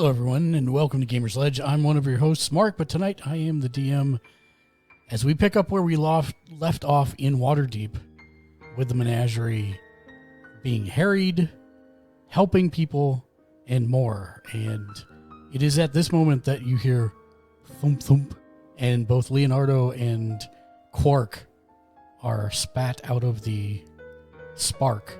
Hello, everyone, and welcome to Gamer's Ledge. I'm one of your hosts, Mark, but tonight I am the DM as we pick up where we left off in Waterdeep with the Menagerie being harried, helping people, and more. And it is at this moment that you hear thump thump, and both Leonardo and Quark are spat out of the spark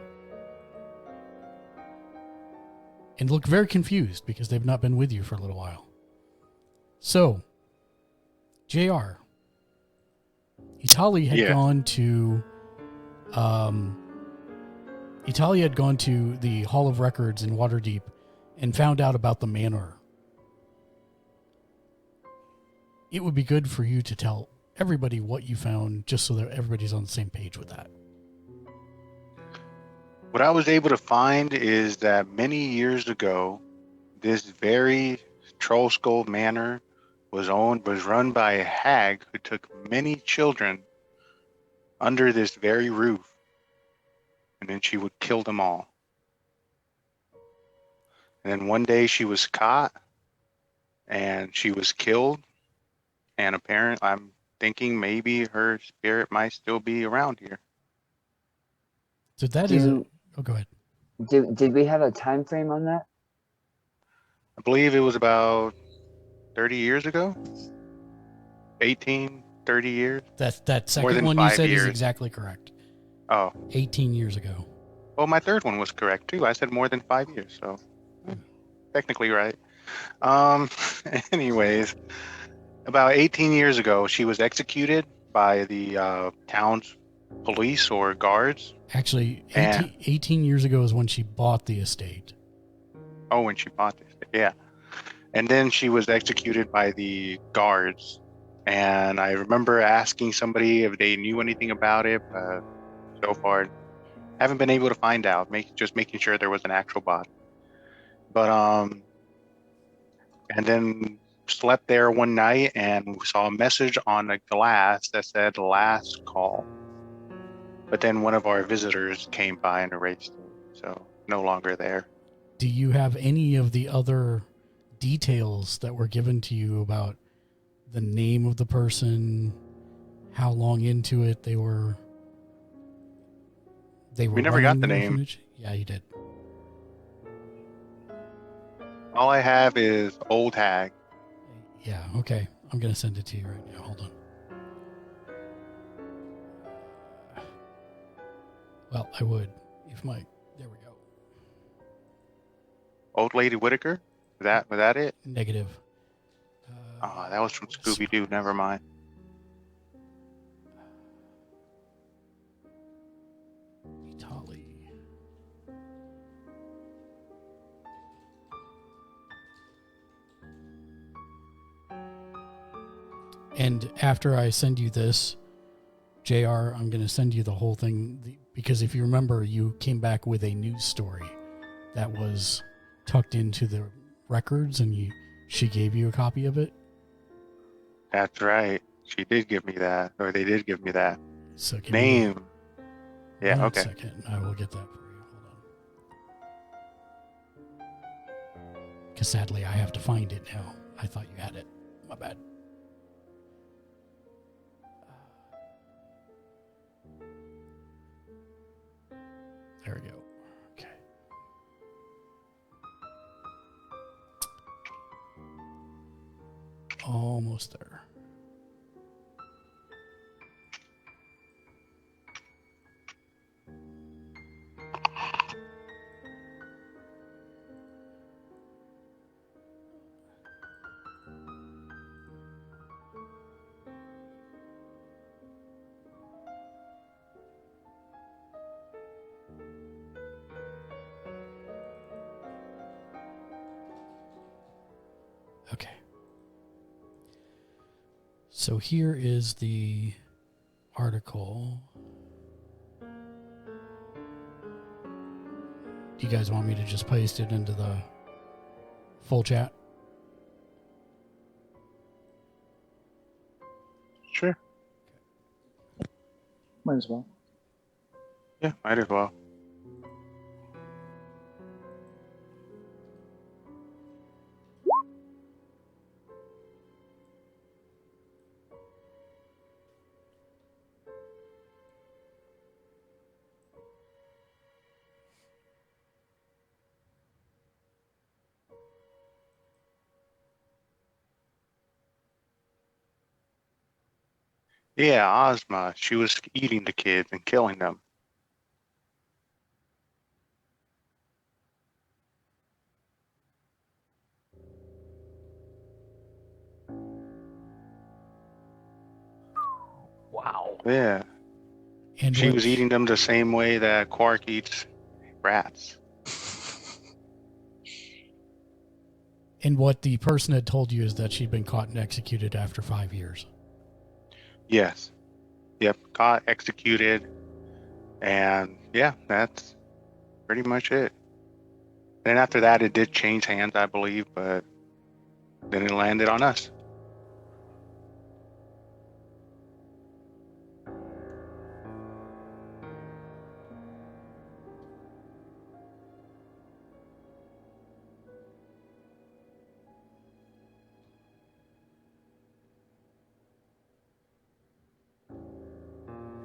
and look very confused because they've not been with you for a little while. So, JR, Italy had gone to the Hall of Records in Waterdeep and found out about the manor. It would be good for you to tell everybody what you found, just so that everybody's on the same page with that. What I was able to find is that many years ago, this very Troll Skull Manor was run by a hag who took many children under this very roof, and then she would kill them all. And then one day she was caught, and she was killed, and apparently I'm thinking maybe her spirit might still be around here. So that Oh, go ahead. Did we have a time frame on that? I believe it was about 30 years ago. 30 years. That second one you said is exactly correct. Oh. 18 years ago. Well, my third one was correct too. I said more than 5 years, so technically right. Anyways, about 18 years ago, she was executed by the town's police or guards. Actually, 18 years ago is when she bought the estate. Oh, when she bought the estate, yeah. And then she was executed by the guards. And I remember asking somebody if they knew anything about it. So far, haven't been able to find out. Just making sure there was an actual body. But and then slept there one night and saw a message on the glass that said "last call." But then one of our visitors came by and erased it, so no longer there. Do you have any of the other details that were given to you about the name of the person, how long into it they were? We never got the name. Yeah, you did. All I have is Old Hag. Yeah, okay. I'm going to send it to you right now. Hold on. Well, I would if my... There we go. Old Lady Whitaker? Was that it? Negative. That was from Scooby-Doo. Never mind. Italy. And after I send you this, JR, I'm going to send you the whole thing, because if you remember, you came back with a news story that was tucked into the records, and she gave you a copy of That's right. She did give me that, or they did give me that. So name. Yeah, okay. One second. I will get that for you. Hold on. Because sadly, I have to find it now. I thought you had it. My bad. There we go. Okay. Almost there. Okay. So here is the article. Do you guys want me to just paste it into the full chat? Sure. Might as well. Yeah, might as well. Yeah, Ozma. She was eating the kids and killing them. Wow. Yeah. And She what was eating them the same way that Quark eats rats. and what the person had told you is that she'd been caught and executed after 5 years. Yes. Yep. Caught, executed, and yeah, that's pretty much it. And after that, it did change hands, I believe, but then it landed on us.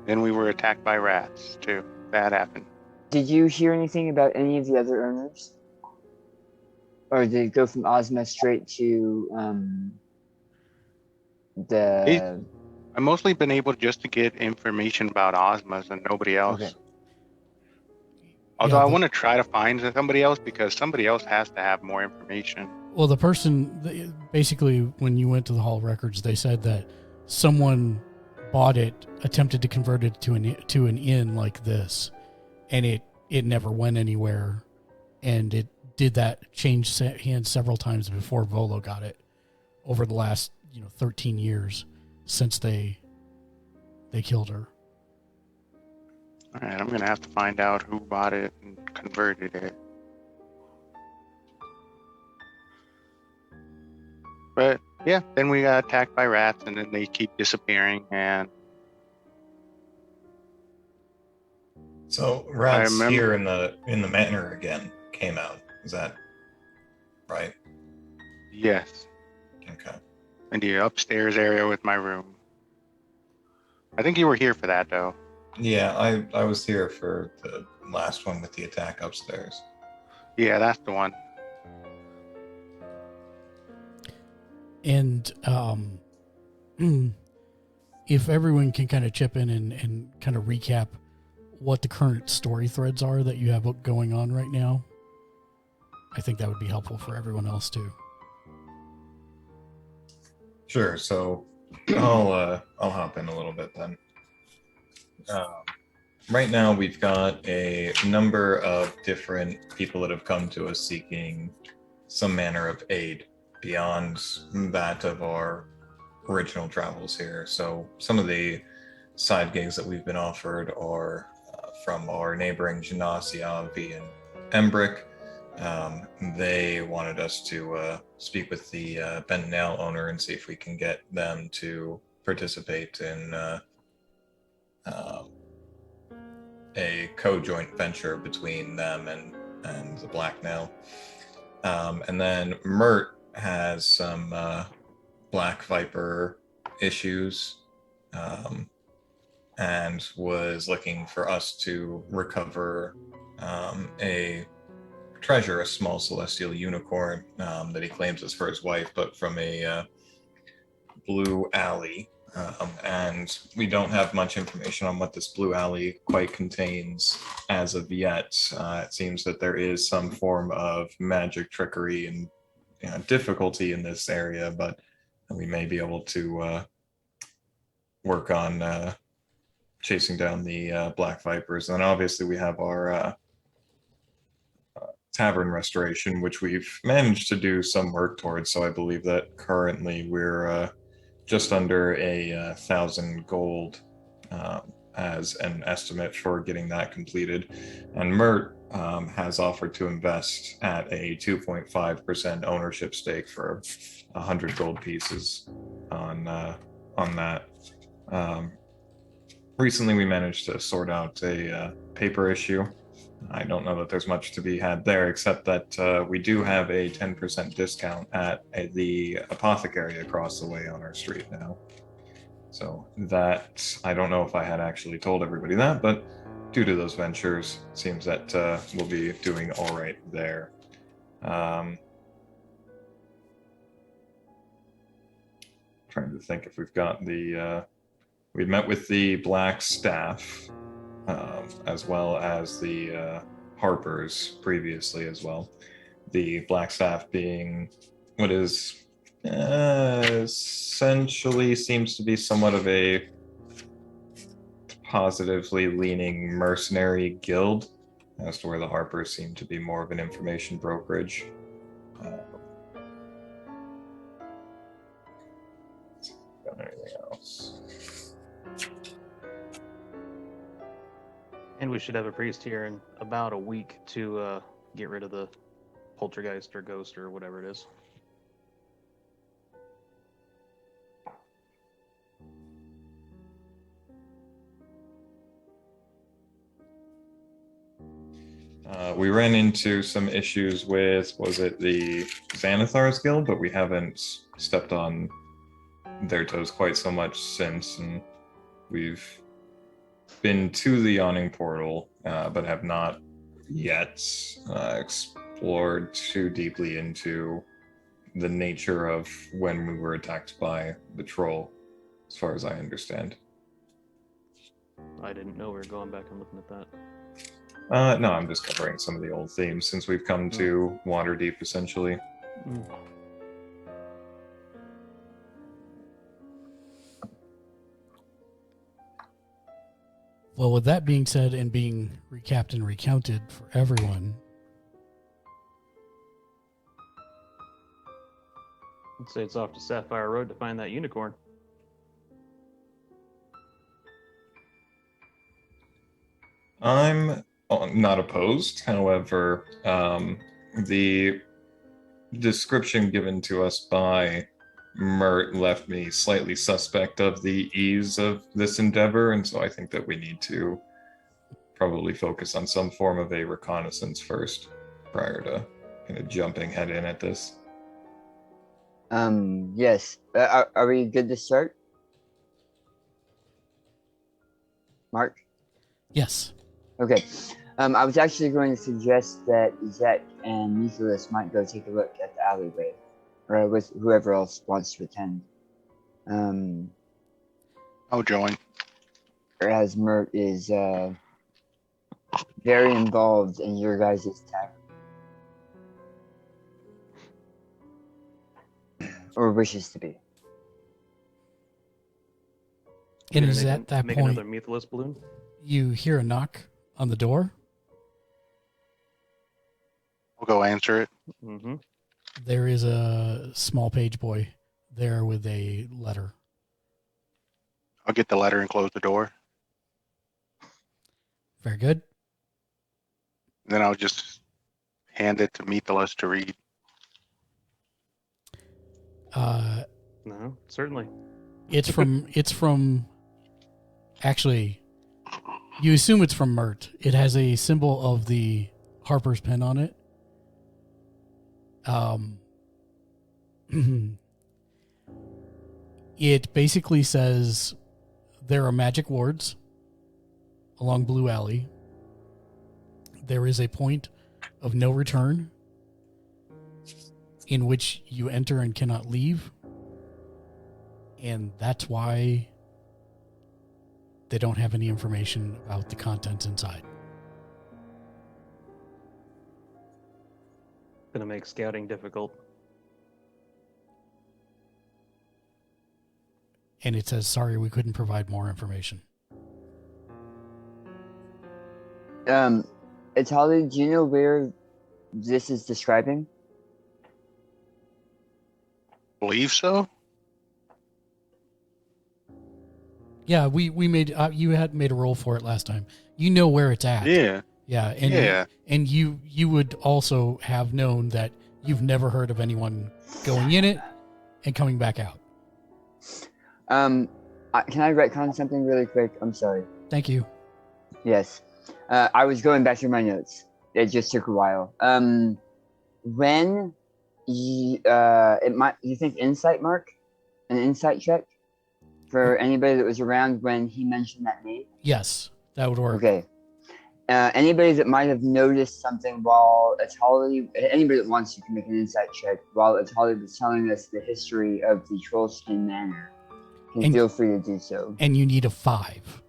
Then we were attacked by rats too. That happened. Did you hear anything about any of the other owners? Or did it go from Ozma straight to the I've mostly been able just to get information about Ozmas and nobody else. Okay. Although Yeah, I want to try to find somebody else because somebody else has to have more information. Well, the person, basically, when you went to the Hall of Records, they said that someone bought it, attempted to convert it to an inn like this, and it never went anywhere, and it did that change hands several times before Volo got it over the last 13 years since they killed her. All right, I'm gonna have to find out who bought it and converted it. But yeah, then we got attacked by rats, and then they keep disappearing. And So rats remember- here in the manor again came out. Is that right? yes, Okay. in the upstairs area with my room. I think you were here for that though. Yeah, I was here for the last one with the attack upstairs. Yeah, that's the one. And if everyone can kind of chip in and kind of recap what the current story threads are that you have going on right now, I think that would be helpful for everyone else too. Sure. So I'll hop in a little bit then. Right now we've got a number of different people that have come to us seeking some manner of aid beyond that of our original travels here. So some of the side gigs that we've been offered are from our neighboring Genasi, V, and Embrick. They wanted us to speak with the Bentonale owner and see if we can get them to participate in a co-joint venture between them and the Black Nail. And then Mert has some Black Viper issues and was looking for us to recover a treasure, a small celestial unicorn that he claims is for his wife, but from a blue alley. And we don't have much information on what this blue alley quite contains as of yet. It seems that there is some form of magic trickery and difficulty in this area, but we may be able to work on chasing down the Black Vipers. And obviously we have our tavern restoration, which we've managed to do some work towards. So I believe that currently we're just under 1,000 gold as an estimate for getting that completed. And Mert has offered to invest at a 2.5% ownership stake for 100 gold pieces on that. Recently, we managed to sort out a paper issue. I don't know that there's much to be had there, except that we do have a 10% discount at the apothecary across the way on our street now. So that, I don't know if I had actually told everybody that, but due to those ventures, it seems that we'll be doing all right there. Trying to think if we've got the we met with the Black Staff, as well as the Harpers previously as well. The Black Staff being what is essentially seems to be somewhat of a positively leaning mercenary guild, as to where the Harpers seem to be more of an information brokerage. Got anything else? And we should have a priest here in about a week to get rid of the poltergeist or ghost or whatever it is. We ran into some issues with, was it the Xanathar's Guild, but we haven't stepped on their toes quite so much since, and we've been to the Yawning Portal, but have not yet explored too deeply into the nature of when we were attacked by the troll, as far as I understand. I didn't know we were going back and looking at that. No, I'm just covering some of the old themes since we've come to Waterdeep, essentially. Well, with that being said and being recapped and recounted for everyone, I'd say it's off to Sapphire Road to find that unicorn. I'm not opposed. However, the description given to us by Mert left me slightly suspect of the ease of this endeavor, and so I think that we need to probably focus on some form of a reconnaissance first, prior to kind of jumping head in at this. Yes. Are we good to start? Mark? yes. Okay. I was actually going to suggest that Zek and Nicholas might go take a look at the alleyway, or with whoever else wants to attend. I'll join. As Mert is very involved in your guys' tavern. Or wishes to be. And Gonna is make at that make point another Mythos balloon? you hear a knock on the door? I'll go answer it. Mm-hmm. There is a small page boy there with a letter. I'll get the letter and close the door. Very good. Then I'll just hand it to Mythos to read. No, certainly. It's from actually, you assume it's from Mert. It has a symbol of the Harper's pen on it. It basically says there are magic wards along Blue Alley. There is a point of no return in which you enter and cannot leave. And that's why they don't have any information about the contents inside. Gonna make scouting difficult. And it says, sorry, we couldn't provide more information. It's Holly, do you know where this is describing? Believe so? Yeah, we made, you had made a roll for it last time. You know where it's at. Yeah. Yeah. And, Yeah. and you would also have known that you've never heard of anyone going in it and coming back out. Can I retcon something really quick? I'm sorry. Thank you. Yes. I was going back through my notes. It just took a while. When you think insight, Mark? An insight check? For anybody that was around when he mentioned that name? Yes, that would work. Okay. Anybody that might have noticed something while Atali, anybody that wants, you can make an insight check, while Atali was telling us the history of the Trollskin Manor. then feel free to do so. And you need a 5.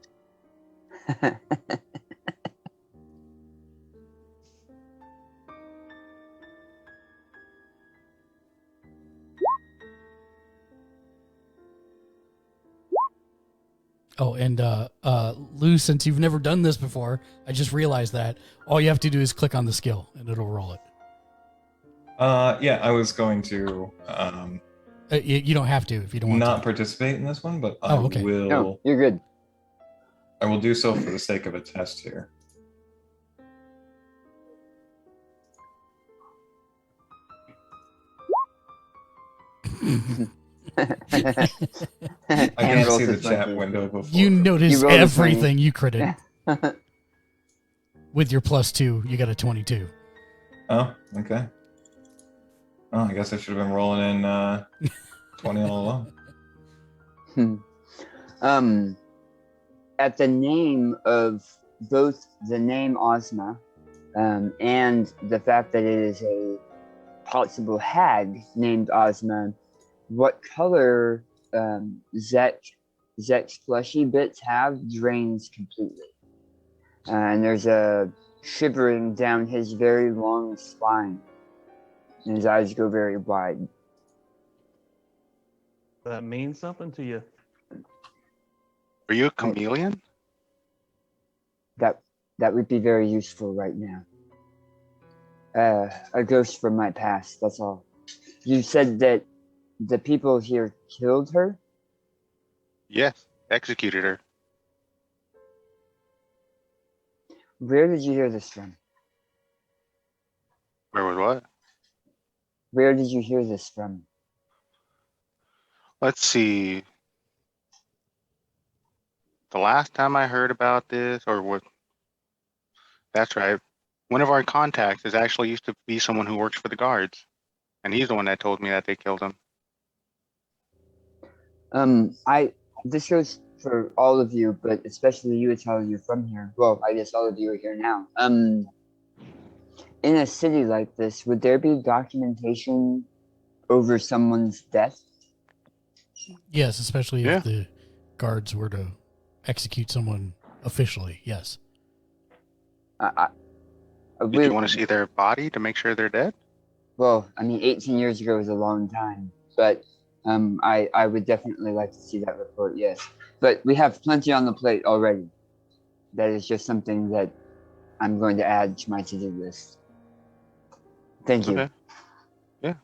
Oh, and Lou, since you've never done this before, I just realized that all you have to do is click on the skill and it'll roll it. Yeah, I was going to You don't have to if you don't want not to. participate in this one, but I Oh, okay. will. No, you're good. I will do so for the sake of a test here. I can't see the chat window before. You notice You rolled a everything. You critted. With your +2, you got a 22. Oh, okay. Oh, I guess I should have been rolling in 20 all along. At the name of both the name Ozma and the fact that it is a possible hag named Ozma, what color Zek's fleshy bits have drains completely. And there's a shivering down his very long spine. And his eyes go very wide. Does that mean something to you? Are you a chameleon? That would be very useful right now. A ghost from my past, that's all. You said that the people here killed her? Yes, executed her. Where did you hear this from? Where was what? Where did you hear this from? Let's see. The last time I heard about this, or what? That's right. One of our contacts is actually used to be someone who works for the guards, and he's the one that told me that they killed him. This goes for all of you, but especially you, it's how you're from here. Well, I guess all of you are here now. In a city like this, would there be documentation over someone's death? Yes, especially Yeah. if the guards were to execute someone officially. Yes. Did you want to see their body to make sure they're dead? Well, I mean, 18 years ago was a long time, but I would definitely like to see that report, yes. But we have plenty on the plate already. That is just something that I'm going to add to my to-do list. Thank you. Okay. Yeah.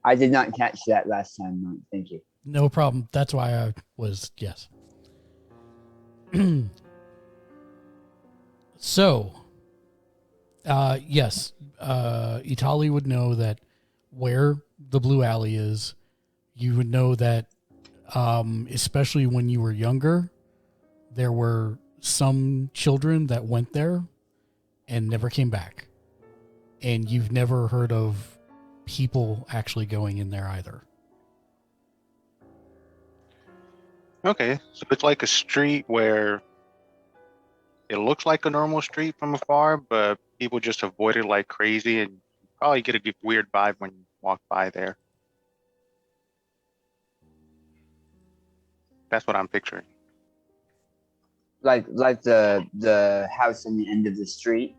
I did not catch that last time, Mark. Thank you. No problem. That's why I was, yes. So, yes, Itali would know that where the Blue Alley is. You would know that, especially when you were younger, there were some children that went there and never came back. And you've never heard of people actually going in there either. Okay, so it's like a street where it looks like a normal street from afar, but people just avoid it like crazy, and you probably get a weird vibe when you walk by there. That's what I'm picturing. Like the house on the end of the street.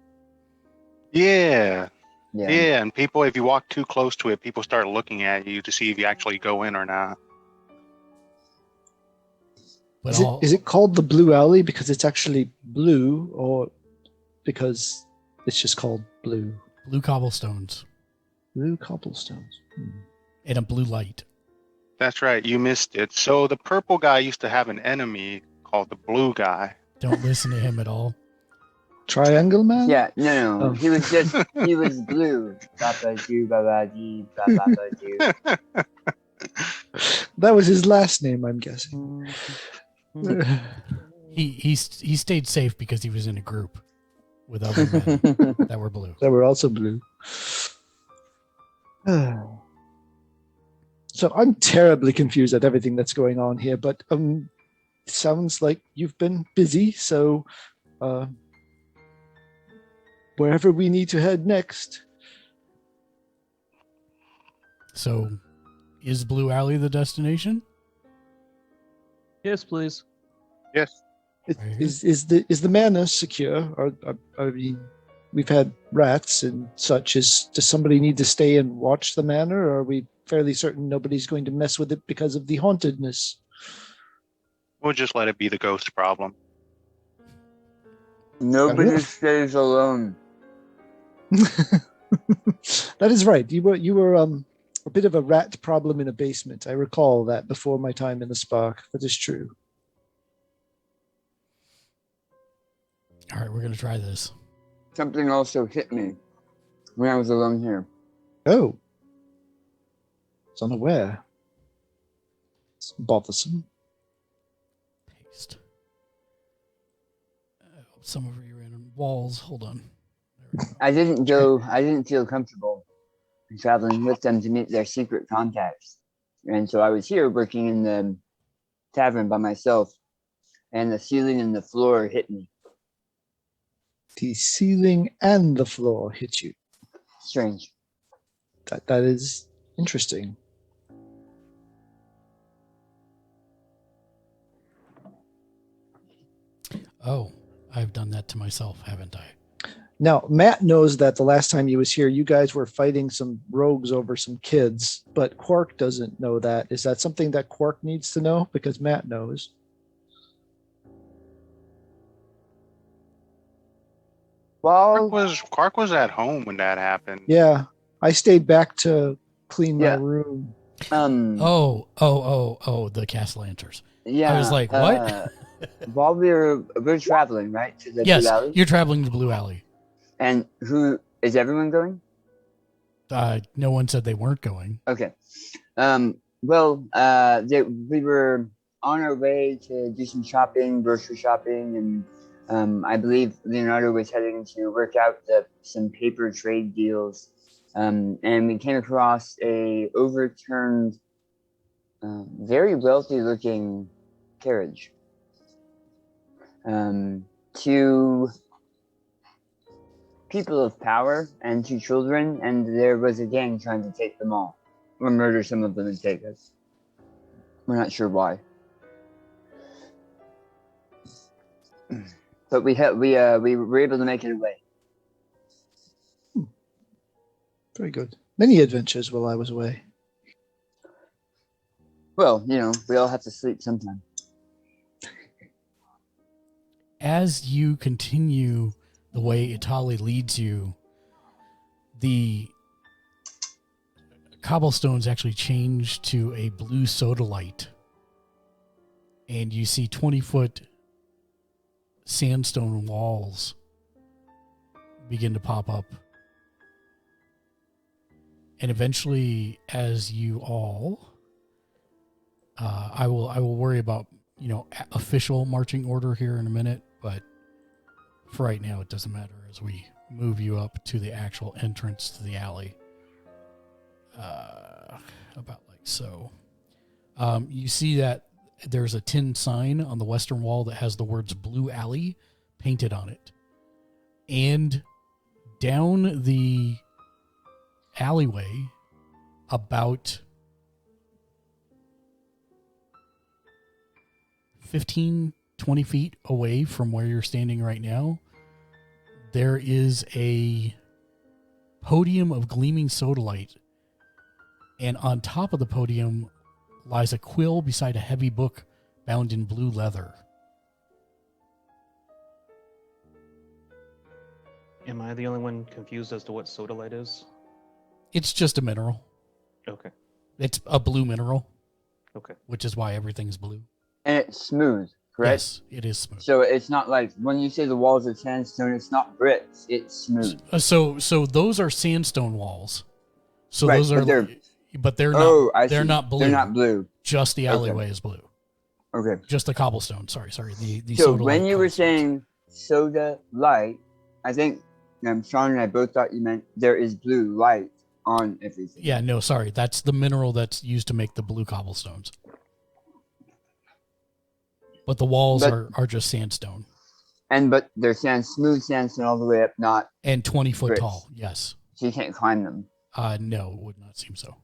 Yeah. Yeah. Yeah, and people, if you walk too close to it, people start looking at you to see if you actually go in or not. But Is it called the Blue Alley because it's actually blue, or because it's just called blue? blue cobblestones Blue cobblestones. and a blue light. That's right, you missed it. So the purple guy used to have an enemy called the blue guy. Don't listen to him at all. Triangle Man? Yeah, no. Oh. He was blue. Ba-ba-doo, ba-ba-dee, ba-ba-ba-doo. That was his last name, I'm guessing. He stayed safe because he was in a group with other men that were blue. That were also blue. So I'm terribly confused at everything that's going on here, but it sounds like you've been busy, so wherever we need to head next. So Is Blue Alley the destination? Yes, please. Yes. Is the manor secure? Or I mean, we've had rats and such. Does somebody need to stay and watch the manor, or are we fairly certain nobody's going to mess with it because of the hauntedness? We'll just let it be the ghost problem. Nobody stays alone. That is right. You were a bit of a rat problem in a basement. I recall that before my time in the Spark. That is true. All right, we're going to try this. Something also hit me when I was alone here. Oh. It's unaware. It's bothersome. Paste. Some of you ran on walls. Hold on. I didn't feel comfortable traveling with them to meet their secret contacts. And so I was here working in the tavern by myself, and the ceiling and the floor hit me. The ceiling and the floor hit you. Strange. That is interesting. Oh, I've done that to myself, haven't I? Now, Matt knows that the last time he was here, you guys were fighting some rogues over some kids, but Quark doesn't know that. Is that something that Quark needs to know? Because Matt knows. Well, Quark was at home when that happened. Yeah, I stayed back to clean my room. Oh, the Castellanters. Yeah. I was like, what? While we're traveling, right, to the Yes, Blue Alley? you're traveling to Blue Alley. And who is everyone going? No one said they weren't going. Okay. We were on our way to do some shopping, grocery shopping, and I believe Leonardo was heading to work out some paper trade deals. And we came across a overturned, very wealthy-looking carriage. Two people of power and two children, and there was a gang trying to take them all, or murder some of them and take us. We're not sure why, but we were able to make it away. Very good. Many adventures while I was away. Well, we all have to sleep sometime. As you continue the way Itali leads you, the cobblestones actually change to a blue sodalite. And you see 20-foot sandstone walls begin to pop up. And eventually, as you all, I will worry about, official marching order here in a minute, but for right now, it doesn't matter as we move you up to the actual entrance to the alley. About like so. You see that there's a tin sign on the western wall that has the words Blue Alley painted on it. And down the alleyway, about 15, 20 feet away from where you're standing right now, there is a podium of gleaming sodalite. And on top of the podium lies a quill beside a heavy book bound in blue leather. Am I the only one confused as to what sodalite is? It's just a mineral. Okay. It's a blue mineral. Okay. Which is why everything's blue. And it's smooth, correct? Yes, it is smooth. So it's not like when you say the walls are sandstone, it's not bricks, it's smooth. So those are sandstone walls. So right, those are, but they're not. Oh, I see. They're not blue. They're not blue. Just the alleyway is blue. Okay. Just the cobblestone. Sorry. The so soda when you were cobblestones. saying soda light, I think Sean and I both thought you meant there is blue light on everything. Yeah, no, sorry. That's the mineral that's used to make the blue cobblestones. But the walls are just sandstone. But they're smooth sandstone all the way up, not and 20 foot bricks. tall. Yes. So you can't climb them. No, it would not seem so.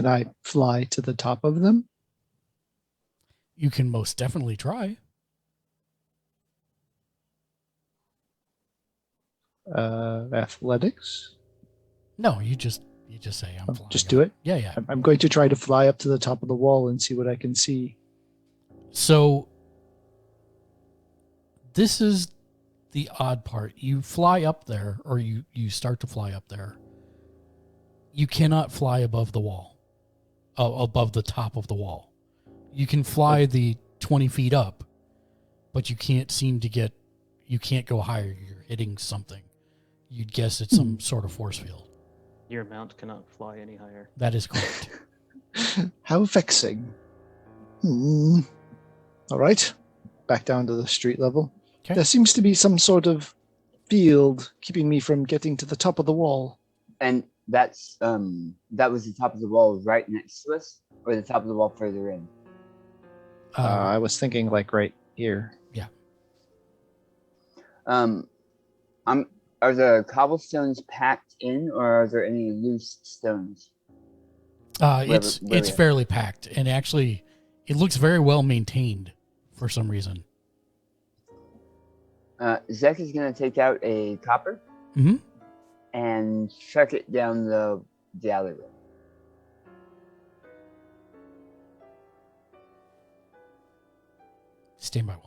Can I fly to the top of them? You can most definitely try. Athletics? No, you just say I'm Oh, flying. just up. do it? Yeah, yeah. I'm going to try to fly up to the top of the wall and see what I can see. So this is the odd part. You fly up there, or you start to fly up there. You cannot fly above the wall, above the top of the wall. You can fly the 20 feet up, but you can't go higher. You're hitting something. You'd guess it's some sort of force field. Your mount cannot fly any higher. That is correct. How vexing. All right. Back down to the street level. Okay. There seems to be some sort of field keeping me from getting to the top of the wall. And that was the top of the wall right next to us, or the top of the wall further in? I was thinking like right here. Yeah. Are the cobblestones packed in, or are there any loose stones? It's fairly packed, and actually, it looks very well maintained for some reason. Zek is going to take out a copper and chuck it down the alleyway. Stand by one.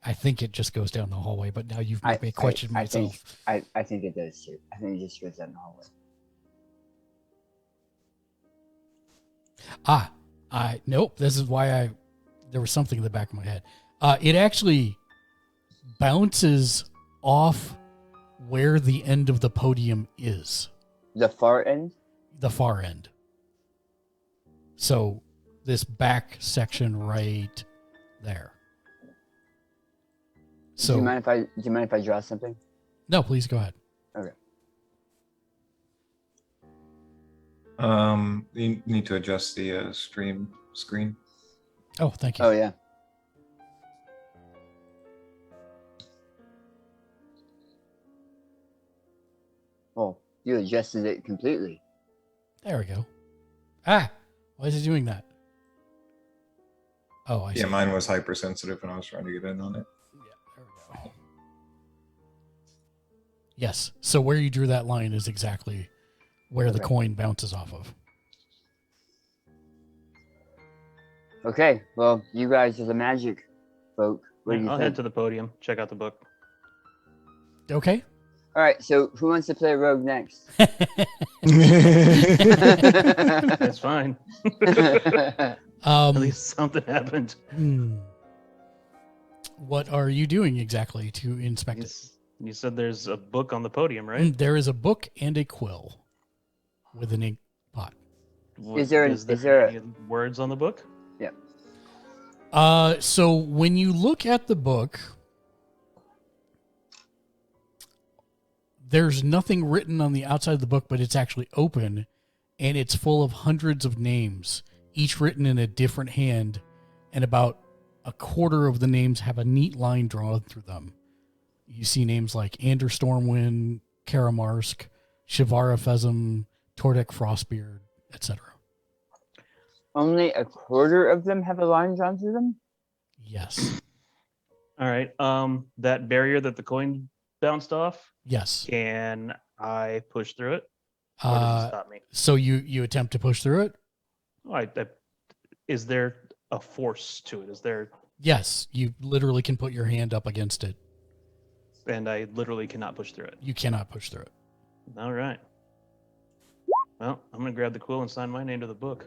I think it just goes down the hallway, but now you've made me question myself. I think it does too. I think it just goes down the hallway. Nope. This is why there was something in the back of my head. It actually bounces off where the end of the podium is. The far end? The far end. So this back section right there. So do you mind if I draw something? No, please go ahead. Okay. You need to adjust the stream screen. Oh, thank you. Oh yeah. Oh, you adjusted it completely. There we go. Why is it doing that? Oh, I see. Yeah, mine was hypersensitive when I was trying to get in on it. There we go. Yes. So where you drew that line is exactly where the coin bounces off of. Okay. Well, you guys are the magic folk. What do you I'll think? head to the podium, check out the book. Okay. All right. So who wants to play rogue next? That's fine. At least something happened. What are you doing exactly to inspect it? You said there's a book on the podium, right? There is a book and a quill with an ink pot. Is there any words on the book? Yeah. So when you look at the book, there's nothing written on the outside of the book, but it's actually open, and it's full of hundreds of names, each written in a different hand, and about a quarter of the names have a neat line drawn through them. You see names like Ander Stormwind, Karamarsk, Shivara Fezum, Tordek Frostbeard, etc. Only a quarter of them have a line drawn through them? Yes. All right. That barrier that the coin bounced off, Yes. can I push through it? Or does it stop me? So you attempt to push through it? Is there a force to it? Is there? Yes. You literally can put your hand up against it. And I literally cannot push through it. You cannot push through it. All right. Well, I'm gonna grab the quill and sign my name to the book.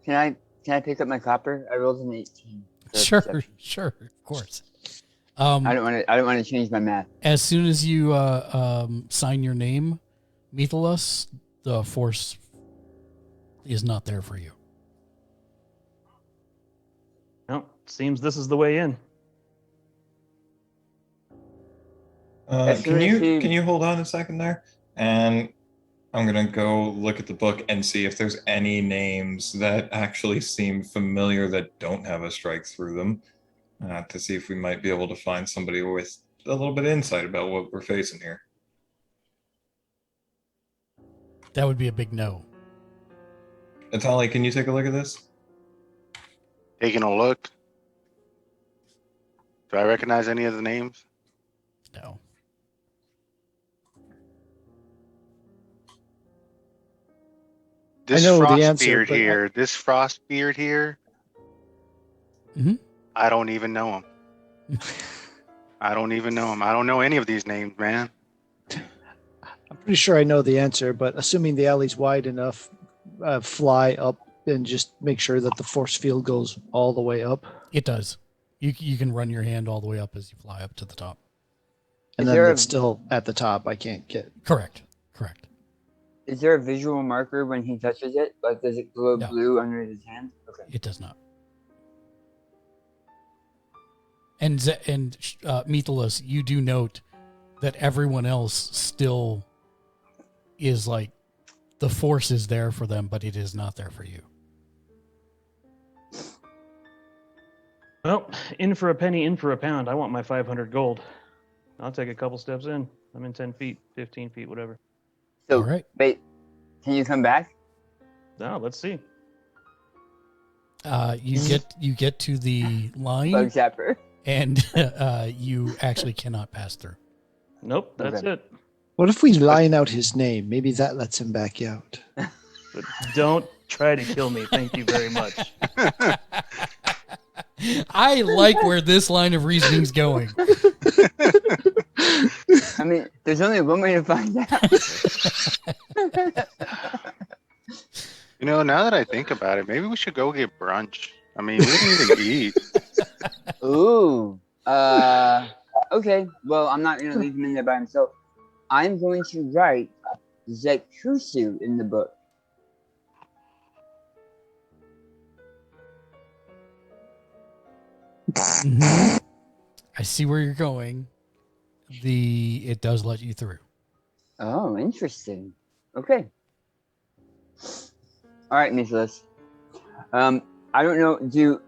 Can I pick up my copper? I rolled an 18. Sure, of course. I don't want to change my math. As soon as you sign your name, Methalus, the force is not there for you. Well, seems this is the way in. Can you hold on a second there? And I'm gonna go look at the book and see if there's any names that actually seem familiar that don't have a strike through them, to see if we might be able to find somebody with a little bit of insight about what we're facing here. That would be a big no. Natali, can you take a look at this? Taking a look. Do I recognize any of the names? No. This know the answer, Frostbeard but here. This Frostbeard here. Mhm. I don't even know him. I don't even know him. I don't know any of these names, man. I'm pretty sure I know the answer, but assuming the alley's wide enough, fly up and just make sure that the force field goes all the way up. It does. You can run your hand all the way up as you fly up to the top. And Is then there it's still at the top. I can't get. Correct. Is there a visual marker when he touches it? Like, does it glow No. blue under his hand? Okay. It does not. And Mythalus, you do note that everyone else still is like the force is there for them, but it is not there for you. Well, in for a penny, in for a pound. I want my 500 gold. I'll take a couple steps in. I'm in 10 feet, 15 feet, whatever. So, All right. wait, can you come back? Now, let's see. You get to the Bug line, zapper. and you actually cannot pass through. Nope, that's Okay. it. What if we line out his name? Maybe that lets him back out. But don't try to kill me. Thank you very much. I like where this line of reasoning's going. I mean, there's only one way to find out. You know, now that I think about it, maybe we should go get brunch. I mean, we didn't even eat. Ooh. Okay. Well, I'm not going to leave him in there by himself. I'm going to write Zekusu in the book. Mhm. I see where you're going. It does let you through. Oh, interesting. Okay. All right, Mythalus. I don't know.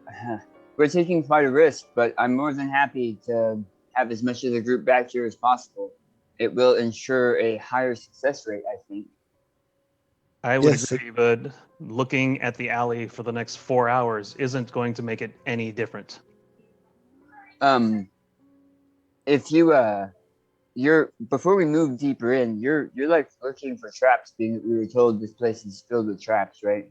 We're taking quite a risk, but I'm more than happy to have as much of the group back here as possible. It will ensure a higher success rate, I think. I would Yes, agree, but looking at the alley for the next 4 hours isn't going to make it any different. If you're before we move deeper in, you're like looking for traps, being that we were told this place is filled with traps, right?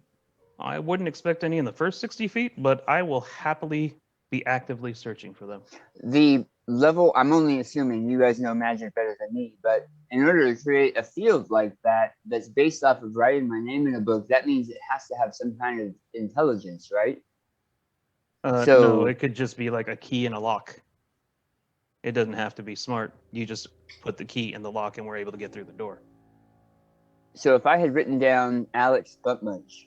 I wouldn't expect any in the first 60 feet, but I will happily be actively searching for them. The level, I'm only assuming you guys know magic better than me, but in order to create a field like that that's based off of writing my name in a book, that means it has to have some kind of intelligence, right? No, So- it could just be like a key in a lock. It doesn't have to be smart. You just put the key in the lock and we're able to get through the door. So if I had written down Alex Buttmunch,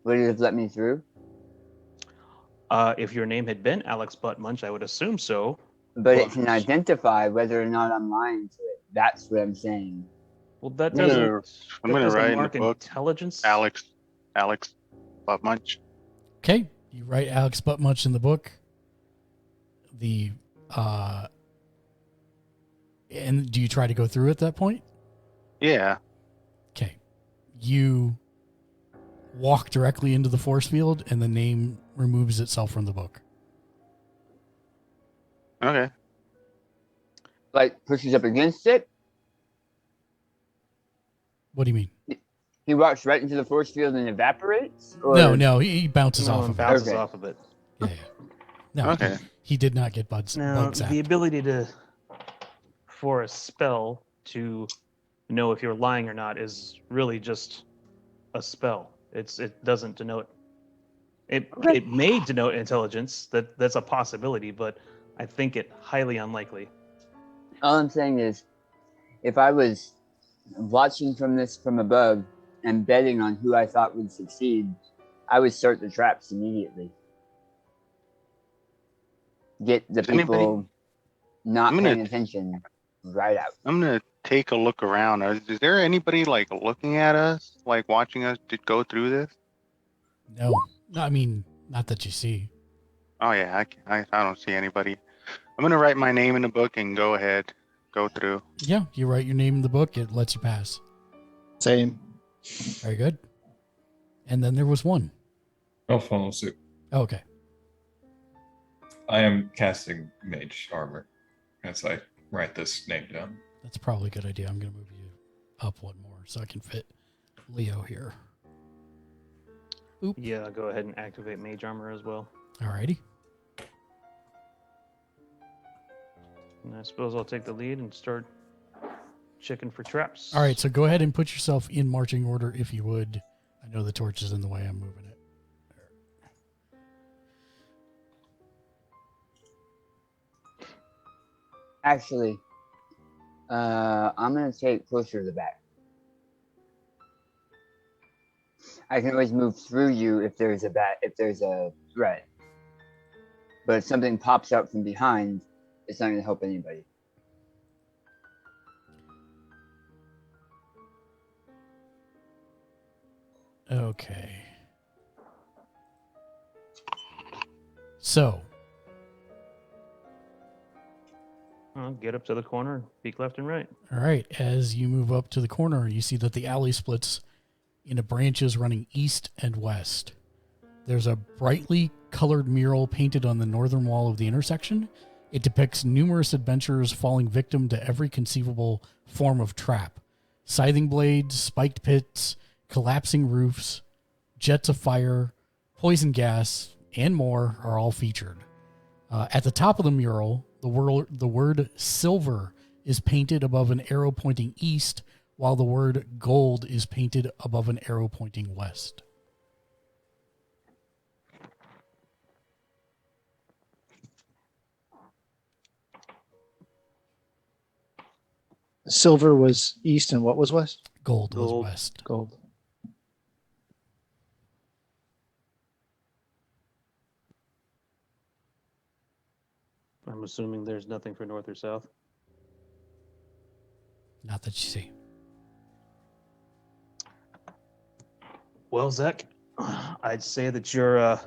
would it have let me through? If your name had been Alex Buttmunch, I would assume so. But it can identify whether or not I'm lying to it. That's what I'm saying. Well, that I'm doesn't. gonna- I'm that gonna doesn't write in the mark book, intelligence. Alex Buttmunch. Okay, you write Alex Buttmunch in the book. And do you try to go through at that point? Yeah. Okay. You walk directly into the force field, and the name removes itself from the book. Okay. Like pushes up against it. What do you mean? He walks right into the force field and evaporates? Or... No, he bounces No, off it of bounces Okay. off of it. it. Yeah. No, Okay. he did not get bug Now, zapped. the ability for a spell to know if you're lying or not is really just a spell. It doesn't denote. It may denote intelligence. That's a possibility, but I think it highly unlikely. All I'm saying is, if I was watching from above and betting on who I thought would succeed, I would start the traps immediately. Get the Is anybody- people not I'm gonna- paying attention right out. I'm gonna take a look around. Is there anybody like looking at us, like watching us to go through this? No, I mean, not that you see. Oh yeah, I don't see anybody. I'm gonna write my name in the book and go through. Yeah, you write your name in the book, it lets you pass. Same. Very good. And then there was one. I'll follow suit. Oh, okay. I am casting mage armor as I write this name down. That's probably a good idea. I'm going to move you up one more so I can fit Leo here. Oop. Yeah, go ahead and activate mage armor as well. Alrighty. And I suppose I'll take the lead and start checking for traps. All right, so go ahead and put yourself in marching order if you would. I know the torch is in the way. I'm moving it. Actually, I'm gonna take closer to the back. I can always move through you if there's a threat. But if something pops up from behind, it's not gonna help anybody. Okay. So, I'll get up to the corner and peek left and right. all right, as you move up to the corner, you see that the alley splits into branches running east and west. There's a brightly colored mural painted on the northern wall of the intersection. It depicts numerous adventurers falling victim to every conceivable form of trap. Scything blades, spiked pits, collapsing roofs, jets of fire, poison gas, and more are all featured. At the top of the mural, the word silver is painted above an arrow pointing east, while the word gold is painted above an arrow pointing west. Silver was east and what was west? Gold was Gold. west. Gold. I'm assuming there's nothing for north or south. Not that you see. Well, Zach, I'd say that your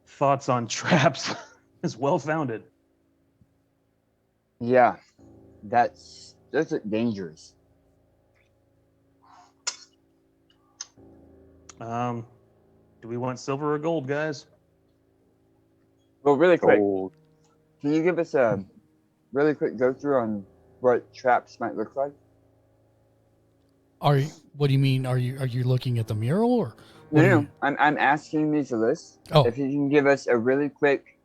thoughts on traps is well founded. Yeah, those are dangerous. Do we want silver or gold, guys? Well, really quick, Gold. can you give us a really quick go through on what traps might look like? What do you mean? Are you looking at the mural or? what No, do no, you- I'm asking these a list. Oh. If you can give us a really quick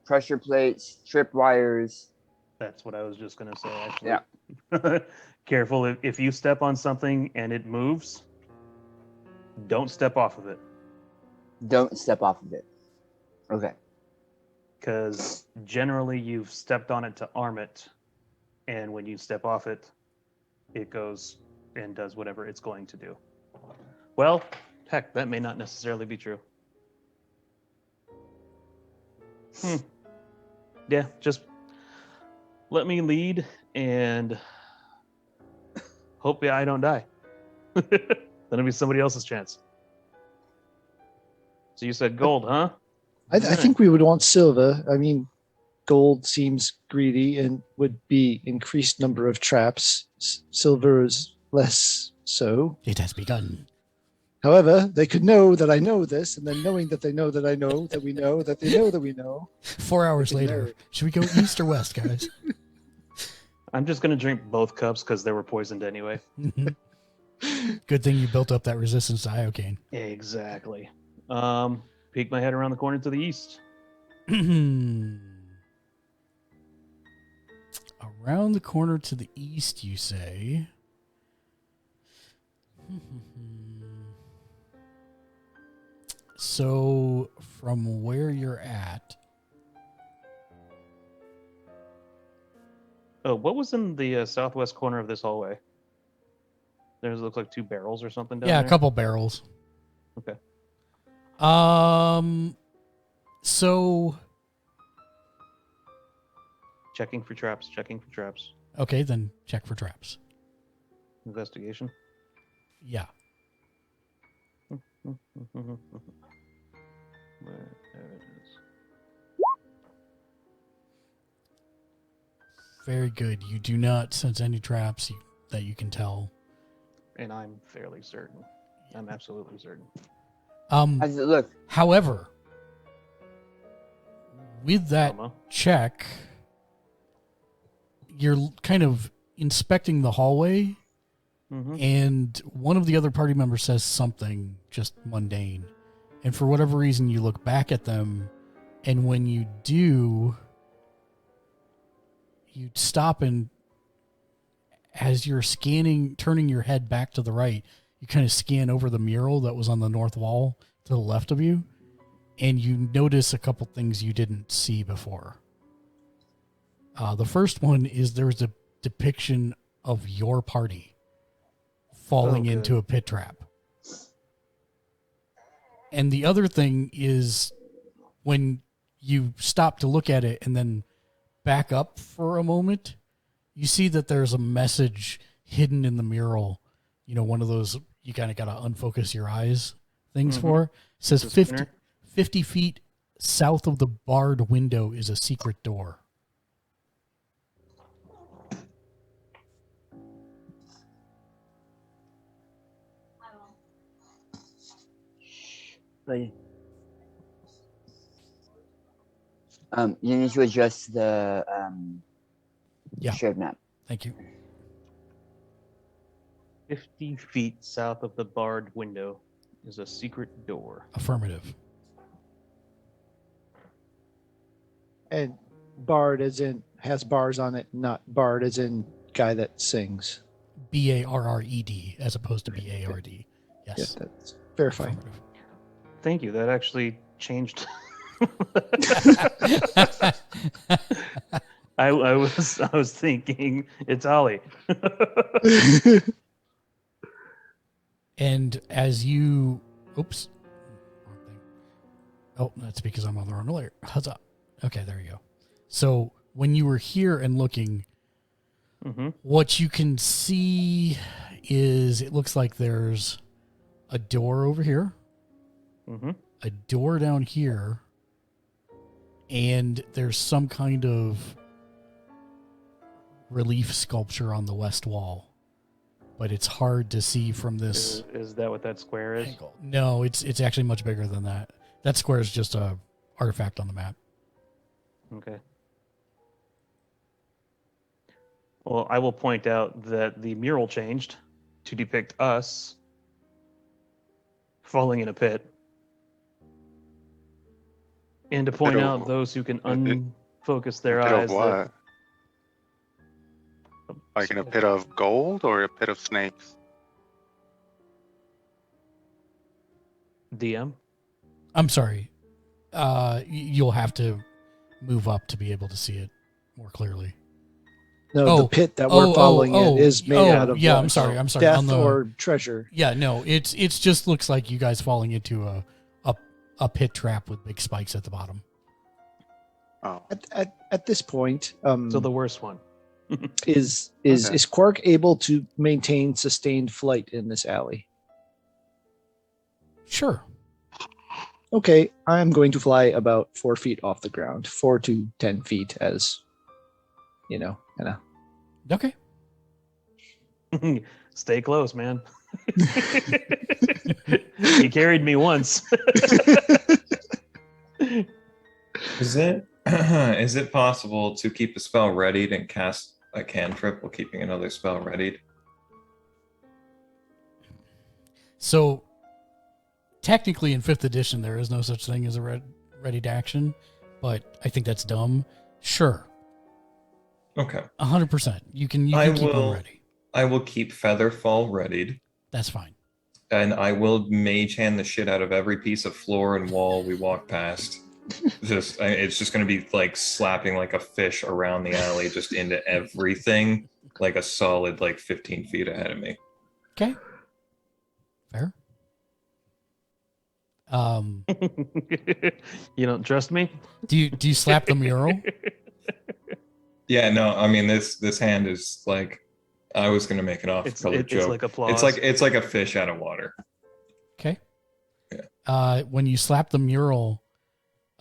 pressure plates, trip wires. That's what I was just going to say, actually. Yeah. Careful. If you step on something and it moves, don't step off of it. Don't step off of it. Okay. Because generally you've stepped on it to arm it. And when you step off it, it goes and does whatever it's going to do. Well, heck, that may not necessarily be true. Yeah, just let me lead and hope I don't die. That'll be somebody else's chance. So you said gold, huh? I think we would want silver. I mean, gold seems greedy and would be increased number of traps. Silver is less so. It has begun. However, they could know that I know this, and then knowing that they know that I know that we know that they know that we know. 4 hours We can later, know. should we go east or west, guys? I'm just going to drink both cups because they were poisoned anyway. Good thing you built up that resistance to iocane. Exactly. Peek my head around the corner to the east. Around the corner to the east, you say. So, from where you're at, Oh, what was in the southwest corner of this hallway? There's looks like two barrels or something down yeah, there. a couple barrels. Okay. So, Checking for traps. Checking for traps. okay, then check for traps. Investigation. Yeah. There it is. Very good. You do not sense any traps that you can tell. and I'm fairly certain. I'm absolutely certain. How does it look? However, with that Comma. check, you're kind of inspecting the hallway, Mm-hmm. and one of the other party members says something just mundane. And for whatever reason, you look back at them, and when you do, you stop, and as you're scanning, turning your head back to the right, you kind of scan over the mural that was on the north wall to the left of you, and you notice a couple things you didn't see before. The first one is there's a depiction of your party falling Oh, good. into a pit trap. And the other thing is when you stop to look at it and then back up for a moment, you see that there's a message hidden in the mural. You know, one of those you kind of got to unfocus your eyes things for. It says The 50, spinner? 50 feet south of the barred window is a secret door. Like, you need to adjust the Yeah. shared map. Thank you. 50 feet south of the barred window is a secret door. Affirmative. And bard as in has bars on it, not bard as in guy that sings. BARRED as opposed to BARD. Yes. Yeah, that's verifying. Affirmative. Thank you. That actually changed. I was thinking it's Ollie. And as you, oops, wrong thing. Oh, that's because I'm on the wrong layer. Huzzah. Okay, there you go. So when you were here and looking, Mm-hmm. what you can see is it looks like there's a door over here, Mm-hmm. a door down here, and there's some kind of relief sculpture on the west wall, but it's hard to see from this Is that what that square is? angle. No, it's actually much bigger than that. That square is just a artifact on the map. Okay. Well, I will point out that the mural changed to depict us falling in a pit. And to point of- out those who can a pit- unfocus their a pit eyes. of what? Like in a pit of gold or a pit of snakes? DM? I'm sorry. You'll have to move up to be able to see it more clearly. No, Oh, the pit that we're following in is made out of yeah, what? I'm sorry. On Death the, or treasure. yeah, no, it's just looks like you guys falling into a pit trap with big spikes at the bottom. Oh, At this point, So the worst one. is Okay. Quark able to maintain sustained flight in this alley? Sure. Okay, I'm going to fly about 4 feet off the ground, 4 to 10 feet, as you know, kind of. Okay. Stay close, man. You carried me once. Is it possible to keep a spell readied and cast a cantrip while keeping another spell readied? So technically in 5th edition there is no such thing as a ready to action, but I think that's dumb. Sure. Okay. 100%. You can I keep will- one ready. I will keep Featherfall readied, That's fine. and I will mage hand the shit out of every piece of floor and wall we walk past. It's just going to be like slapping like a fish around the alley, just into everything, like a solid like 15 feet ahead of me. Okay. Fair. You don't trust me? Do you slap the mural? Yeah, no, I mean this hand is like, I was going to make an off-color joke. It's like applause. It's like a fish out of water. Okay. Yeah. When you slap the mural,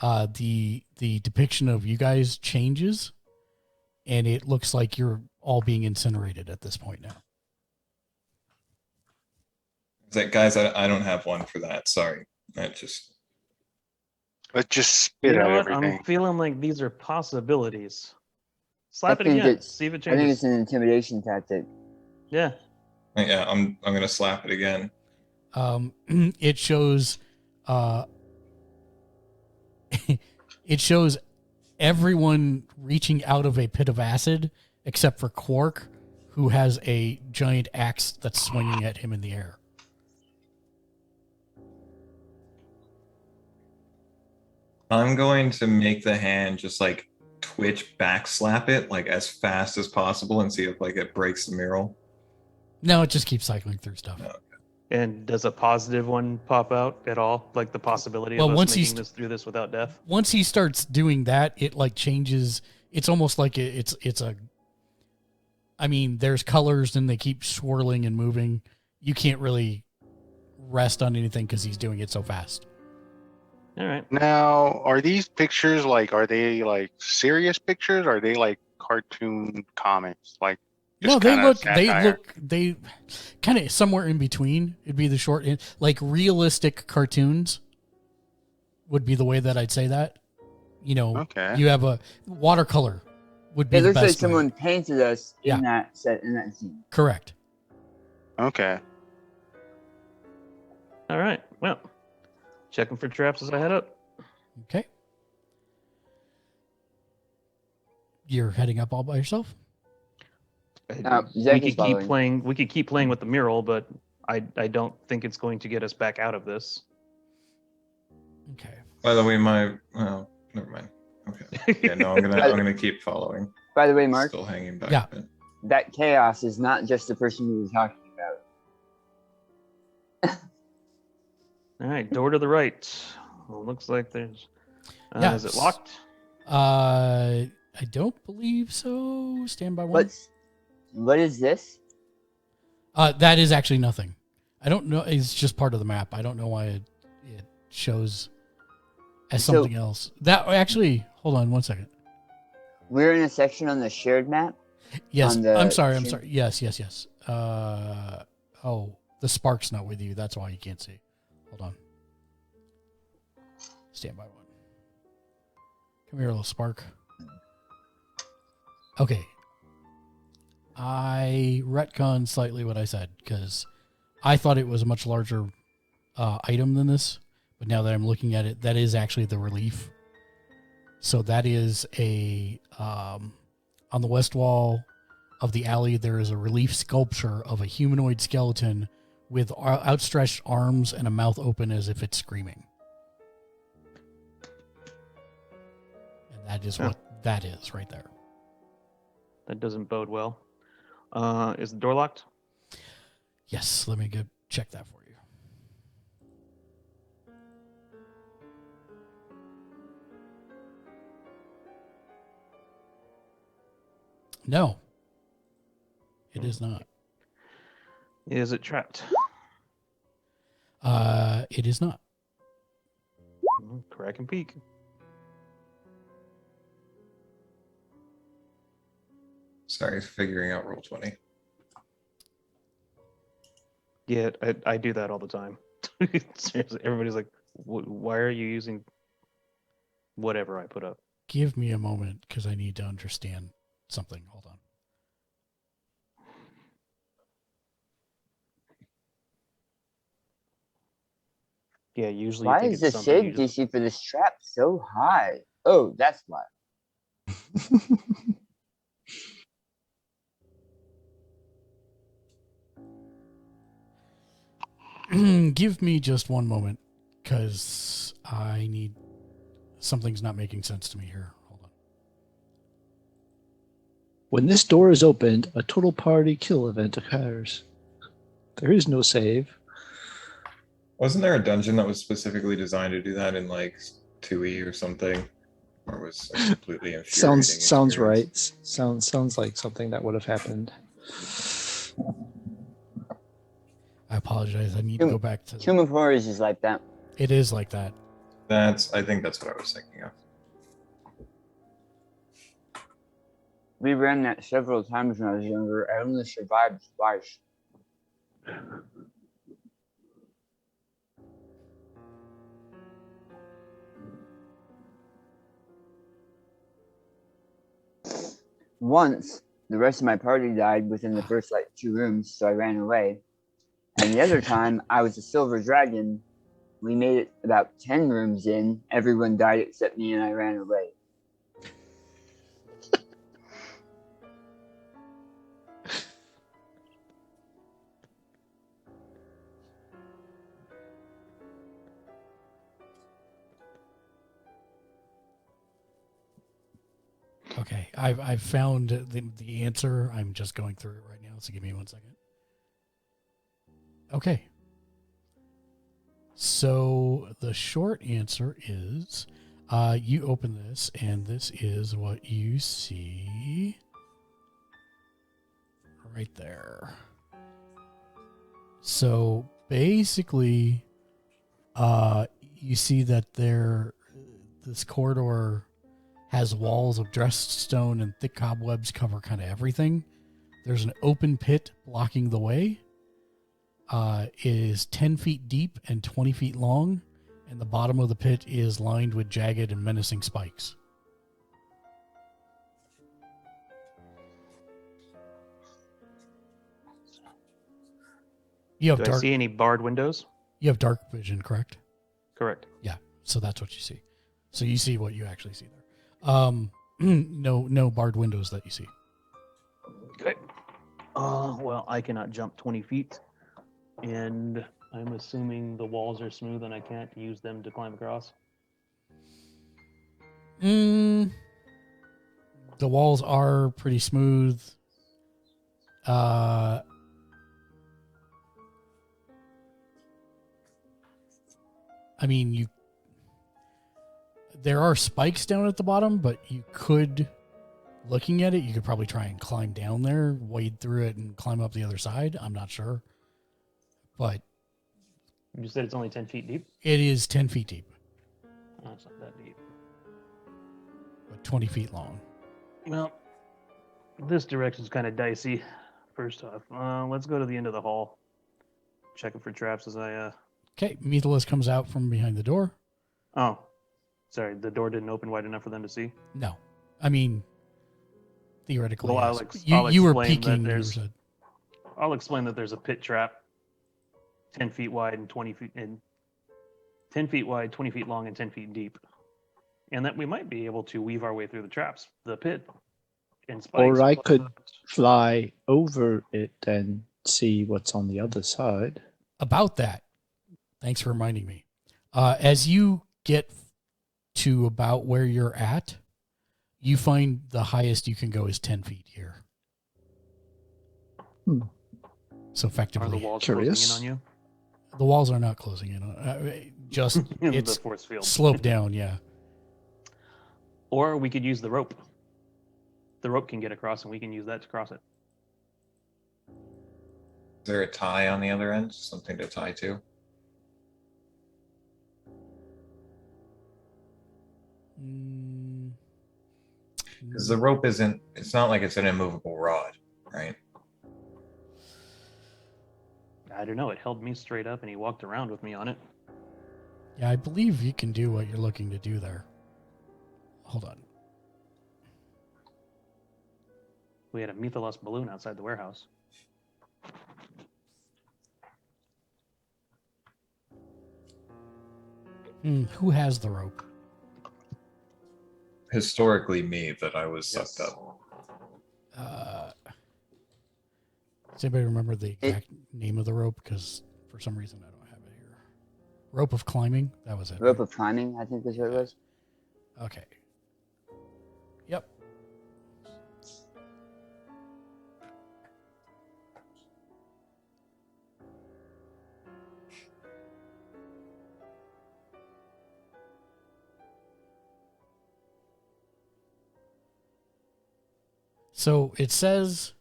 the depiction of you guys changes, and it looks like you're all being incinerated at this point now. Guys, I don't have one for that. Sorry. That just Let's just You spit know out what? everything. I'm feeling like these are possibilities. I Slap it think again. it's. See if it I think changes. it's an intimidation tactic. Yeah. yeah. I'm gonna slap it again. It shows it shows everyone reaching out of a pit of acid except for Quark, who has a giant axe that's swinging at him in the air. I'm going to make the hand just like twitch back slap it like as fast as possible and see if like it breaks the mural. No, it just keeps cycling through stuff. No. And does a positive one pop out at all? Like the possibility Well, of us once making this through this without death? Once he starts doing that, it like changes. It's almost like it's a. I mean, there's colors and they keep swirling and moving. You can't really rest on anything because he's doing it so fast. All right. Now, are these pictures are they like serious pictures? Or are they like cartoon comics? Like No, just they kinda satire? they kind of somewhere in between. It'd be the short, like realistic cartoons would be the way that I'd say that. You know, Okay. you have a watercolor would be It the looks like best way. someone painted us Yeah. in that set in that scene. Correct. Okay. All right. Well, checking for traps as I head up. Okay. You're heading up all by yourself? We Zach could is following. keep playing with the mural, but I don't think it's going to get us back out of this. Okay. By the way, well, never mind. Okay. Yeah, no, I'm gonna keep following. By the way, Mark, Still hanging back. Yeah. a bit. that chaos is not just the person we were talking about. All right, door to the right. Well, looks like there's. Yeah. Is it locked? I don't believe so. Stand by one. What is this? That is actually nothing. I don't know. It's just part of the map. I don't know why it shows as So- something else. That actually, hold on one second. We're in a section on the shared map. Yes, On the I'm sorry. I'm shared- sorry. Yes. Oh, the spark's not with you. That's why you can't see. Hold on. Stand by one. Come here, little spark. Okay. I retconned slightly what I said because I thought it was a much larger item than this, but now that I'm looking at it, that is actually the relief. So that is on the west wall of the alley, there is a relief sculpture of a humanoid skeleton with outstretched arms and a mouth open as if it's screaming. And that is what that is right there. That doesn't bode well. Is the door locked? Yes, let me go check that for you. No, it is not. Is it trapped? It is not. Crack and peek. Sorry, figuring out roll 20. Yeah, I do that all the time. Seriously, everybody's like, why are you using whatever I put up? Give me a moment because I need to understand something. Hold on. Yeah, usually. Why you think is the it's something you save just- DC for this trap so high? Oh, that's why. Give me just one moment because I need something's not making sense to me here. Hold on. When this door is opened, a total party kill event occurs. There is no save. Wasn't there a dungeon that was specifically designed to do that in like 2E or something? Or was a completely infuriating Sounds experience? right. Sounds like something that would have happened. I apologize. I need to go back to. Tomb of Horrors is like that. It is like that. I think that's what I was thinking of. We ran that several times when I was younger. I only survived twice. once the rest of my party died within the first like 2 rooms, so I ran away. And the other time I was a silver dragon. We made it about 10 rooms in. Everyone died except me, and I ran away. Okay, I've found the answer. I'm just going through it right now, so give me 1 second. Okay. So the short answer is you open this, and this is what you see right there. So basically, you see that this corridor has walls of dressed stone and thick cobwebs cover kind of everything. There's an open pit blocking the way. It is 10 feet deep and 20 feet long, and the bottom of the pit is lined with jagged and menacing spikes. You have Do I see any barred windows? You have dark vision, correct? Correct. Yeah, so that's what you see. So you see what you actually see there. No barred windows that you see. Okay. Well, I cannot jump 20 feet, and I'm assuming the walls are smooth and I can't use them to climb across. The walls are pretty smooth. I mean, there are spikes down at the bottom, but you could, looking at it, you could probably try and climb down there, wade through it, and climb up the other side. I'm not sure. But You said it's only 10 feet deep? it is 10 feet deep, Oh, it's not that deep. but 20 feet long. Well, this direction's kind of dicey. First off, let's go to the end of the hall. Checking for traps as I, Okay, Methalus comes out from behind the door. Oh, sorry, the door didn't open wide enough for them to see. No. I mean, theoretically, Well, yes. I'll You were explain that peeking. there's- I'll explain that there's a pit trap, 10 feet wide and 20 feet and 10 feet wide, 20 feet long, and 10 feet deep, and that we might be able to weave our way through the traps, the pit, and spikes. Or I could fly over it and see what's on the other side. About that, thanks for reminding me. As you get to about where you're at, you find the highest you can go is 10 feet here. So Are the effectively, walls Curious. closing in on the walls are not closing in. Just you? it's the force field. sloped down, yeah. Or we could use the rope. The rope can get across, and we can use that to cross it. Is there a tie on the other end? Something to tie to? Because the rope isn't, it's not like it's an immovable rod, right? I don't know. It held me straight up, and he walked around with me on it. Yeah, I believe you can do what you're looking to do there. Hold on. We had a Mythalos balloon outside the warehouse. Who has the rope? Historically, me, that I was sucked up. Does anybody remember the exact name of the rope? Because for some reason I don't have it here. Rope of climbing? That was it. Rope of climbing, I think is what it was. Okay. Yep. So it says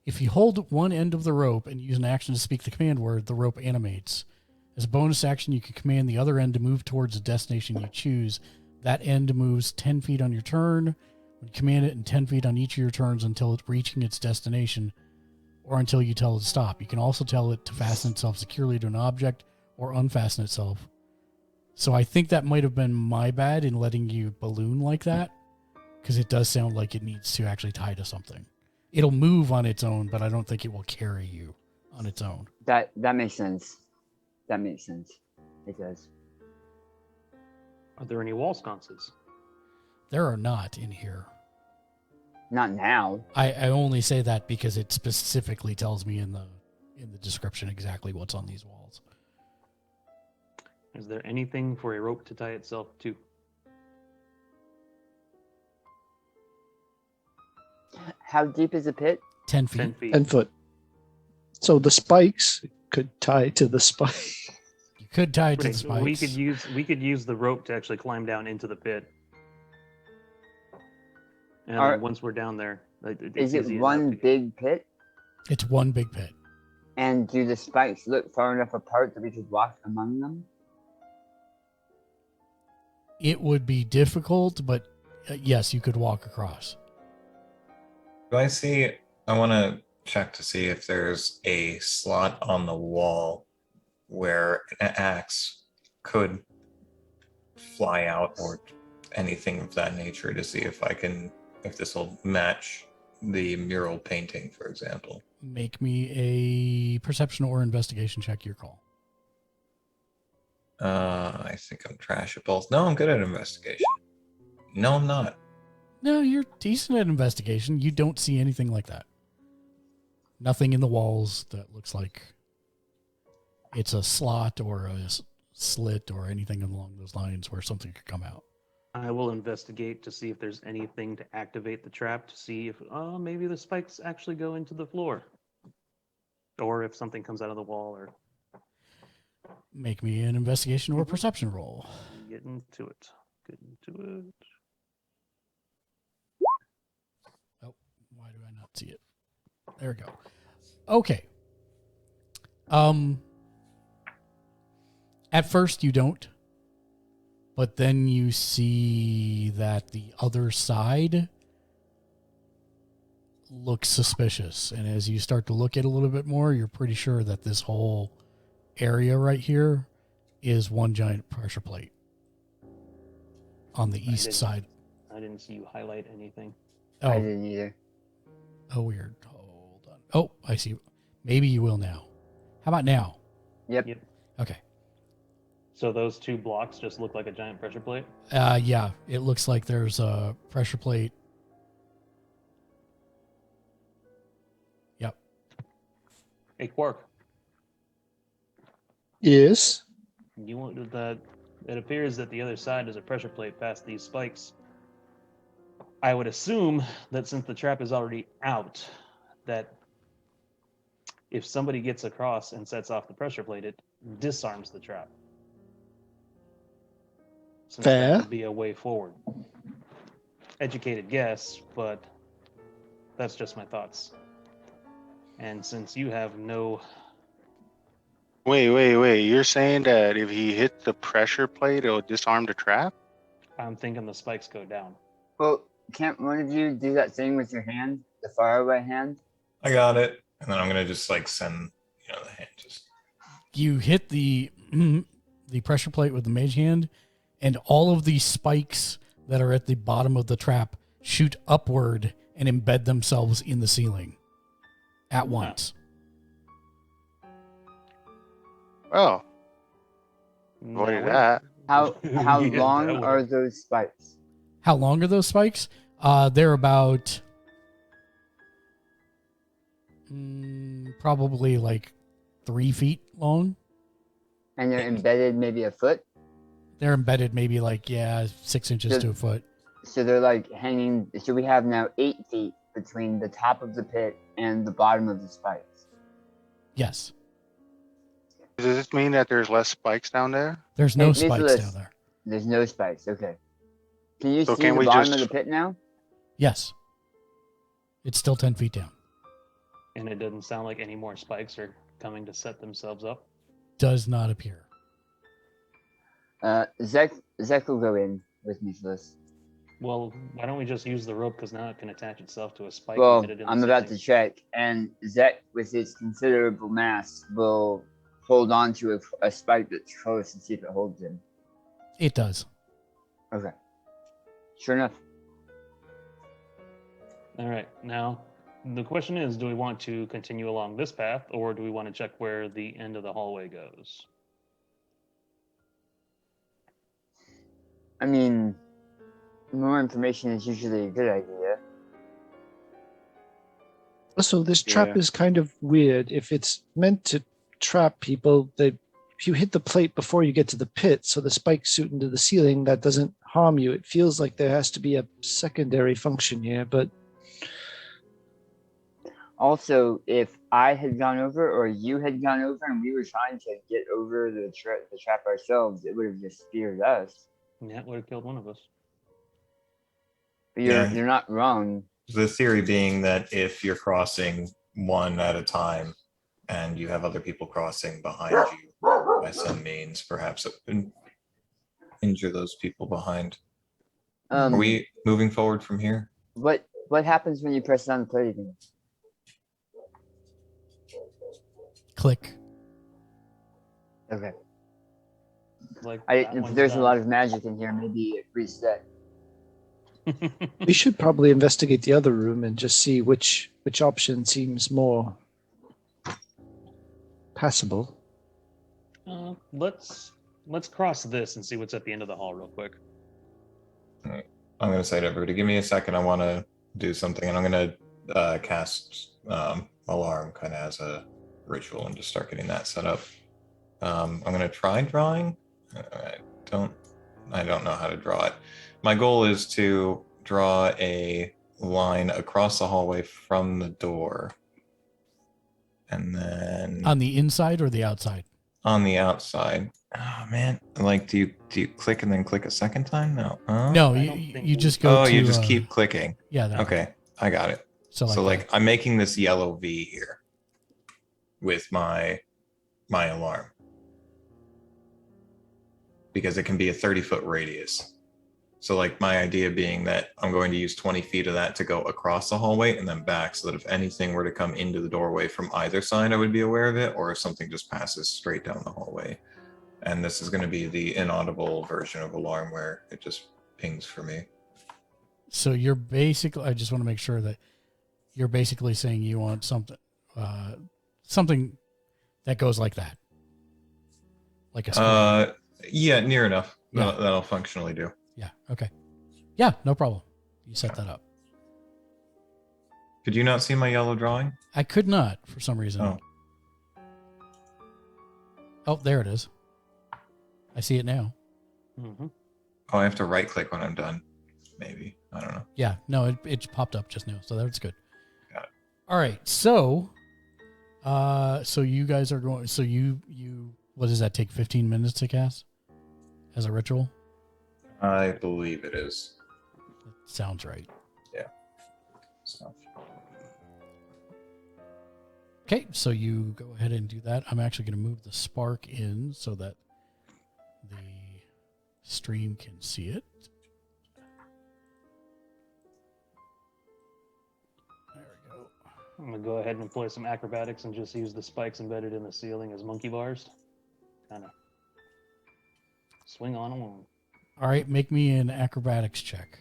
if you hold one end of the rope and use an action to speak the command word, the rope animates. As a bonus action, you can command the other end to move towards the destination you choose. That end moves 10 feet on your turn. When you command it in 10 feet on each of your turns until it's reaching its destination or until you tell it to stop. You can also tell it to fasten itself securely to an object or unfasten itself. So I think that might have been my bad in letting you balloon like that, because it does sound like it needs to actually tie to something. It'll move on its own, but I don't think it will carry you on its own. That makes sense. That makes sense. It does. Are there any wall sconces? There are not in here. Not now. I only say that because it specifically tells me in the description exactly what's on these walls. Is there anything for a rope to tie itself to? How deep is the pit? 10 feet. 10 feet. 10 foot. So the spikes could tie to the spike. You could tie it to the Right, spikes. we could use the rope to actually climb down into the pit. And Are- then once we're down there, it's Is it easy one enough to get- big pit? It's one big pit. And do the spikes look far enough apart that we could walk among them? It would be difficult, but yes, you could walk across. Do I see? I want to check to see if there's a slot on the wall where an axe could fly out or anything of that nature to see if this will match the mural painting, for example. Make me a perception or investigation check, your call. I think I'm trash at both. No, I'm good at investigation. No, I'm not. No, you're decent at investigation. You don't see anything like that. Nothing in the walls that looks like it's a slot or a slit or anything along those lines where something could come out. I will investigate to see if there's anything to activate the trap to see if maybe the spikes actually go into the floor. Or if something comes out of the wall or Make me an investigation or perception roll. get into it. Get into it. Oh, why do I not see it? There we go. Okay. At first you don't, but then you see that the other side looks suspicious. And as you start to look at it a little bit more, you're pretty sure that this whole area right here is one giant pressure plate on the east side. I didn't see you highlight anything. I Oh, didn't either. oh, weird. Hold on. Oh, I see. Maybe you will now. How about now? Yep. Yep. Okay. So those two blocks just look like a giant pressure plate? Yeah, it looks like there's a pressure plate. Yep. A quark. Yes. You want that? It appears that the other side is a pressure plate past these spikes. I would assume that since the trap is already out, that if somebody gets across and sets off the pressure plate, it disarms the trap. Since Fair. that would be a way forward. Educated guess, but that's just my thoughts. And since you have no... Wait. You're saying that if he hits the pressure plate, it'll disarm the trap? I'm thinking the spikes go down. Well, can't one of you do that thing with your hand? The faraway hand? I got it. And then I'm going to just send, the hand just. You hit the pressure plate with the mage hand, and all of these spikes that are at the bottom of the trap shoot upward and embed themselves in the ceiling at once. Oh, avoided No, that. How Yeah, long that are would- those spikes? How long are those spikes? They're about probably like 3 feet long. And they're embedded maybe a foot? They're embedded maybe 6 inches to a foot. So they're like hanging. So we have now 8 feet between the top of the pit and the bottom of the spikes. Yes. Does this mean that there's less spikes down there? There's no Hey, spikes Nicholas. down there. There's no spikes. Okay. Can you So see can the we bottom just- of the pit now? Yes. It's still 10 feet down. And it doesn't sound like any more spikes are coming to set themselves up. Does not appear. Zek will go in with Nicholas. Well, why don't we just use the rope, because now it can attach itself to a spike Well, and hit it in the I'm about to ceiling. check, and Zek, with his considerable mass, will hold on to a spike that's close and see if it holds him. It does. Okay. Sure enough. All right. Now, the question is, do we want to continue along this path, or do we want to check where the end of the hallway goes? I mean, more information is usually a good idea. Also, this trap Yeah. is kind of weird. If it's meant to trap people, if you hit the plate before you get to the pit, so the spikes shoot into the ceiling, that doesn't harm you. It feels like there has to be a secondary function here, but Also, if I had gone over or you had gone over and we were trying to get over the trap ourselves, it would have just speared us. Yeah, it would have killed one of us. But Yeah. you're not wrong. The theory being that if you're crossing one at a time and you have other people crossing behind you by some means, perhaps it would injure those people behind. Are we moving forward from here? What happens when you press down the plate again? Click. Okay. Like If there's a lot of magic in here, maybe it reset. we should probably investigate the other room and just see which option seems more passable. Let's cross this and see what's at the end of the hall real quick. I'm going to say to everybody, give me a second. I want to do something, and I'm going to cast alarm kind of as a ritual and just start getting that set up. I'm going to try drawing. I don't know how to draw it. My goal is to draw a line across the hallway from the door, and then On the inside or the outside? on the outside. Oh man! Like, do you click and then click a second time? No. No, I don't you think just go Oh, to... you just keep clicking. Yeah. That Okay, I got it. So So like like I'm making this yellow V here with my alarm, because it can be a 30-foot radius. So like my idea being that I'm going to use 20 feet of that to go across the hallway and then back, so that if anything were to come into the doorway from either side, I would be aware of it, or if something just passes straight down the hallway. And this is going to be the inaudible version of alarm where it just pings for me. So you're basically, I just want to make sure that you're basically saying you want something that goes like that. Like a screen. Yeah, near enough. Yeah. That'll functionally do. Yeah. Okay. Yeah, no problem. You set that up. Could you not see my yellow drawing? I could not for some reason. Oh. Oh, there it is. I see it now. Mm-hmm. Oh, I have to right click when I'm done. Maybe. I don't know. Yeah. No, it popped up just now, so that's good. Got it. All right. So you guys are going. So you. What does that take? 15 minutes to cast as a ritual? I believe it is. Sounds right. So. Okay, so you go ahead and do that. I'm actually going to move the spark in so that the stream can see it. There we go. I'm gonna go ahead and employ some acrobatics and just use the spikes embedded in the ceiling as monkey bars. Kind of swing on along. All right, make me an acrobatics check.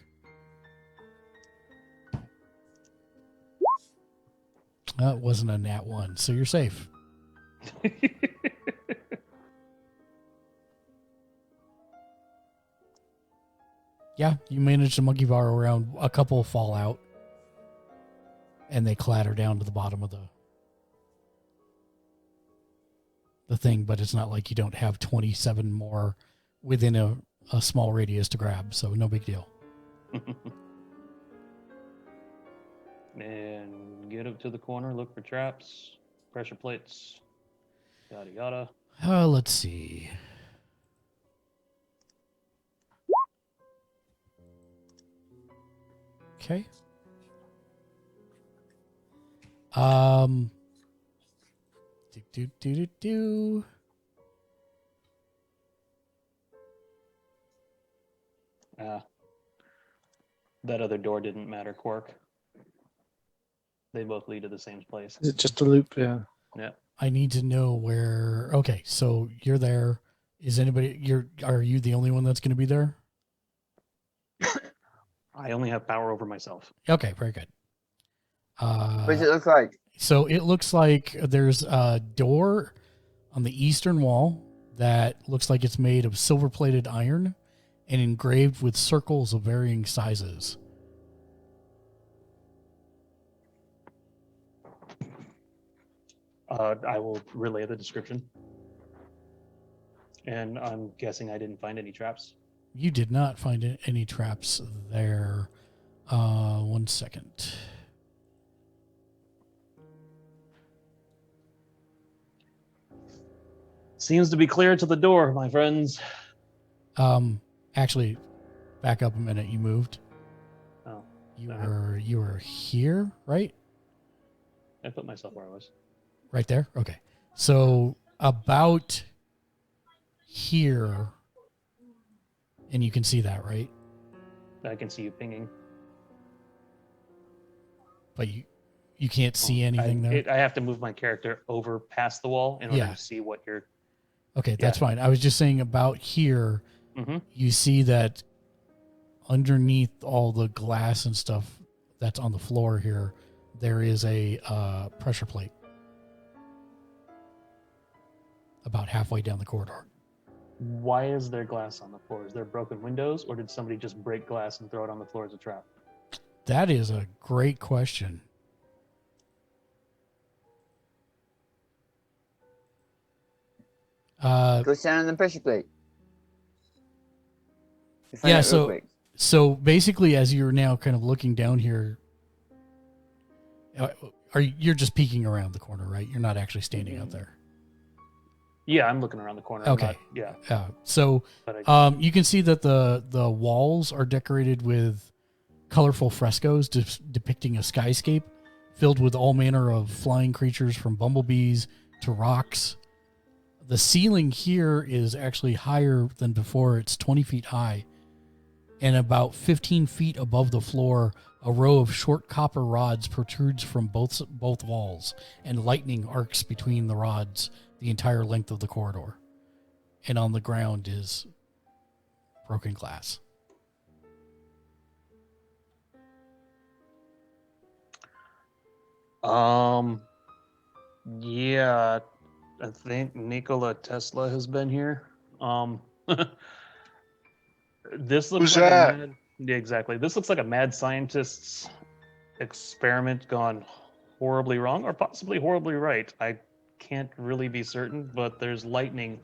That wasn't a nat 1, so you're safe. Yeah, you managed to monkey bar around. A couple fall out, and they clatter down to the bottom of the thing, but it's not like you don't have 27 more within a small radius to grab, so no big deal. And get up to the corner, look for traps, pressure plates, yada yada. Let's see. Okay. Do. That other door didn't matter, Quark. They both lead to the same place. Is it just a loop? Yeah. Yeah. I need to know where. Okay, so you're there. Is anybody? Are you the only one that's going to be there? I only have power over myself. Okay, very good. What does it look like? So it looks like there's a door on the eastern wall that looks like it's made of silver-plated iron and engraved with circles of varying sizes. I will relay the description. And I'm guessing I didn't find any traps. You did not find any traps there. 1 second. Seems to be clear to the door, my friends. Actually, back up a minute. You moved. Oh, You were here, right? I put myself where I was. Right there? Okay. So about here, and you can see that, right? I can see you pinging. But you can't see anything there? I have to move my character over past the wall in order Yeah. to see what you're... Okay, that's fine. I was just saying about here, you see that underneath all the glass and stuff that's on the floor here, there is a pressure plate about halfway down the corridor. Why is there glass on the floor? Is there broken windows, or did somebody just break glass and throw it on the floor as a trap? That is a great question. Go stand on the pressure plate. Find Yeah, out real quick. so basically, as you're now kind of looking down here, you're just peeking around the corner, right? You're not actually standing out there. Yeah, I'm looking around the corner. I'm Okay. not- yeah. So But I, you can see that the walls are decorated with colorful frescoes depicting a skyscape filled with all manner of flying creatures, from bumblebees to rocks. The ceiling here is actually higher than before. It's 20 feet high. And about 15 feet above the floor, a row of short copper rods protrudes from both walls, and lightning arcs between the rods the entire length of the corridor. And on the ground is broken glass. yeah, I think Nikola Tesla has been here. This looks Who's like that? yeah, exactly. This looks like a mad scientist's experiment gone horribly wrong, or possibly horribly right. I can't really be certain, but there's lightning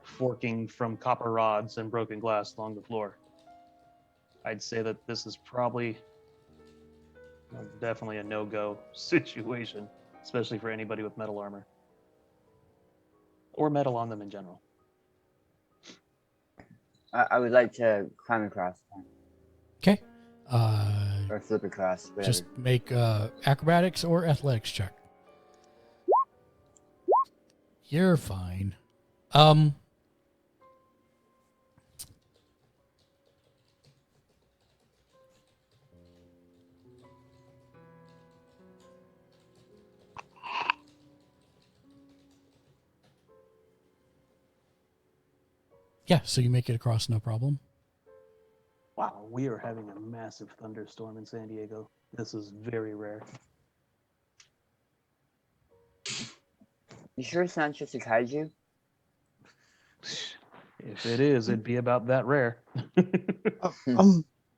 forking from copper rods and broken glass along the floor. I'd say that this is probably definitely a no-go situation, especially for anybody with metal armor or metal on them in general. I would like to climb across. Okay. Or flip across. Whatever. Just make acrobatics or athletics check. You're fine. Yeah, so you make it across, no problem. Wow, we are having a massive thunderstorm in San Diego. This is very rare. You sure it's not just a kaiju? If it is, it'd be about that rare.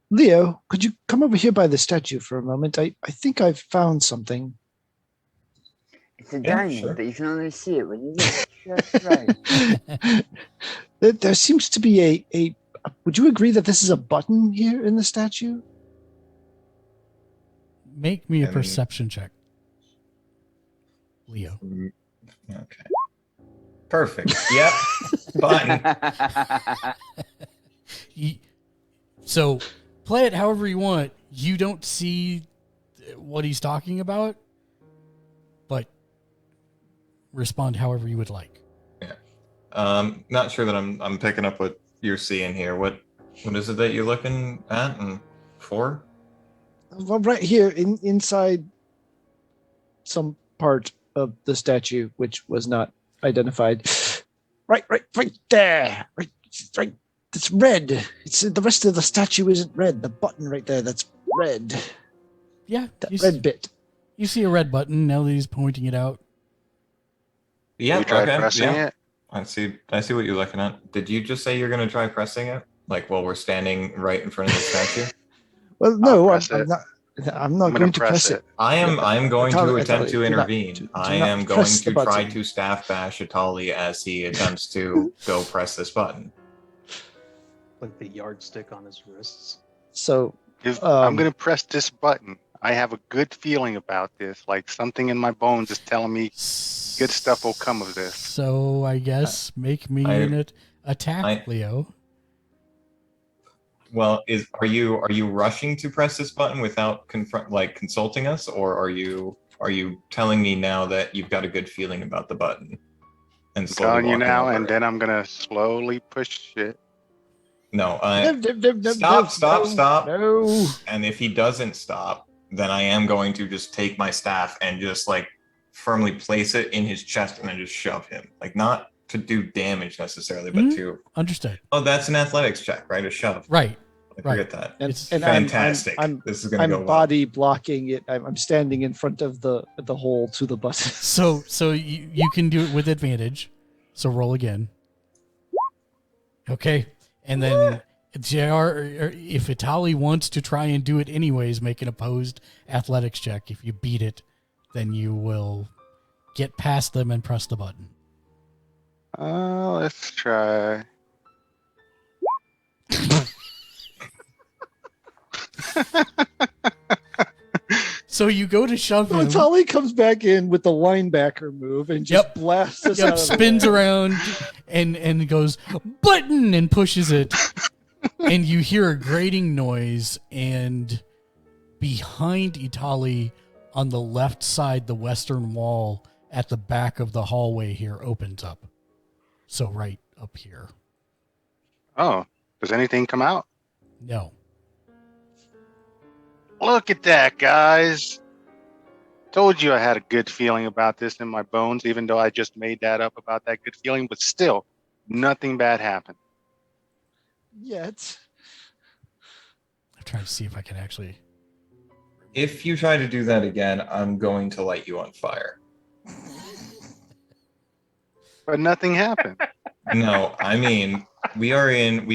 Leo, could you come over here by the statue for a moment? I think I've found something. It's a Yeah, diamond, sure. but you can only see it when you look just right. There seems to be a. Would you agree that this is a button here in the statue? Make me a I mean- perception check, Leo. Okay. Perfect. Yep. Button. So play it however you want. You don't see what he's talking about, but respond however you would like. Not sure that I'm picking up what you're seeing here. What is it that you're looking at and for? Well, right here inside some part of the statue, which was not identified. Right there. Right. It's red. It's the rest of the statue isn't red. The button right there, that's red. Yeah, That you red bit. You see a red button now that he's pointing it out. Yeah, You try okay, pressing yeah. it. I see what you're looking at. Did you just say you're gonna try pressing it? Like while we're standing right in front of the statue? Well, I'll no, press I'm it. not. I'm I'm not gonna going to press press it. it. I am going to attempt to do not- intervene. do I not am going press to the try button. to staff bash Atali as he attempts to go press this button. Like the yardstick on his wrists. So If I'm gonna press this button, I have a good feeling about this. Like something in my bones is telling me good stuff will come of this. So I guess make me an attack, Leo. Well, are you rushing to press this button without consulting us, or are you telling me now that you've got a good feeling about the button and I'm slowly telling you walking now, over and it? then I'm gonna slowly push it. No, stop. No. And if he doesn't stop, then I am going to just take my staff and just like firmly place it in his chest and then just shove him. Like not to do damage necessarily, but to Understood. Oh, that's an athletics check, right? A shove. Right. I forget that. And, It's and fantastic. This is going to go I'm well. body blocking it. I'm standing in front of the hole to the button. So you can do it with advantage. So roll again. Okay. And then JR, if Itali wants to try and do it anyways, make an opposed athletics check. If you beat it, then you will get past them and press the button. Let's try. So you go to shove him. Tully comes back in with the linebacker move and just blasts us out of the spins way. around and goes button and pushes it. And you hear a grating noise, and behind Itali on the left side, the western wall at the back of the hallway here opens up. So right up here. Oh, does anything come out? No. Look at that, guys. Told you I had a good feeling about this in my bones, even though I just made that up about that good feeling, but still, nothing bad happened. Yet. I'm trying to see if I can actually. If you try to do that again, I'm going to light you on fire. But nothing happened. No, I mean we are in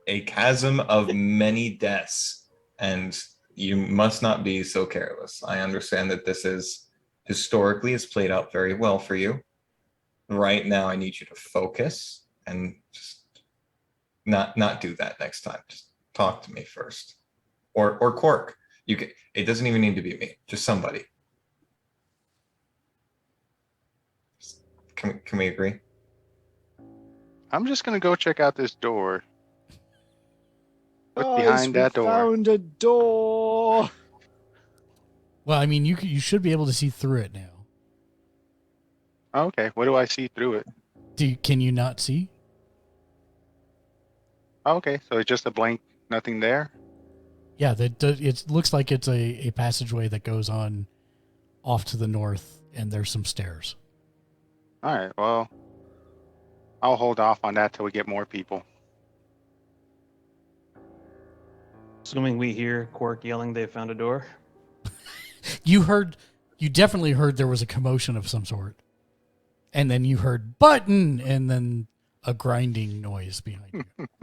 a chasm of many deaths, and you must not be so careless. I understand that this is historically has played out very well for you. Right now, I need you to focus and just not do that next time. Just talk to me first, or Cork. You can. It doesn't even need to be me. Just somebody. Can we agree? I'm just gonna go check out this door. Look Guys, behind that we door. found a door. Well, I mean, you should be able to see through it now. Okay, what do I see through it? Can you not see? Okay, so it's just a blank, nothing there. Yeah, it looks like it's a passageway that goes on off to the north, and there's some stairs. All right, well, I'll hold off on that till we get more people. Assuming we hear Quark yelling they found a door. You definitely heard there was a commotion of some sort. And then you heard button and then a grinding noise behind you.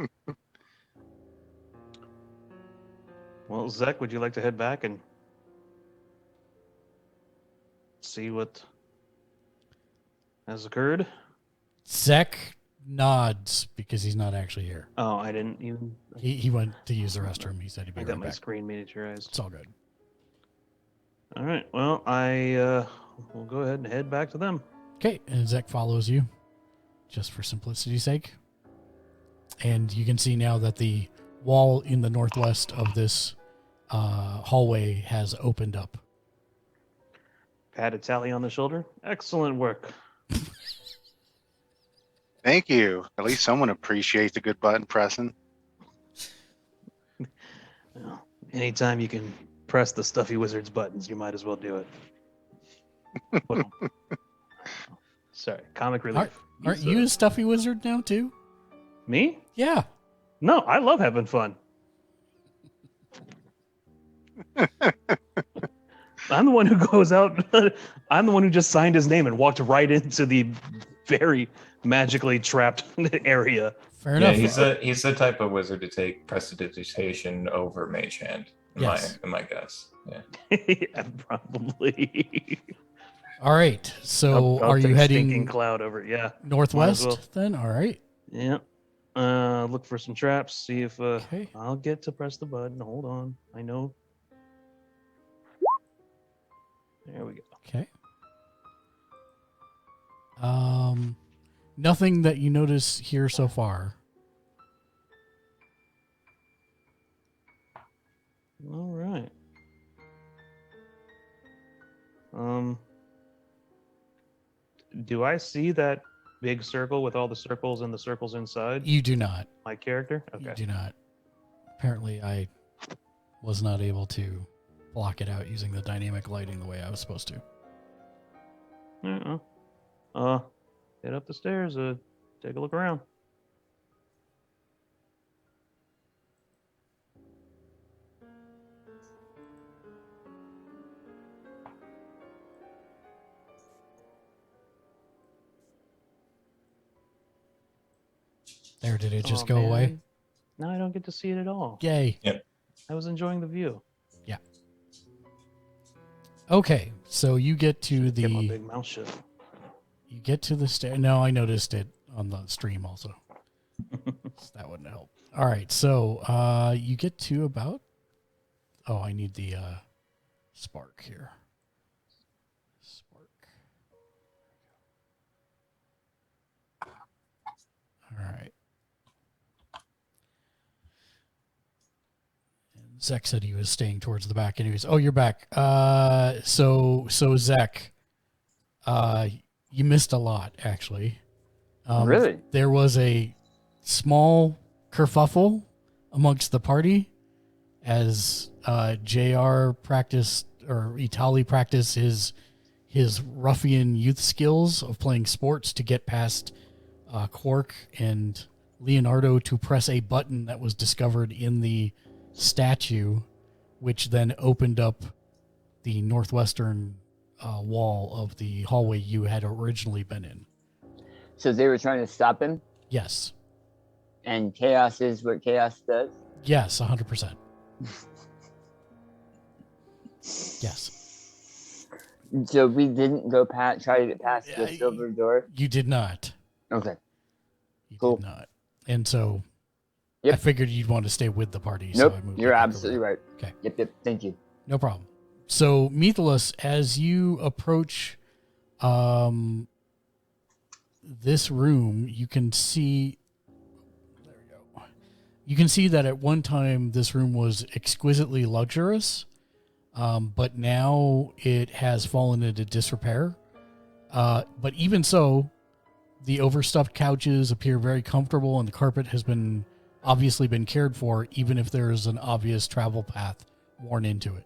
Well, Zek, would you like to head back and see what has occurred? Zek nods because he's not actually here. Oh, I didn't even. He went to use the restroom. He said he'd be I right got my back. screen miniaturized. It's all good. All right. Well, I will go ahead and head back to them. Okay, and Zek follows you, just for simplicity's sake. And you can see now that the wall in the northwest of this hallway has opened up. Pat a tally on the shoulder. Excellent work. Thank you. At least someone appreciates a good button pressing. Well, anytime you can press the Stuffy Wizard's buttons, you might as well do it. Well, sorry, comic relief. Aren't you a stuffy wizard now, too? Me? Yeah. No, I love having fun. I'm the one who goes out. I'm the one who just signed his name and walked right into the very magically trapped area. Fair Yeah, enough. he's the type of wizard to take prestidigitation over mage hand. Yes. In my guess. Yeah. Yeah, probably. All right. So I'll are you take stinking heading cloud over? Yeah. northwest well. then? All right. Yeah. Look for some traps. See if Okay. I'll get to press the button. Hold on. I know. There we go. Okay. Nothing that you notice here so far. All right. Do I see that big circle with all the circles and the circles inside You do not. my character? You Okay. do not. Apparently, I was not able to block it out using the dynamic lighting the way I was supposed to. Head up the stairs. Take a look around. There, did it just Aw, go man. away? Now I don't get to see it at all. Yay. I was enjoying the view. Okay, so you get to Get my the big mouth shut. you get to the stair. No, I noticed it on the stream also. So that wouldn't help. All right, so you get to about. Oh, I need the spark here. Spark. All right. And Zek said he was staying towards the back, anyways. Oh, you're back. So Zek, you missed a lot actually. Really? There was a small kerfuffle amongst the party as JR practiced, or Itali practiced his ruffian youth skills of playing sports to get past Quark and Leonardo to press a button that was discovered in the statue, which then opened up the northwestern wall of the hallway you had originally been in. So they were trying to stop him, Yes. and chaos is what chaos does. Yes, 100%. Yes. So we didn't go try to get past the Yeah, silver door. You did not. Okay. You Cool. did not. And so Yep. I figured you'd want to stay with the party. Nope. So I moved You're it back absolutely over. right. Okay. Yep. Thank you. No problem. So, Mythalus, as you approach this room, you can see. There we go. You can see that at one time this room was exquisitely luxurious, but now it has fallen into disrepair. But even so, the overstuffed couches appear very comfortable, and the carpet has obviously been cared for, even if there is an obvious travel path worn into it.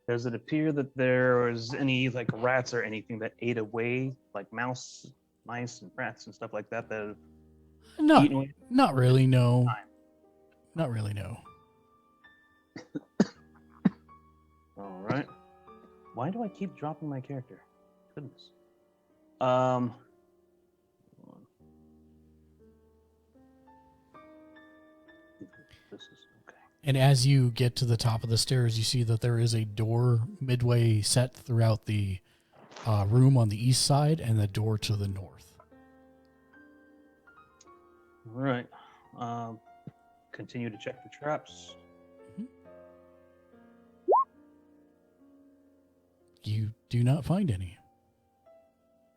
Does it appear that there was any like rats or anything that ate away, like mice and rats and stuff like that that have Not, eaten away? not really, no. Time. Not really, no. All right. Why do I keep dropping my character? Goodness. hold on. This is okay. And as you get to the top of the stairs, you see that there is a door midway set throughout the room on the east side and the door to the north. All right. Continue to check the traps. You do not find any.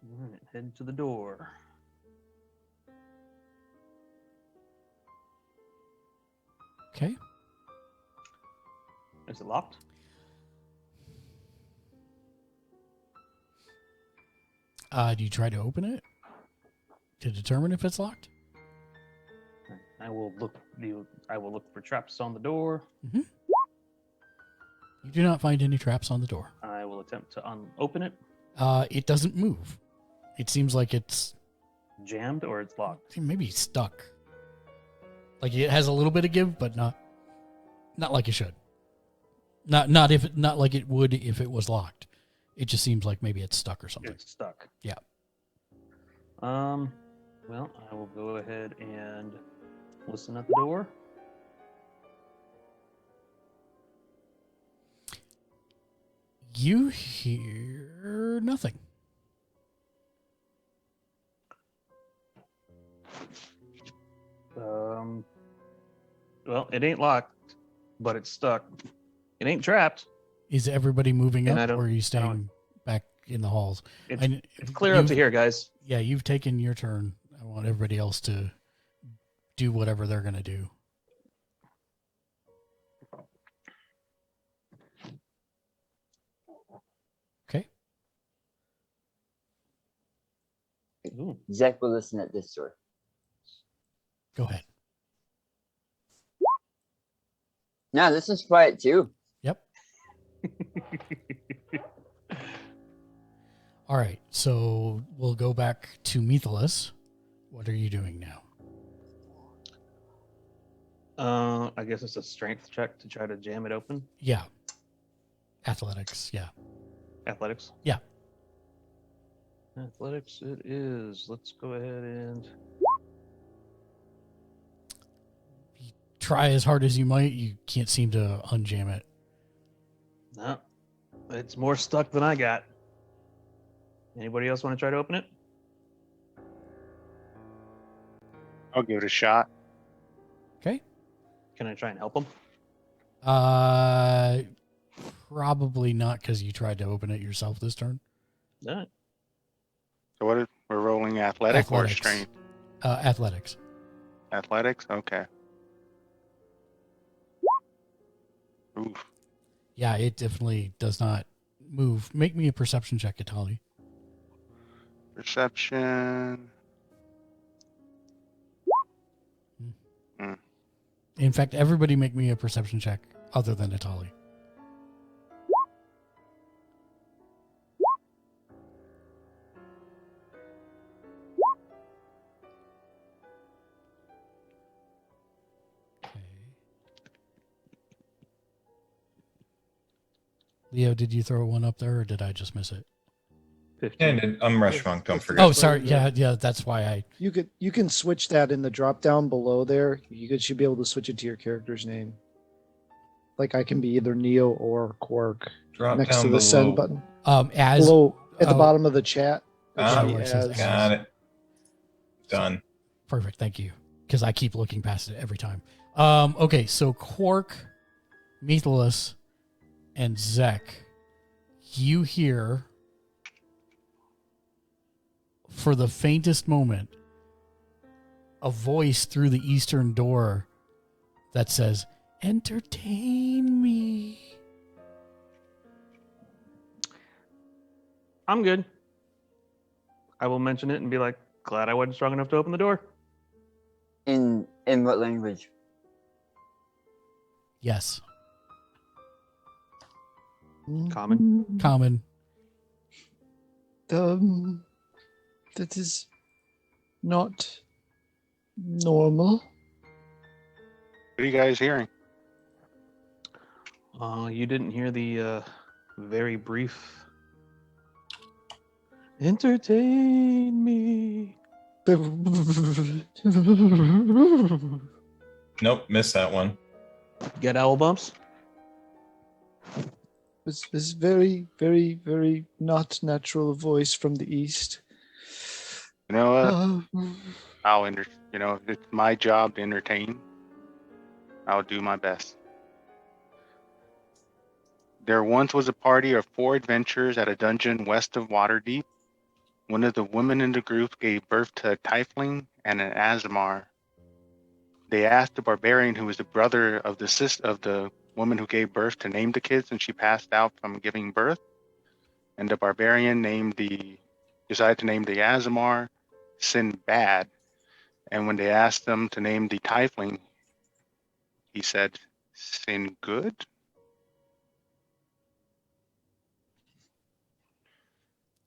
All right. Head to the door. Okay. Is it locked? Do you try to open it to determine if it's locked? I will look. I will look for traps on the door. You do not find any traps on the door. I will attempt to open it. It doesn't move. It seems like it's Jammed or it's locked. maybe stuck. Like it has a little bit of give, but not like it should. Not like it would if it was locked. It just seems like maybe it's stuck or something. It's stuck. Yeah. Well, I will go ahead and listen at the door. You hear nothing. Well, it ain't locked, but it's stuck. It ain't trapped. Is everybody moving And I up, don't- or are you I staying don't- back in the halls? It's clear up to here, guys. Yeah, you've taken your turn. I want everybody else to do whatever they're going to do. Okay. Ooh. Zach will listen at this door. Go ahead. No, this is quiet too. Yep. All right. So we'll go back to Methelus. What are you doing now? I guess it's a strength check to try to jam it open. Yeah. Athletics. Yeah. Athletics? Yeah. Athletics it is. Let's go ahead and... Try as hard as you might, you can't seem to unjam it. No. It's more stuck than I got. Anybody else want to try to open it? I'll give it a shot. Okay. Can I try and help him? Probably not, because you tried to open it yourself this turn. No. So we're rolling athletic or strength? Athletics. Athletics? Okay. Oof. Yeah, it definitely does not move. Make me a perception check, Atali. Perception. In fact, everybody make me a perception check other than Atali. Okay. Leo, did you throw one up there, or did I just miss it? 15. And I'm rush monk. Don't forget. Oh, sorry. Yeah, that's why I... You can switch that in the drop down below there. Should be able to switch it to your character's name. Like I can be either Neo or Quark Drop next down to the below. send button. As... Below at the oh. bottom of the chat. it Ah, should be where it says Got it. Done. Perfect, thank you. Because I keep looking past it every time. Okay, so Quark, Methelus, and Zek, you hear, for the faintest moment, a voice through the eastern door that says, "Entertain me." I'm good. I will mention it and be like, glad I wasn't strong enough to open the door. In what language? Yes, Common. common. That is not normal. What are you guys hearing? You didn't hear the very brief entertain me. Nope, missed that one. Get owl bumps? This very, very, very not natural voice from the east. You know what? Uh, If it's my job to entertain, I'll do my best. There once was a party of 4 adventurers at a dungeon west of Waterdeep. One of the women in the group gave birth to a tiefling and an Azamar. They asked the barbarian, who was the brother of the woman who gave birth, to name the kids, and she passed out from giving birth. And the barbarian decided to name the Azamar Sinbad. And when they asked them to name the tiefling, he said, "Sin good."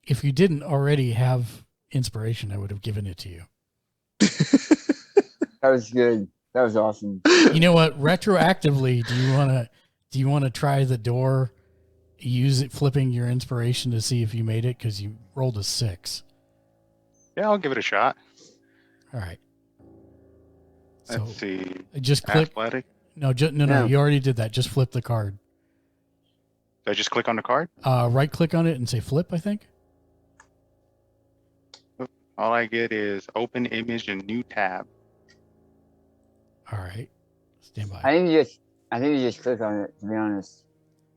If you didn't already have inspiration, I would have given it to you. That was good. That was awesome. You know what? Retroactively, do you want to try the door? Use it flipping your inspiration to see if you made it because you rolled a 6. Yeah, I'll give it a shot. All right. Let's see. Just click. Athletic. No. No. You already did that. Just flip the card. Do I just click on the card? Right click on it and say flip, I think. All I get is open image and new tab. All right. Stand by. I think you just click on it, to be honest.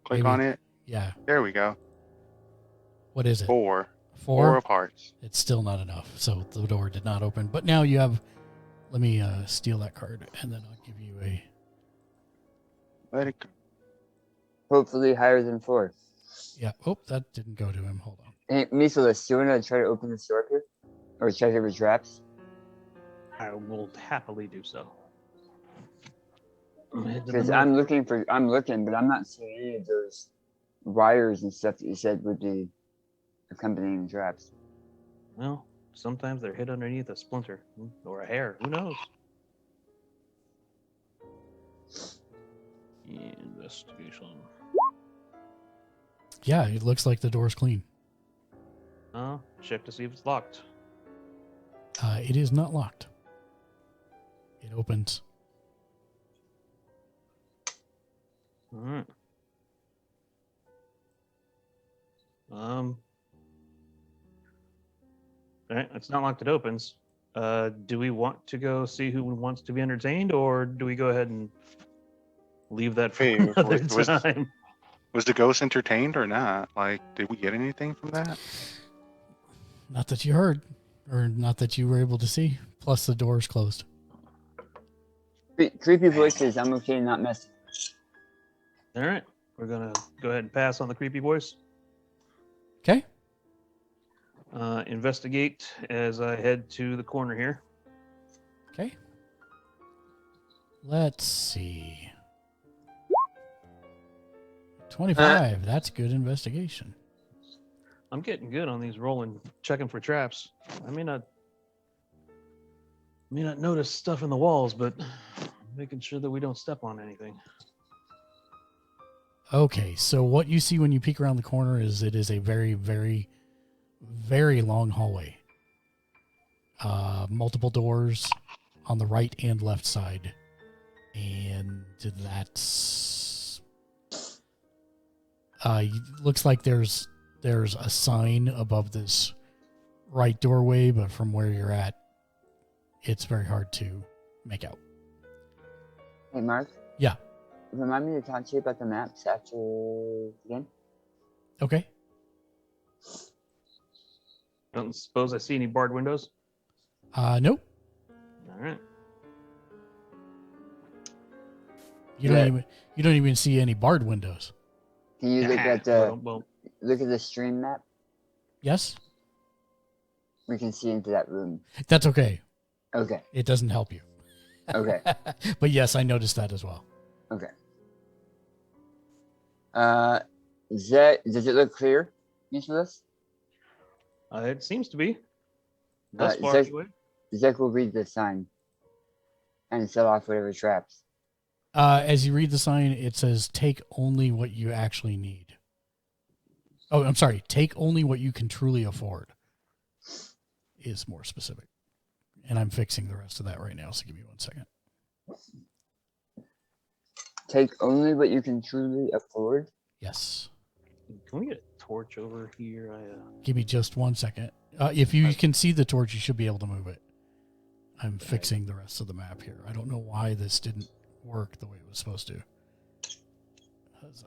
Click Maybe. on it. Yeah. There we go. What is it? 4. 4? 4 of hearts. It's still not enough. So the door did not open. But now you have. Let me steal that card and then I'll give you a. Let it go. Hopefully higher than 4. Yeah. Oh, that didn't go to him. Hold on. Hey, Mesalis, do you want to try to open this door up here? Or check if it's traps? I will happily do so. Because I'm looking, but I'm not seeing any of those wires and stuff that you said would be accompanying traps. Well, sometimes they're hid underneath a splinter or a hair. Who knows? Investigation. Yeah, it looks like the door's clean. Check to see if it's locked. It is not locked. It opens. All right. All right, it's not locked. It opens. Do we want to go see who wants to be entertained, or do we go ahead and leave that for Hey, another was- time? Was the ghost entertained or not? Like, did we get anything from that? Not that you heard, or not that you were able to see. Plus, the door's closed. Creepy voices, I'm okay not messing. All right, we're gonna go ahead and pass on the creepy voice. Okay. Investigate as I head to the corner here. Okay. Let's see. 25. That's good investigation. I'm getting good on these rolling, checking for traps. I may not notice stuff in the walls, but making sure that we don't step on anything. Okay, so what you see when you peek around the corner is it is a very, very, very long hallway. Multiple doors on the right and left side. And that's... looks like there's a sign above this right doorway, but from where you're at, it's very hard to make out. Hey, Mark? Yeah. Remind me to talk to you about the maps after the game? Okay. Don't suppose I see any barred windows? Nope. All right. You don't even see any barred windows. Can you look at the well, look at the stream map? Yes? We can see into that room. That's okay. Okay. It doesn't help you. Okay. But yes, I noticed that as well. Okay. Does it look clear, Nicholas? it seems to be. Thus Uh, far, Zach- anyway. Zach will read the sign and set off whatever traps. As you read the sign, it says, take only what you actually need. Oh, I'm sorry. Take only what you can truly afford is more specific. And I'm fixing the rest of that right now, so give me 1 second. Take only what you can truly afford. Yes. Can we get a torch over here? Give me just 1 second. If you can see the torch, you should be able to move it. I'm fixing the rest of the map here. I don't know why this didn't work the way it was supposed to. Huzzah.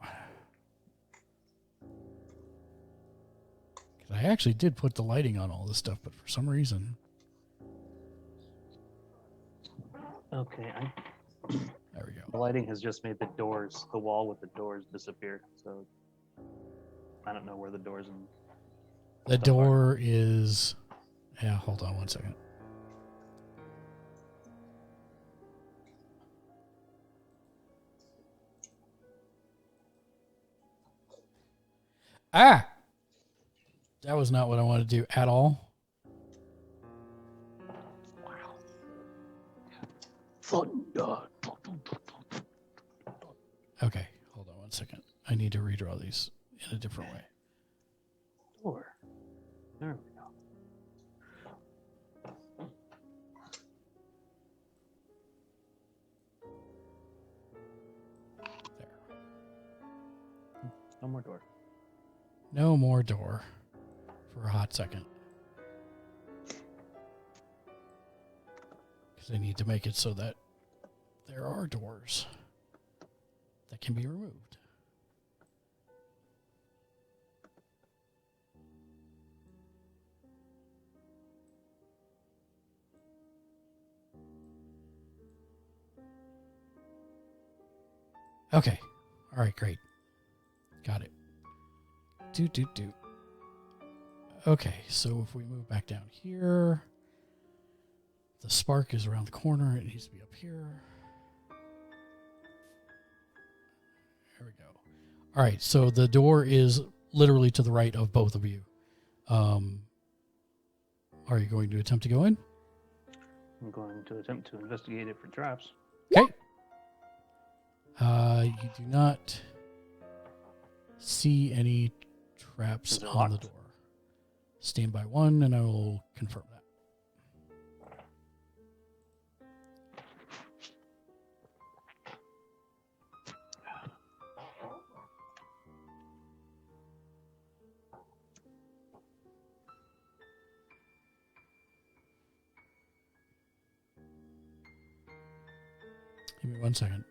There we go. 'Cause I actually did put the lighting on all this stuff, but for some reason... Okay. There we The go. lighting has just made the wall with the doors disappear. So I don't know where the doors and The door is... Yeah, hold on 1 second. Ah! That was not what I wanted to do at all. Thunder. Okay, hold on one second. I need to redraw these in a different way. Door. There we go. There. No more door. No more door for a hot second. Because I need to make it so that there are doors that can be removed. Okay. All right, great. Got it. Do. Okay, so if we move back down here, the spark is around the corner. It needs to be up here. There we go. All right, so the door is literally to the right of both of you. Are you going to attempt to go in? I'm going to attempt to investigate it for traps. Okay. You do not see any traps Is it on the locked? door. Stand by one, and I will confirm that. Give me 1 second.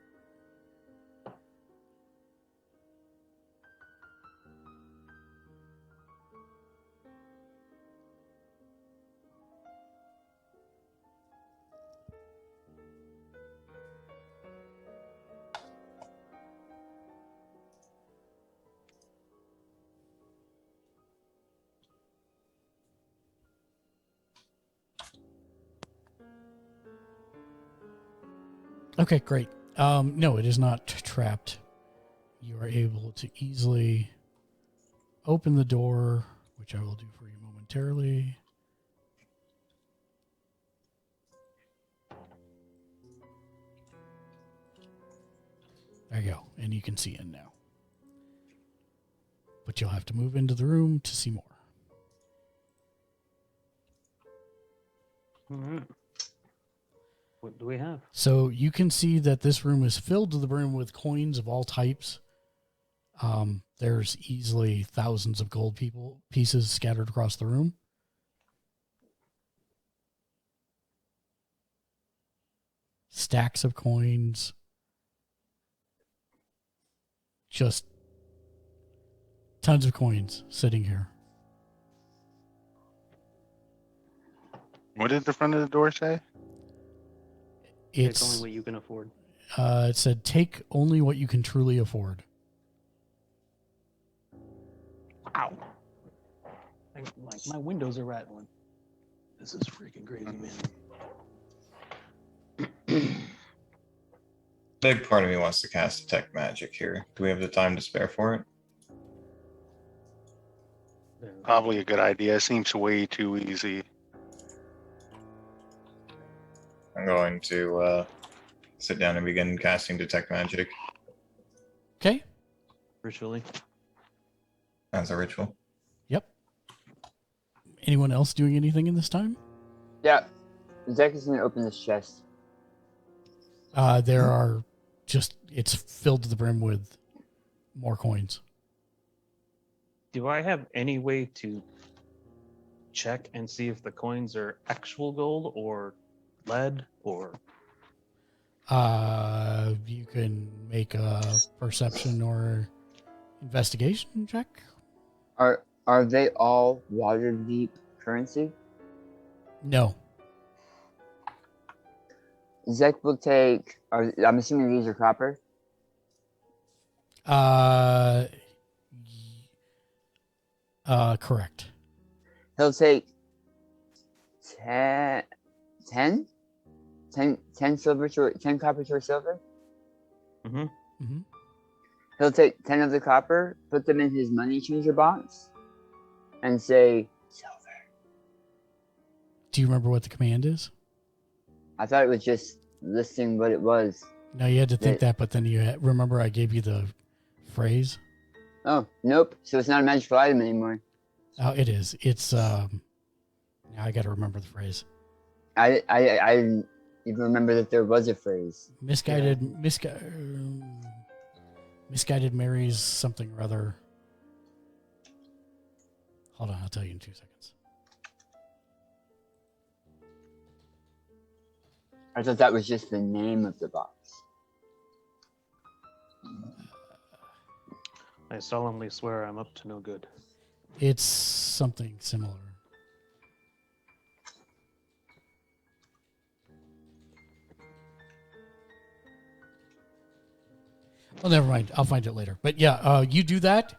Okay, great. No, it is not trapped. You are able to easily open the door, which I will do for you momentarily. There you go. And you can see in now. But you'll have to move into the room to see more. All right. What do we have? So you can see that this room is filled to the brim with coins of all types. There's easily thousands of gold pieces scattered across the room. Stacks of coins. Just tons of coins sitting here. What did the front of the door say? It's only what you can afford. It said, take only what you can truly afford. Ow. Like my windows are rattling. This is freaking crazy, man. Big part of me wants to cast Detect Magic here. Do we have the time to spare for it? Probably a good idea. It seems way too easy. I'm going to sit down and begin casting Detect Magic Okay. Virtually. as a ritual. Yep. Anyone else doing anything in this time? Yeah. Zach is going to open this chest. There are it's filled to the brim with more coins. Do I have any way to check and see if the coins are actual gold or lead or? You can make a perception or investigation check. Are they all water deep currency? No. Zach will take. I'm assuming these are copper. Correct. He'll take 10 silver to 10 copper to a silver. Mm-hmm. Mm-hmm. He'll take 10 of the copper, put them in his money changer box, and say silver. Do you remember what the command is? I thought it was just listing what it was. No, you had to think That- that, but then remember I gave you the phrase? Oh, nope. So it's not a magical item anymore. Oh, it is. It's, now I got to remember the phrase. I didn't even remember that there was a phrase. Misguided Mary's something or other. Hold on, I'll tell you in 2 seconds. I thought that was just the name of the box. I solemnly swear I'm up to no good. It's something similar. Well, never mind. I'll find it later. But yeah, you do that,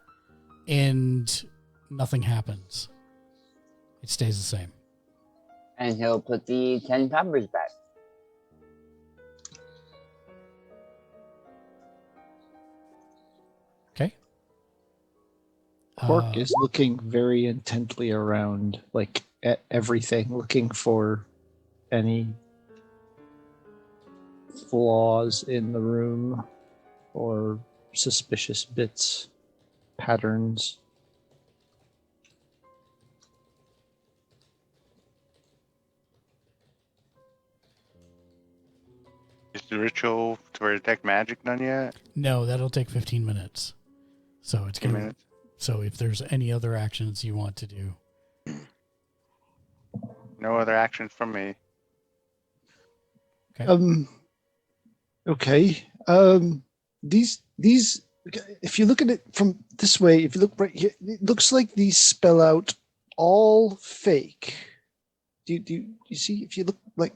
and nothing happens. It stays the same. And he'll put the 10 coppers back. Okay. Quark is looking very intently around, like at everything, looking for any flaws in the room or suspicious bits, patterns. Is the ritual to detect magic done yet? No, that'll take 15 minutes. So it's 10 gonna. minutes. So if there's any other actions you want to do, No other actions from me. Okay. These if you look at it from this way, if you look right here, it looks like these spell out all fake. Do you see if you look like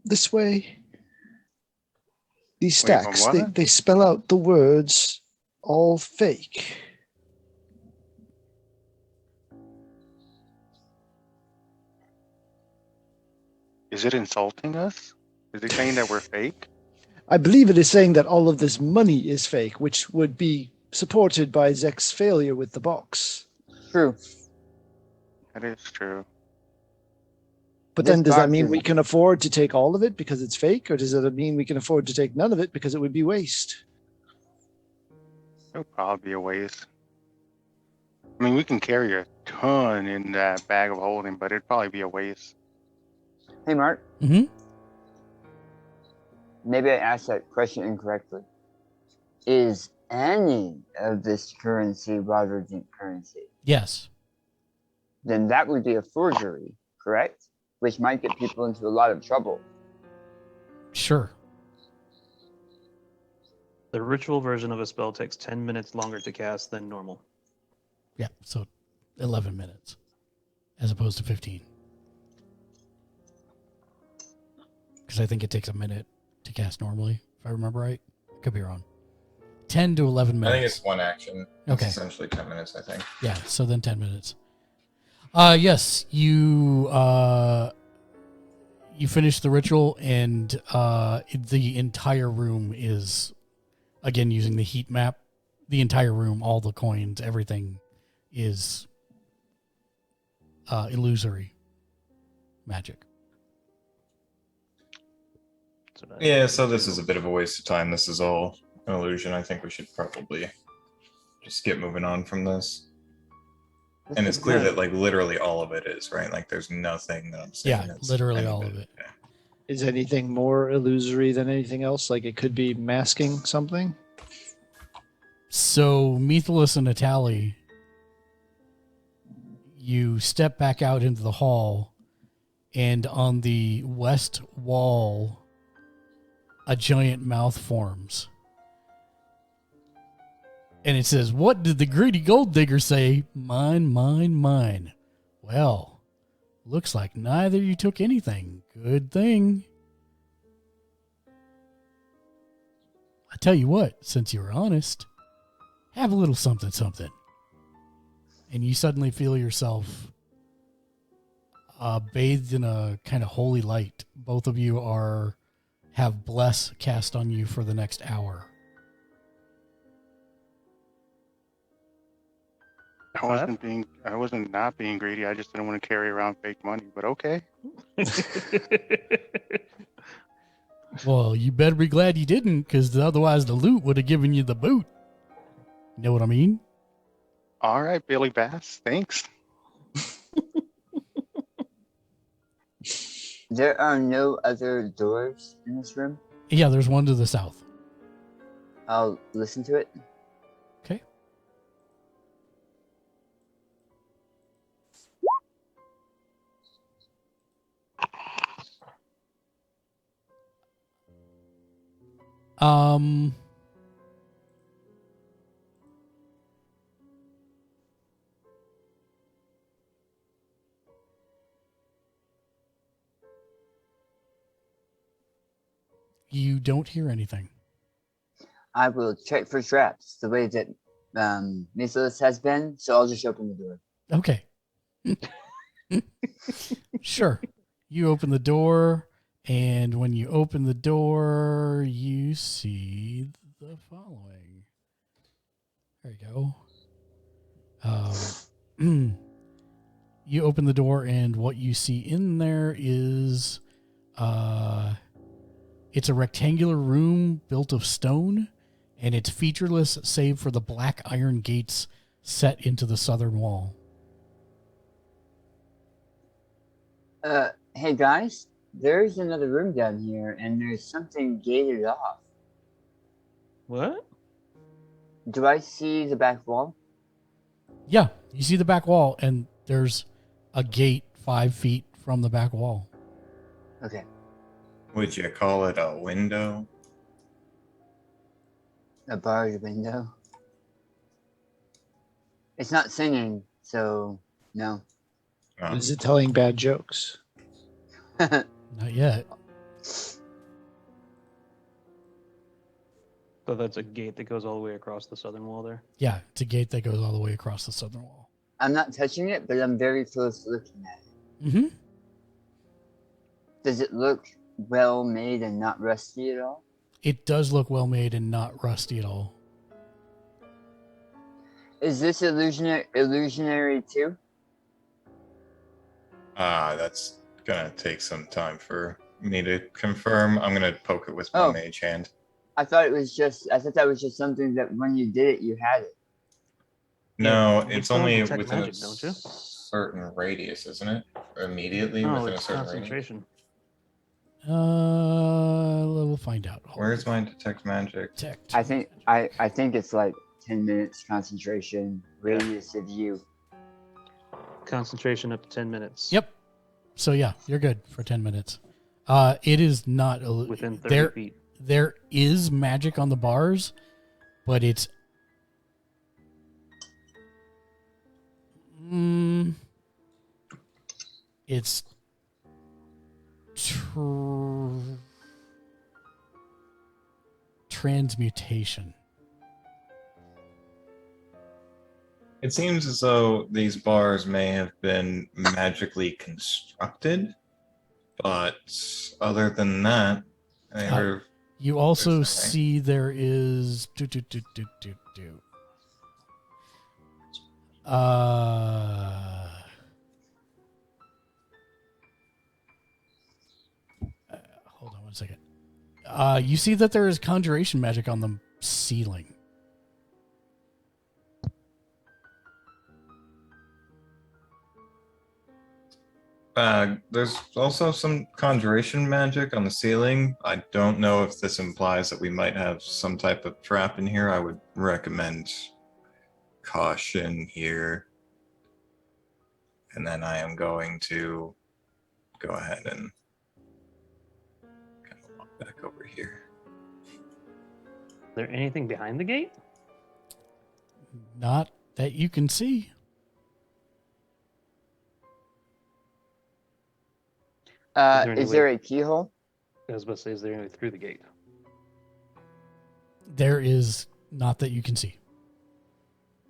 this way? These Wait, from stacks, what? they spell out the words all fake. Is it insulting us? Is it saying that we're fake? I believe it is saying that all of this money is fake, which would be supported by Zek's failure with the box. True. That is true. But This then does that box mean is- we can afford to take all of it because it's fake? Or does it mean we can afford to take none of it because it would be waste? It would probably be a waste. I mean, we can carry a ton in that bag of holding, but it'd probably be a waste. Hey, Mark. mm-hmm. Maybe I asked that question incorrectly. Is any of this currency Waterdeep currency? Yes. Then that would be a forgery, correct? Which might get people into a lot of trouble. Sure. The ritual version of a spell takes 10 minutes longer to cast than normal. Yeah. So 11 minutes as opposed to 15. Because I think it takes a minute to cast normally, if I remember right. Could be wrong. 10 to 11 minutes. I think it's one action. Okay. It's essentially 10 minutes, I think. Yeah, so then 10 minutes. Yes, you finish the ritual, and the entire room is, again, using the heat map. The entire room, all the coins, everything is illusory magic. Yeah, so this is a bit of a waste of time. This is all an illusion. I think we should probably just get moving on from this. And it's clear that, like, literally all of it is, right? Like, there's nothing that I'm saying. Yeah, that's literally any all bit- of it. yeah. Is anything more illusory than anything else? Like it could be masking something? So, Methelus and Natali, you step back out into the hall, and on the west wall, a giant mouth forms. And it says, "What did the greedy gold digger say? Mine, mine, mine." Well, looks like neither you took anything. Good thing. I tell you what, since you were honest, have a little something, something. And you suddenly feel yourself bathed in a kind of holy light. Both of you have bless cast on you for the next hour. I wasn't not being greedy. I just didn't want to carry around fake money. But okay. Well, you better be glad you didn't, because otherwise the loot would have given you the boot. You know what I mean? All right, Billy Bass. Thanks. There are no other doors in this room. Yeah, there's one to the south. I'll listen to it. Okay. You don't hear anything. I will check for traps the way that Missilis has been, so I'll just open the door. Okay. Sure. You open the door, and when you open the door, you see the following. There you go. You open the door, and what you see in there is it's a rectangular room built of stone, and it's featureless save for the black iron gates set into the southern wall. Hey guys, there's another room down here, and there's something gated off. What? Do I see the back wall? Yeah, you see the back wall, and there's a gate 5 feet from the back wall. Okay. Would you call it a window? A barred window. It's not singing, so no. Is it telling bad jokes? Not yet. So that's a gate that goes all the way across the southern wall there. Yeah, it's a gate that goes all the way across the southern wall. I'm not touching it, but I'm very close to looking at it. Mm-hmm. Does it look well made and not rusty at all? It does look well made and not rusty at all. Is this illusionary too? That's gonna take some time for me to confirm. I'm gonna poke it with my Oh. mage hand. I thought that was just something that when you did it, you had it. No, you it's still only detect within magic, a don't you? certain radius, isn't it? Or immediately No, within a it's certain radius. concentration. We'll find out. Hold Where's on. my detect magic? Detect. I think it's like 10 minutes concentration radius of you. Concentration up to 10 minutes. Yep. So yeah, you're good for 10 minutes. It is not Within 30 there. feet. There is magic on the bars, but it's it's transmutation. It seems as though these bars may have been magically constructed, but other than that, they're You also There's nothing. see there is hold on one second. You see that there is conjuration magic on the ceiling. there's also some conjuration magic on the ceiling. I don't know if this implies that we might have some type of trap in here. I would recommend caution here. And then I am going to go ahead and kind of walk back over here. Is there anything behind the gate? Not that you can see. there any Is there way- a keyhole? I was about to say, is there any way through the gate? There is not that you can see.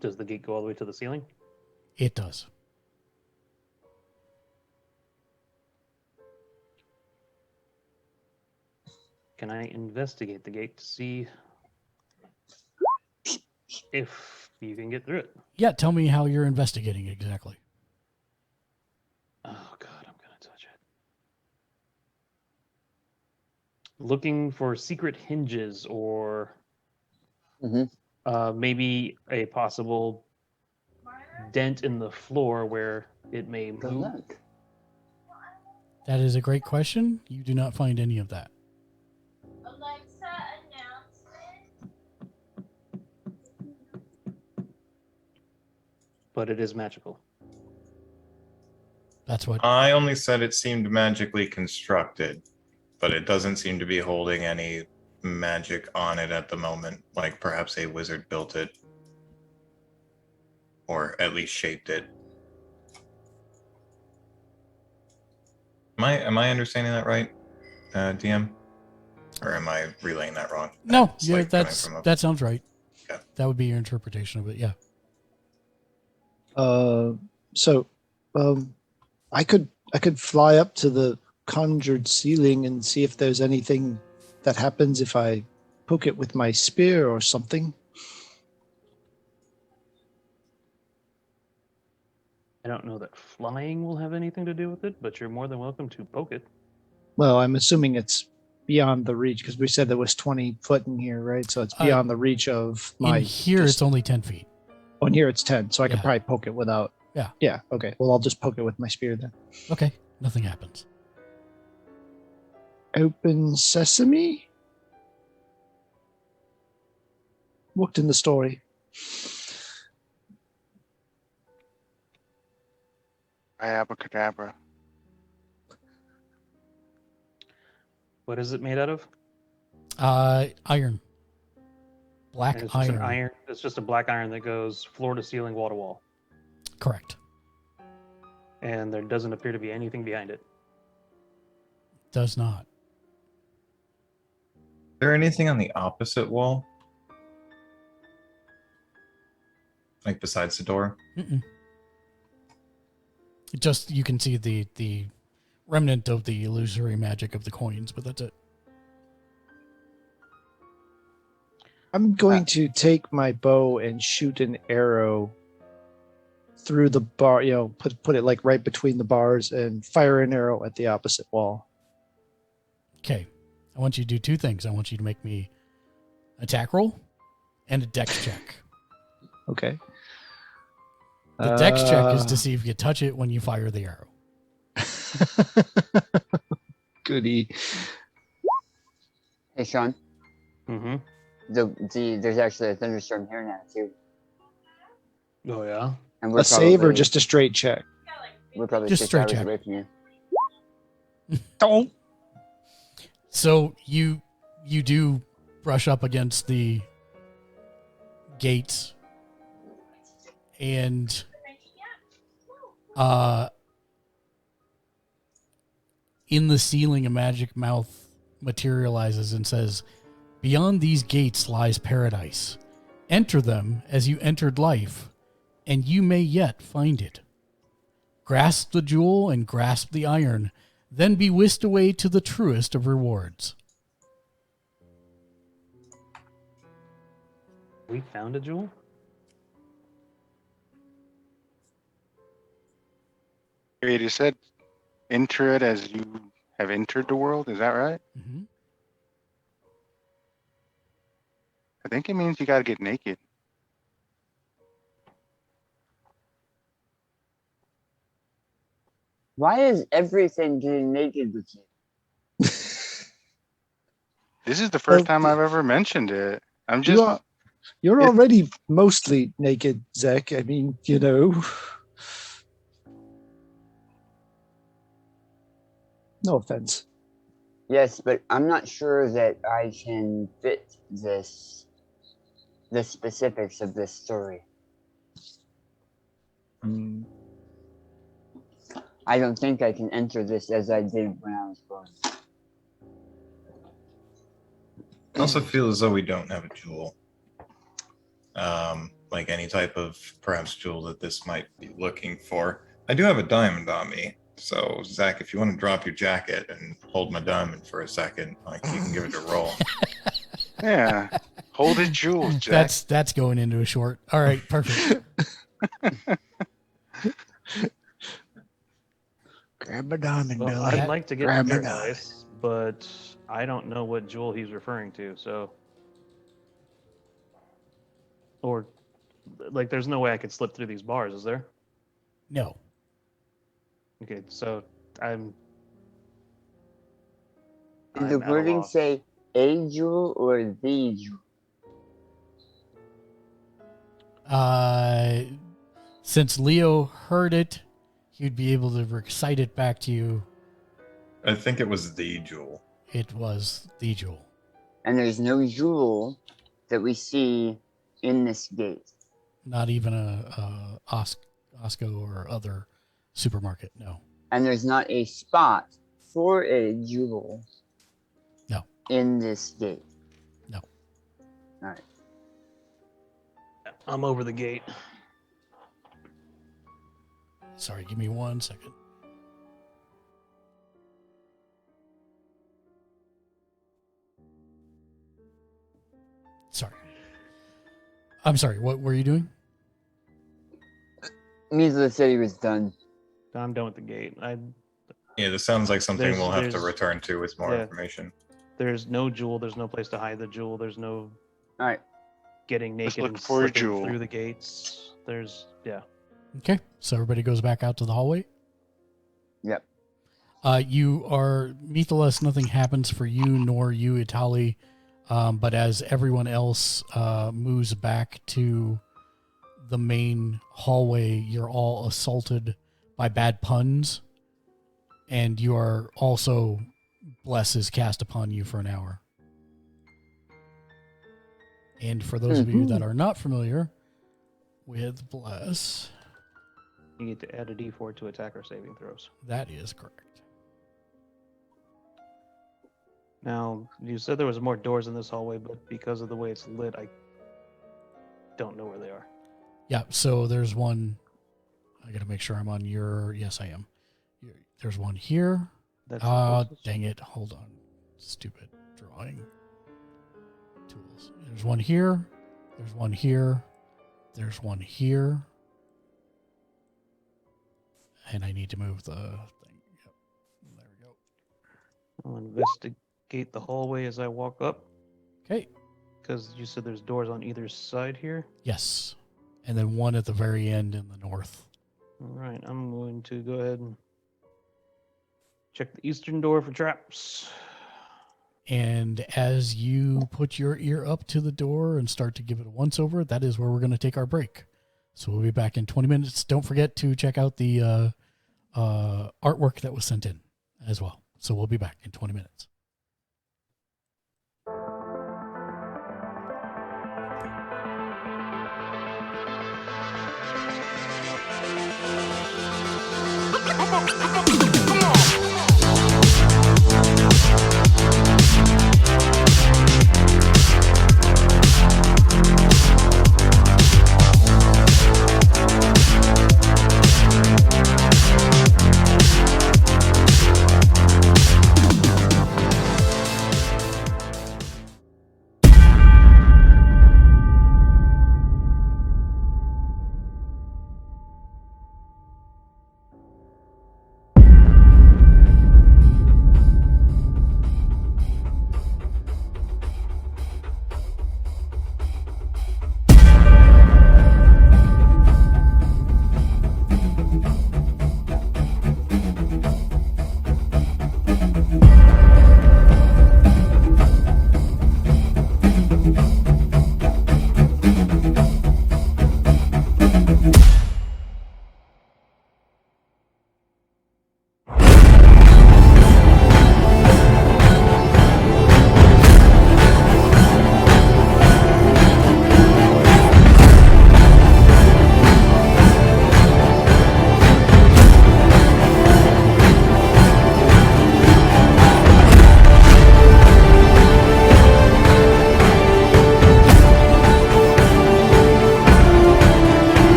Does the gate go all the way to the ceiling? It does. Can I investigate the gate to see if you can get through it? Yeah, tell me how you're investigating exactly. Oh god, I'm gonna touch looking for secret hinges or Mhm. maybe a possible dent in the floor where it may Good move. luck. That is a great question. You do not find any of that. But it is magical. That's what. I only said it seemed magically constructed, but it doesn't seem to be holding any magic on it at the moment. Like perhaps a wizard built it, or at least shaped it. Am I understanding that right, DM? Or am I relaying that wrong? No, It's yeah, like coming from a- that sounds right. Okay. That would be your interpretation of it. Yeah. So, I could fly up to the conjured ceiling and see if there's anything that happens if I poke it with my spear or something. I don't know that flying will have anything to do with it, but you're more than welcome to poke it. Well, I'm assuming it's beyond the reach because we said there was 20 foot in here, right? So it's beyond the reach of my. In here, it's only 10 feet. On here, it's 10, so I could Yeah. probably poke it without. Yeah. Yeah. Okay. Well, I'll just poke it with my spear then. Okay. Nothing happens. Open sesame. Looked in the story. Abracadabra. What is it made out of? Iron. Black And it's just iron. an iron. It's just a black iron that goes floor to ceiling, wall to wall. Correct. And there doesn't appear to be anything behind it. Does not. Is there anything on the opposite wall? Like besides the door? Mm-mm. Just you can see the remnant of the illusory magic of the coins, but that's it. I'm going to take my bow and shoot an arrow through the bar, put it like right between the bars and fire an arrow at the opposite wall. Okay. I want you to do two things. I want you to make me attack roll and a dex check. Okay. The dex check is to see if you touch it when you fire the arrow. Goody. Hey, Sean. Mm-hmm. There's actually a thunderstorm here now too, Oh, yeah? and we're A save or probably- just a straight check? we're probably Just 6 straight hours check. away from you. Don't. So you do brush up against the gates, and in the ceiling a magic mouth materializes and says, "Beyond these gates lies paradise. Enter them as you entered life, and you may yet find it. Grasp the jewel and grasp the iron, then be whisked away to the truest of rewards." We found a jewel? Wait, you said enter it as you have entered the world. Is that right? Mm-hmm. I think it means you got to get naked. Why is everything getting naked with you? This is the first Well, time I've ever mentioned it. I'm You just. are, you're it- already mostly naked, Zach. I mean, No offense. Yes, but I'm not sure that I can fit the specifics of this story. Mm. I don't think I can enter this as I did when I was born. I also feel as though we don't have a jewel. Like any type of perhaps jewel that this might be looking for. I do have a diamond on me. So, Zach, if you want to drop your jacket and hold my diamond for a second, like you can give it a roll. Yeah. Hold it, jewels, Jack. That's going into a short. All right, perfect. Grab a diamond, Well, Billy. I'd like to get Grab your it. advice, but I don't know what jewel he's referring to, so. Or, like, there's no way I could slip through these bars, is there? No. Okay, so I'm. Did the I'm at a wording loss. say a jewel or the jewel? Since Leo heard it, he'd be able to recite it back to you. I think it was the jewel. It was the jewel. And there's no jewel that we see in this gate. Not even a Costco or other supermarket. No. And there's not a spot for a jewel. No. In this gate. No. All right. I'm over the gate. Sorry, give me 1 second. Sorry. I'm sorry, what were you doing? Measles said he was done. I'm done with the gate. Yeah, this sounds like something we'll have to There's- return to with more yeah. information. There's no jewel. There's no place to hide the jewel. There's no All right. getting Let's naked look and for a slipping jewel. through the gates. Yeah. Okay, so everybody goes back out to the hallway. Yep. You are Mythalos. Nothing happens for you nor you, Itali. But as everyone else moves back to the main hallway, you're all assaulted by bad puns, and you are also bless is cast upon you for an hour. And for those of you that are not familiar with bless, You get to add a d4 to attacker saving throws. that is correct. Now, you said there was more doors in this hallway, but because of the way it's lit, I don't know where they are. Yeah, so there's one. I got to make sure I'm on your. Yes, I am. There's one here. That's the Ah, closest. dang it. Hold on. Stupid drawing tools. There's one here. There's one here. There's one here. And I need to move the thing. Yep. There we go. I'll investigate the hallway as I walk up, Okay. because you said there's doors on either side here. Yes. And then one at the very end in the north. All right, I'm going to go ahead and check the eastern door for traps. And as you put your ear up to the door and start to give it a once over, that is where we're going to take our break. So we'll be back in 20 minutes. Don't forget to check out the artwork that was sent in as well. So we'll be back in 20 minutes.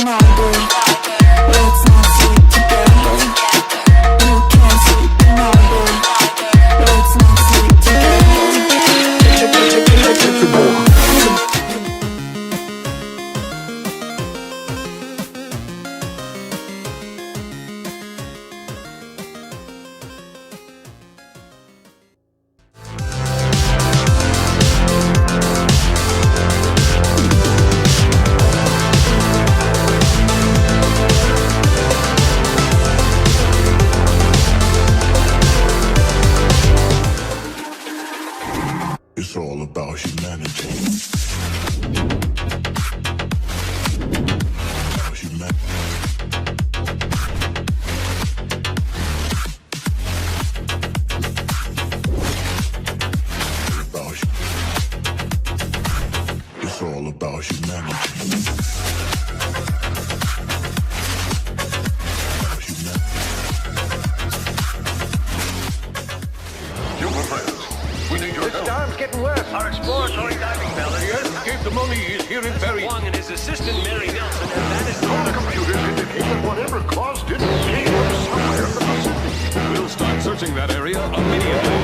tonight, let's not sleep together. You can't sleep tonight, let's not sleep together. It's all about humanity. It's all about humanity. Human friends, we need your help. Storm's getting worse. Our exploratory diving bell The escape the mummy is here in Barry. Wong and his assistant Mary Nelson, and that is Our computers indicate that whatever caused it came from somewhere in the Pacific. We'll start searching that area immediately.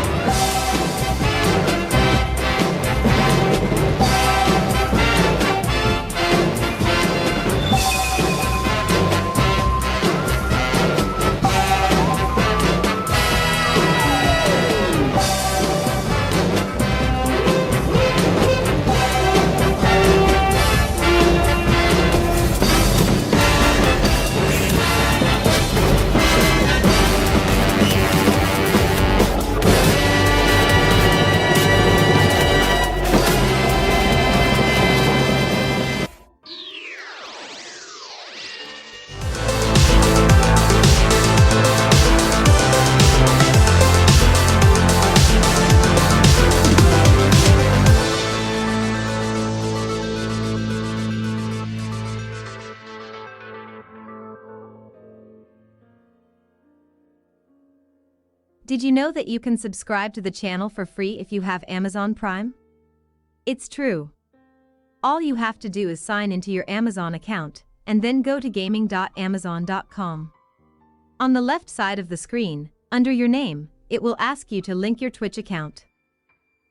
Did you know that you can subscribe to the channel for free if you have Amazon Prime? It's true. All you have to do is sign into your Amazon account, and then go to gaming.amazon.com. On the left side of the screen, under your name, it will ask you to link your Twitch account.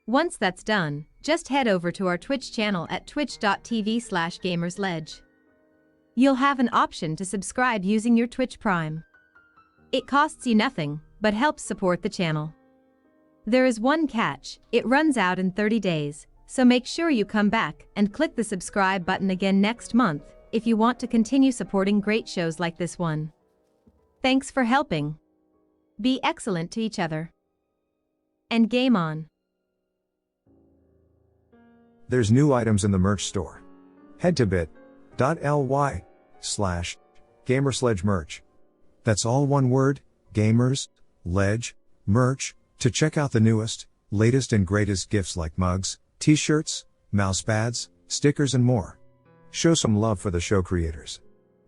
Once that's done, just head over to our Twitch channel at twitch.tv/gamersledge. You'll have an option to subscribe using your Twitch Prime. It costs you nothing, but helps support the channel. There is one catch: it runs out in 30 days, so make sure you come back and click the subscribe button again next month if you want to continue supporting great shows like this one. Thanks for helping. Be excellent to each other. And game on. There's new items in the merch store. Head to bit.ly/gamersledgemerch. That's all one word, Gamers, Ledge, Merch, to check out the newest, latest and greatest gifts like mugs, t-shirts, mouse pads, stickers and more. Show some love for the show creators.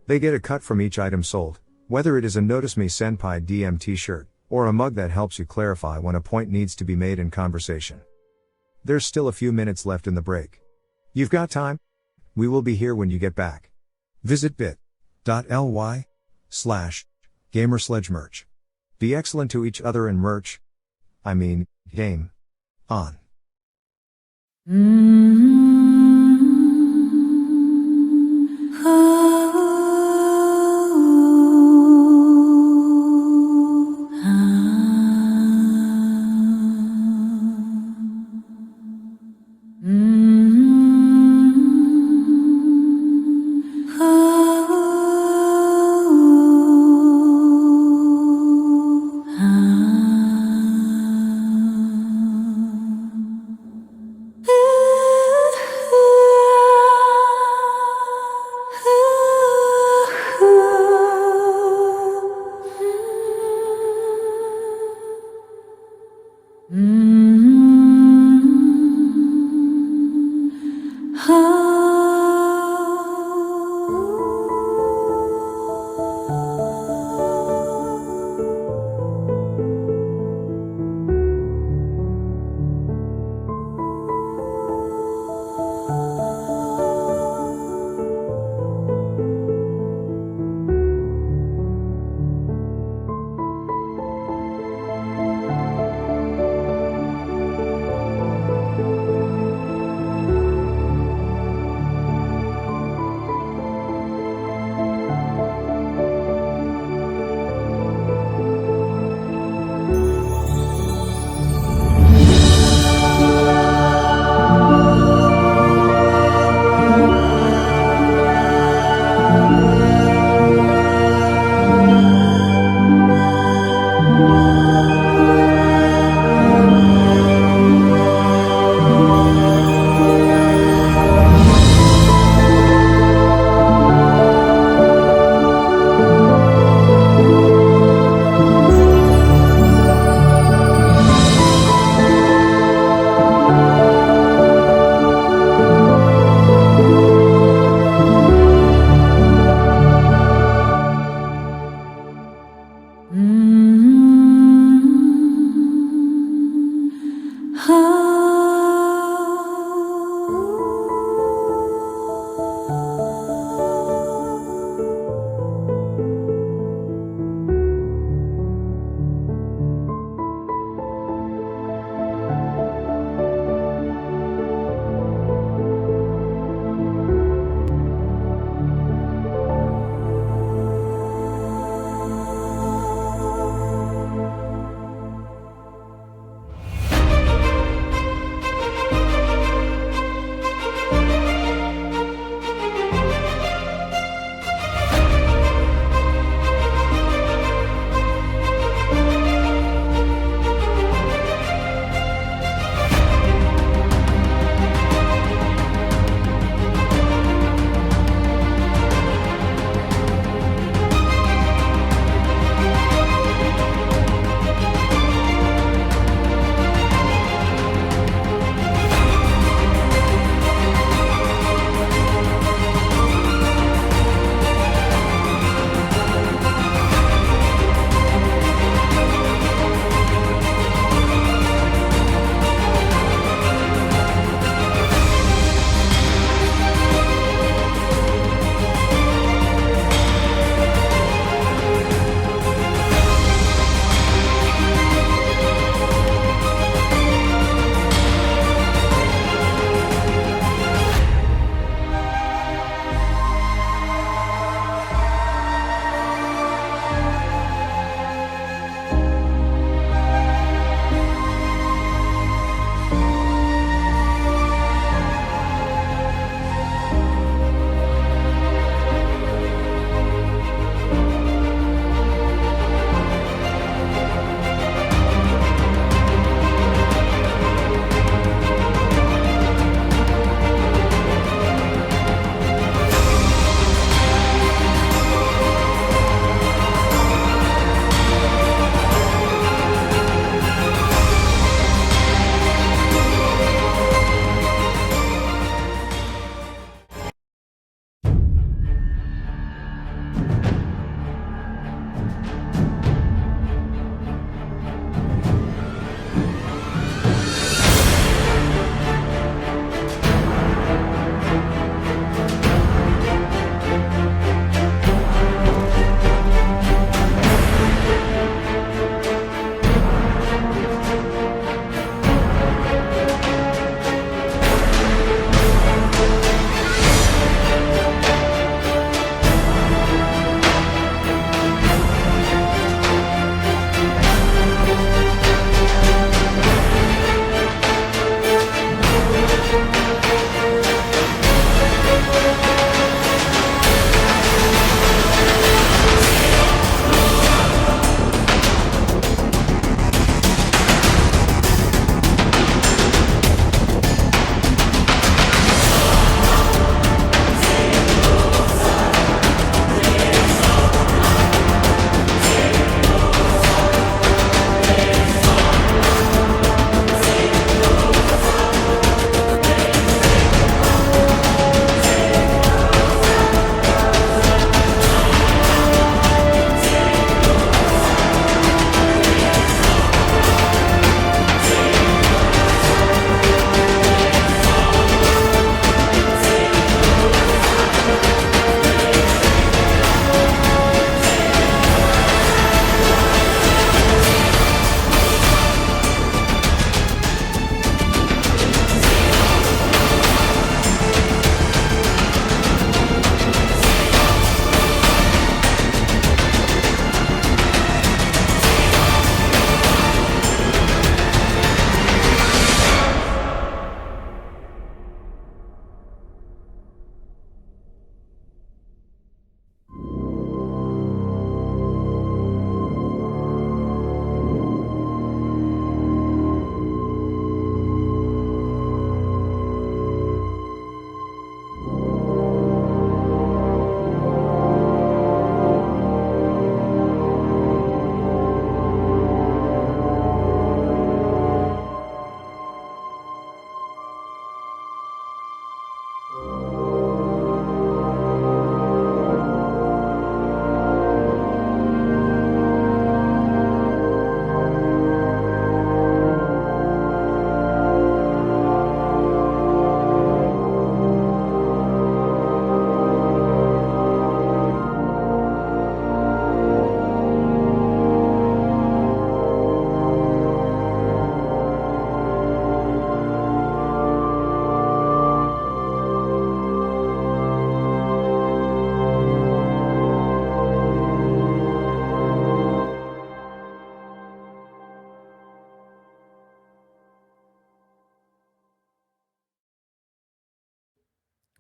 They get a cut from each item sold, whether it is a Notice Me Senpai DM t-shirt, or a mug that helps you clarify when a point needs to be made in conversation. There's still a few minutes left in the break. You've got time? We will be here when you get back. Visit bit.ly/gamersledgemerch. Be excellent to each other and merch. I mean, game on.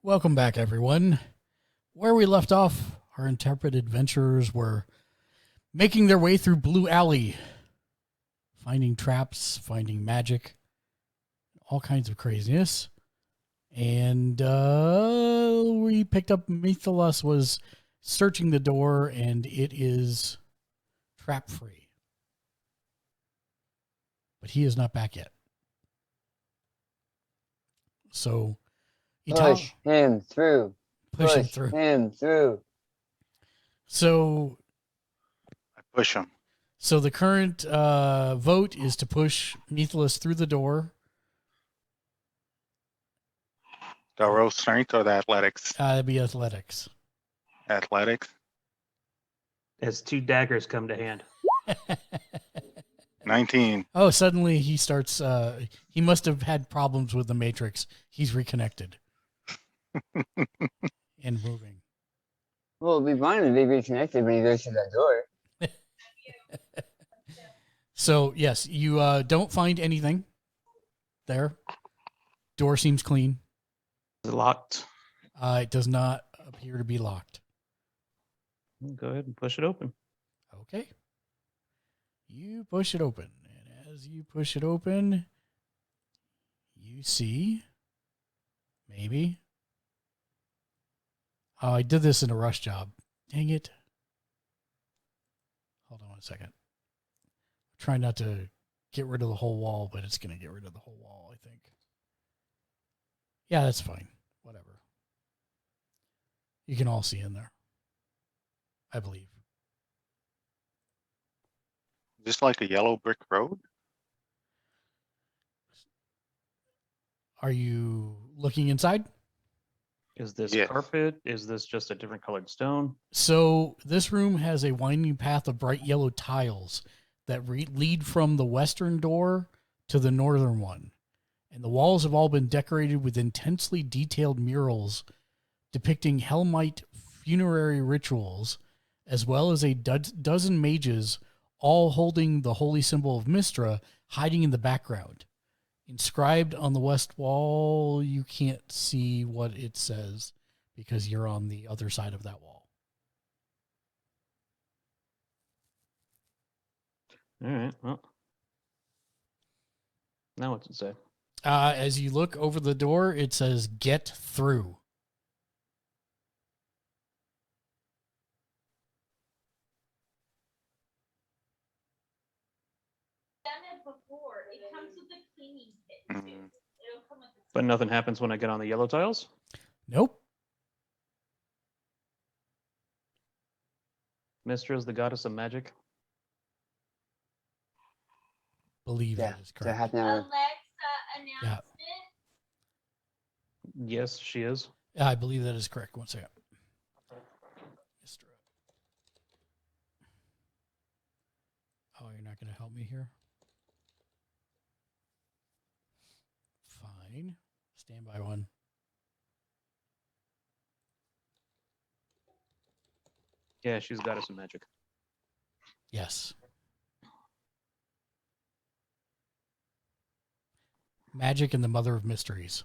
Welcome back, everyone. Where we left off, our intrepid adventurers were making their way through Blue Alley, finding traps, finding magic, all kinds of craziness. And we picked up Mythilas was searching the door, and it is trap-free. But he is not back yet. So... Push him through. Push him through. So I push him. So the current vote is to push Mythilas through the door. The roll strength or the athletics? It'd be athletics. Athletics. As 2 daggers come to hand. 19. Oh, suddenly he starts. He must have had problems with the Matrix. He's reconnected. And moving. Well, it'll be fine to be reconnected when he goes to that door. So, yes, you don't find anything there. Door seems clean. Is it locked? It does not appear to be locked. Go ahead and push it open. Okay. You push it open. And as you push it open, you see... Maybe... Oh, I did this in a rush job. Dang it. Hold on 1 second. I'm trying not to get rid of the whole wall, but it's going to get rid of the whole wall, I think. Yeah, that's fine. Whatever. You can all see in there. I believe. Just like a yellow brick road? Are you looking inside? Is this Yes. carpet? Is this just a different colored stone? So this room has a winding path of bright yellow tiles that lead from the western door to the northern one. And the walls have all been decorated with intensely detailed murals depicting Helmite funerary rituals, as well as a dozen mages all holding the holy symbol of Mystra hiding in the background. Inscribed on the west wall, you can't see what it says because you're on the other side of that wall. All right. Well, now what's it say? As you look over the door, it says, "Get through." But nothing happens when I get on the yellow tiles? Nope. Mystra is the goddess of magic. Believe that is correct. Yeah. Yes, she is. Yeah, I believe that is correct. 1 second. Oh, you're not going to help me here? Fine. Stand by one. Yeah, she's goddess of magic. Yes. Magic and the mother of mysteries.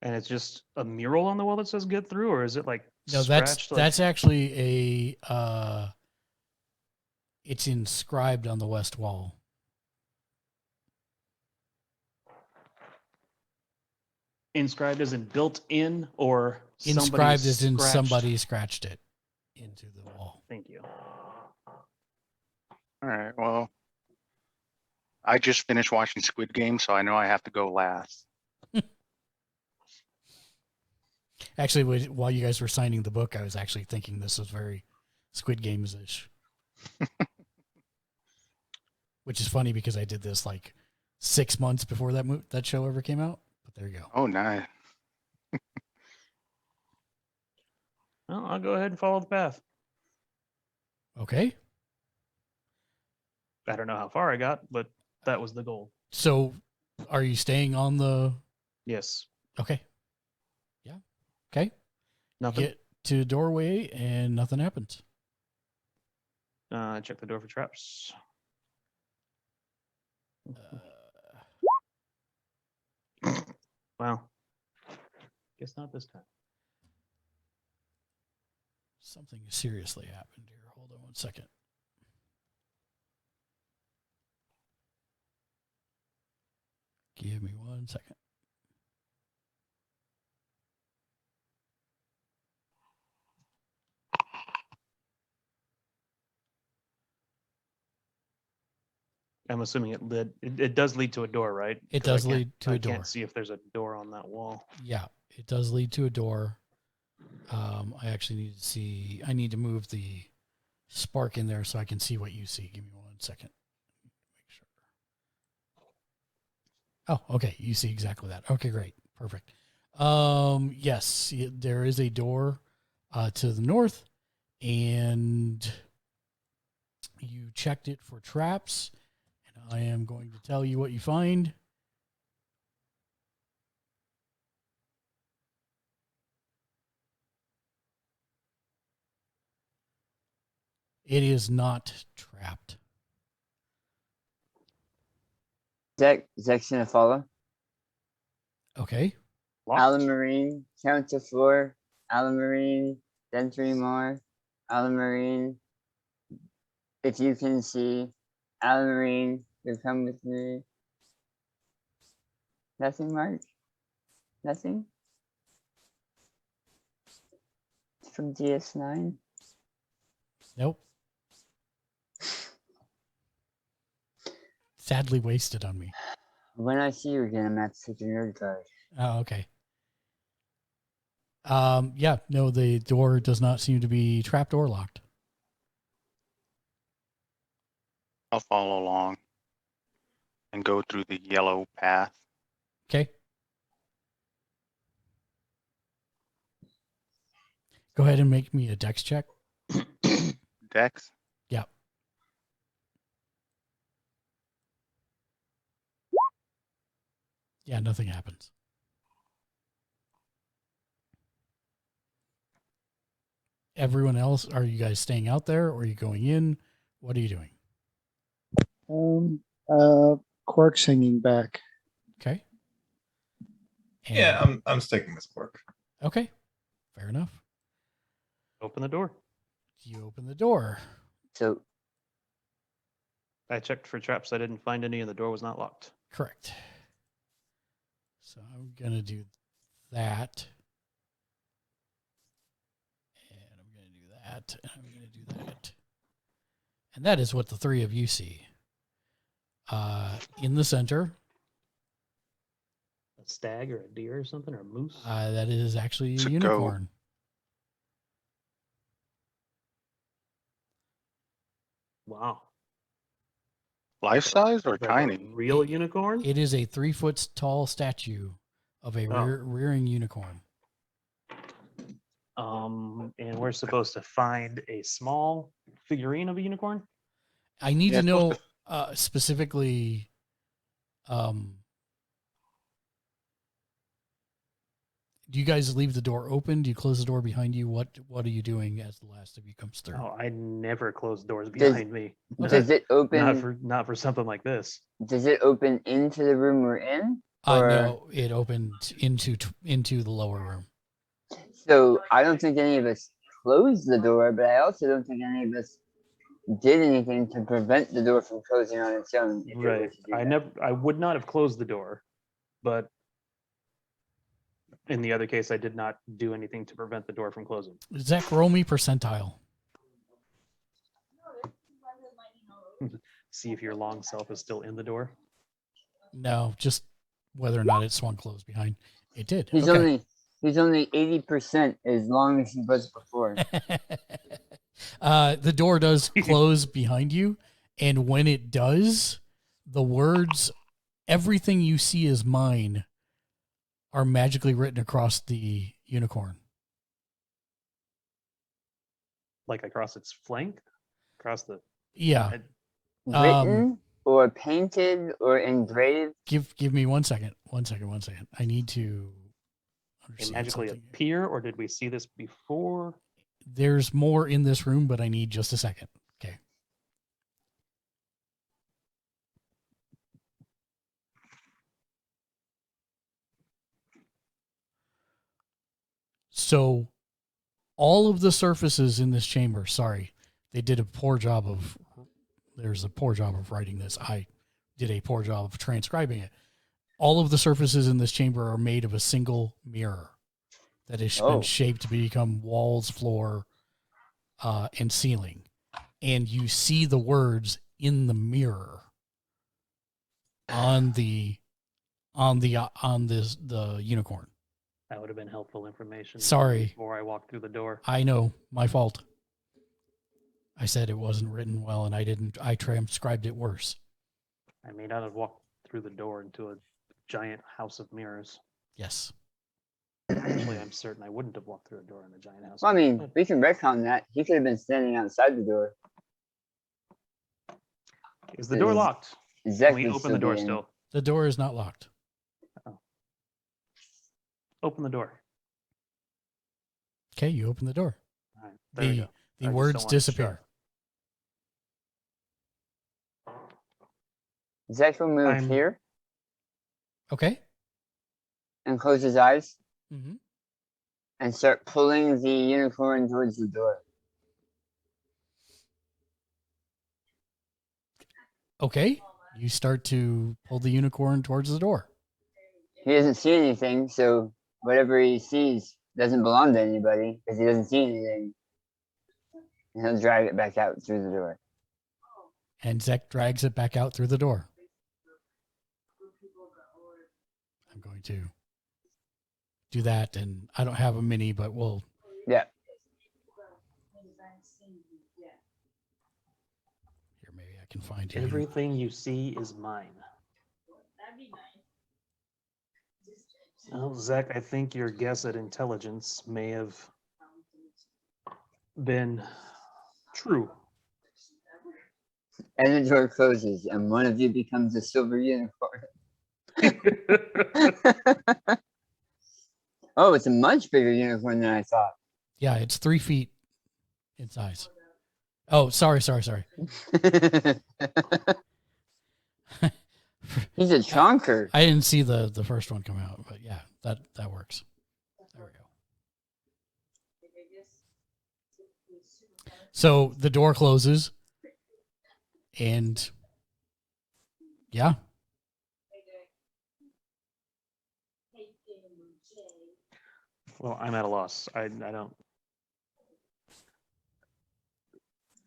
And it's just a mural on the wall that says "get through," or is it like No, scratched? that's actually a. It's inscribed on the west wall. Inscribed as in built in, or Inscribed as in scratched? somebody scratched it into the wall. Thank you. All right. Well, I just finished watching Squid Game, so I know I have to go last. Actually, while you guys were signing the book, I was actually thinking this was very Squid Games-ish. Which is funny because I did this like 6 months before that show ever came out. But there you go. Oh, nice. Well, I'll go ahead and follow the path. Okay. I don't know how far I got, but that was the goal. So, are you staying on the... Yes. Okay. Yeah. Okay. Nothing. Get to the doorway and nothing happens. Check the door for traps. Wow. Guess not this time. Something seriously happened here. Hold on 1 second. Give me 1 second. I'm assuming it does lead to a door, right? It 'Cause does lead to a I door. can't see if there's a door on that wall. Yeah, it does lead to a door. I actually need to see. I need to move the spark in there so I can see what you see. Give me 1 second. Make sure. Oh, okay. You see exactly that. Okay, great. Perfect. Yes, there is a door to the north, and you checked it for traps. And I am going to tell you what you find. It is not trapped. Zach's gonna follow. Okay. Alamarine, count to 4. Alamarine, then 3 more. Alamarine. If you can see, Alamarine, you come with me. Nothing, Mark? Nothing? From DS9? Nope. Sadly wasted on me. When I see you again, I'm at take your nerd card. Oh, okay. Yeah, no, the door does not seem to be trapped or locked. I'll follow along and go through the yellow path. Okay. Go ahead and make me a dex check. Dex? Yeah. Yeah, nothing happens. Everyone else, are you guys staying out there or are you going in? What are you doing? Quark's hanging back. Okay. And, Yeah, I'm sticking with Quark. Okay. Fair enough. Open the door. You open the door. So I checked for traps. I didn't find any, and the door was not locked. Correct. So I'm going to do that. And I'm going to do that. And I'm going to do that. And that is what the three of you see. In the center. A stag or a deer or something, or a moose? That is actually It's a a unicorn. Wow. Life size or Like a tiny? real unicorn? It is a 3 foot tall statue of a rearing unicorn. And we're supposed to find a small figurine of a unicorn? I need Yeah, to it's know supposed specifically. Do you guys leave the door open? Do you close the door behind you? What are you doing as the last of you comes through? Oh, I never close doors behind me. Does it open? Not for something like this. Does it open into the room we're in? Or... No, it opened into the lower room. So I don't think any of us closed the door, but I also don't think any of us did anything to prevent the door from closing on its own. Right. I would not have closed the door, but in the other case, I did not do anything to prevent the door from closing. Zach, roll me percentile. See if your long self is still in the door. No, just whether or not it swung closed behind. It did. He's Okay. only 80% as long as he was before. The door does close behind you, and when it does, the words "everything you see is mine" are magically written across the unicorn. Like across its flank? Across the... Yeah. Written or painted or engraved? Give me 1 second. 1 second. I need to They understand magically something. appear, or did we see this before? There's more in this room, but I need just a second. Okay. So all of the surfaces in this chamber, sorry, they did a poor job of, there's a poor job of writing this. I did a poor job of transcribing it. All of the surfaces in this chamber are made of a single mirror that has been shaped to become walls, floor, and ceiling. And you see the words in the mirror on the unicorn. That would have been helpful information. Sorry. Before I walked through the door. I know, my fault. I said it wasn't written well, and I transcribed it worse. I may not have walked through the door into a giant house of mirrors. Yes. Actually, I'm certain I wouldn't have walked through a door in a giant house. Well, I mean, we can retcon that. He could have been standing outside the door. Is the door locked? Exactly. Can we open the door still? The door is not locked. Oh. Open the door. Okay, you open the door. All right, there we go. The words disappear. Zach will move here Okay. and close his eyes Mm-hmm. and start pulling the unicorn towards the door. Okay. You start to pull the unicorn towards the door. He doesn't see anything, so whatever he sees doesn't belong to anybody because he doesn't see anything. And he'll drag it back out through the door. And Zek drags it back out through the door. I'm going to do that, and I don't have a mini, but we'll... Yeah. Here, maybe I can find you. Everything you see is mine. Well, Zach, I think your guess at intelligence may have been true. And the door closes, and one of you becomes a silver unicorn. Oh, it's a much bigger unicorn than I thought. Yeah, it's 3 feet in size. Oh, sorry. He's a chonker. I didn't see the first one come out, but yeah, that works. There we go. So the door closes, and yeah. Well, I'm at a loss. I don't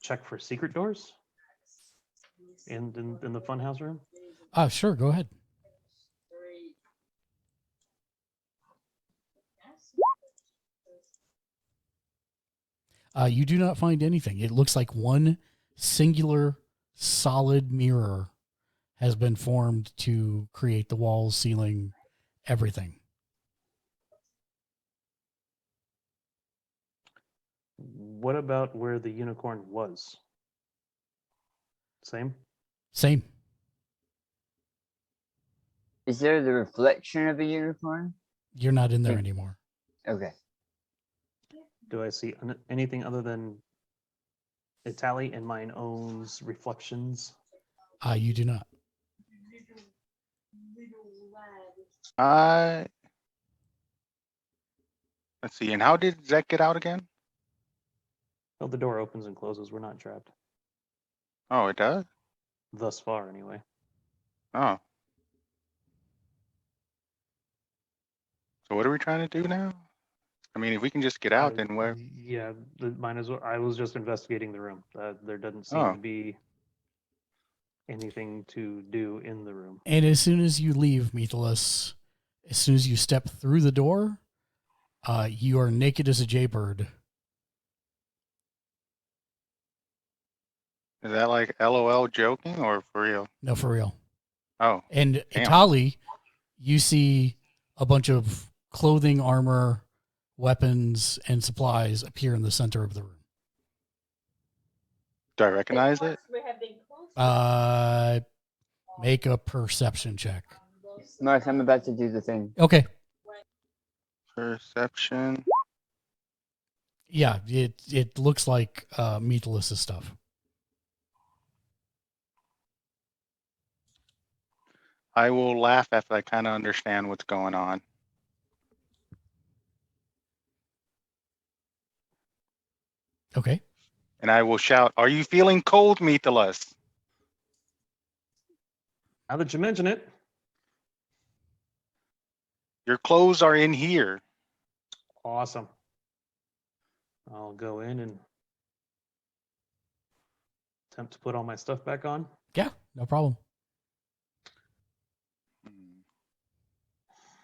check for secret doors in the funhouse room. Sure, go ahead. You do not find anything. It looks like one singular solid mirror has been formed to create the walls, ceiling, everything. What about where the unicorn was? Same? Same. Is there the reflection of a unicorn? You're not in there anymore. Okay. Do I see anything other than Italy and mine own's reflections? You do not. Let's see. And how did Zek get out again? Well, the door opens and closes. We're not trapped. Oh, it does? Thus far, anyway. Oh. So what are we trying to do now? I mean, if we can just get out, then where? Yeah, mine is. I was just investigating the room. There doesn't seem to be anything to do in the room. And as soon as you leave, Methalus, as soon as you step through the door, you are naked as a jaybird. Is that like LOL joking or for real? No, for real. Oh. And damn. Itali, you see a bunch of clothing, armor, weapons, and supplies appear in the center of the room. Do I recognize it? Make a perception check. Mark, I'm about to do the thing. Okay. Perception. Yeah, it looks like Methalus' stuff. I will laugh after I kind of understand what's going on. Okay. And I will shout, "Are you feeling cold, Mythilus?" Now that you mention it, Your clothes are in here. awesome. I'll go in and attempt to put all my stuff back on. Yeah, no problem.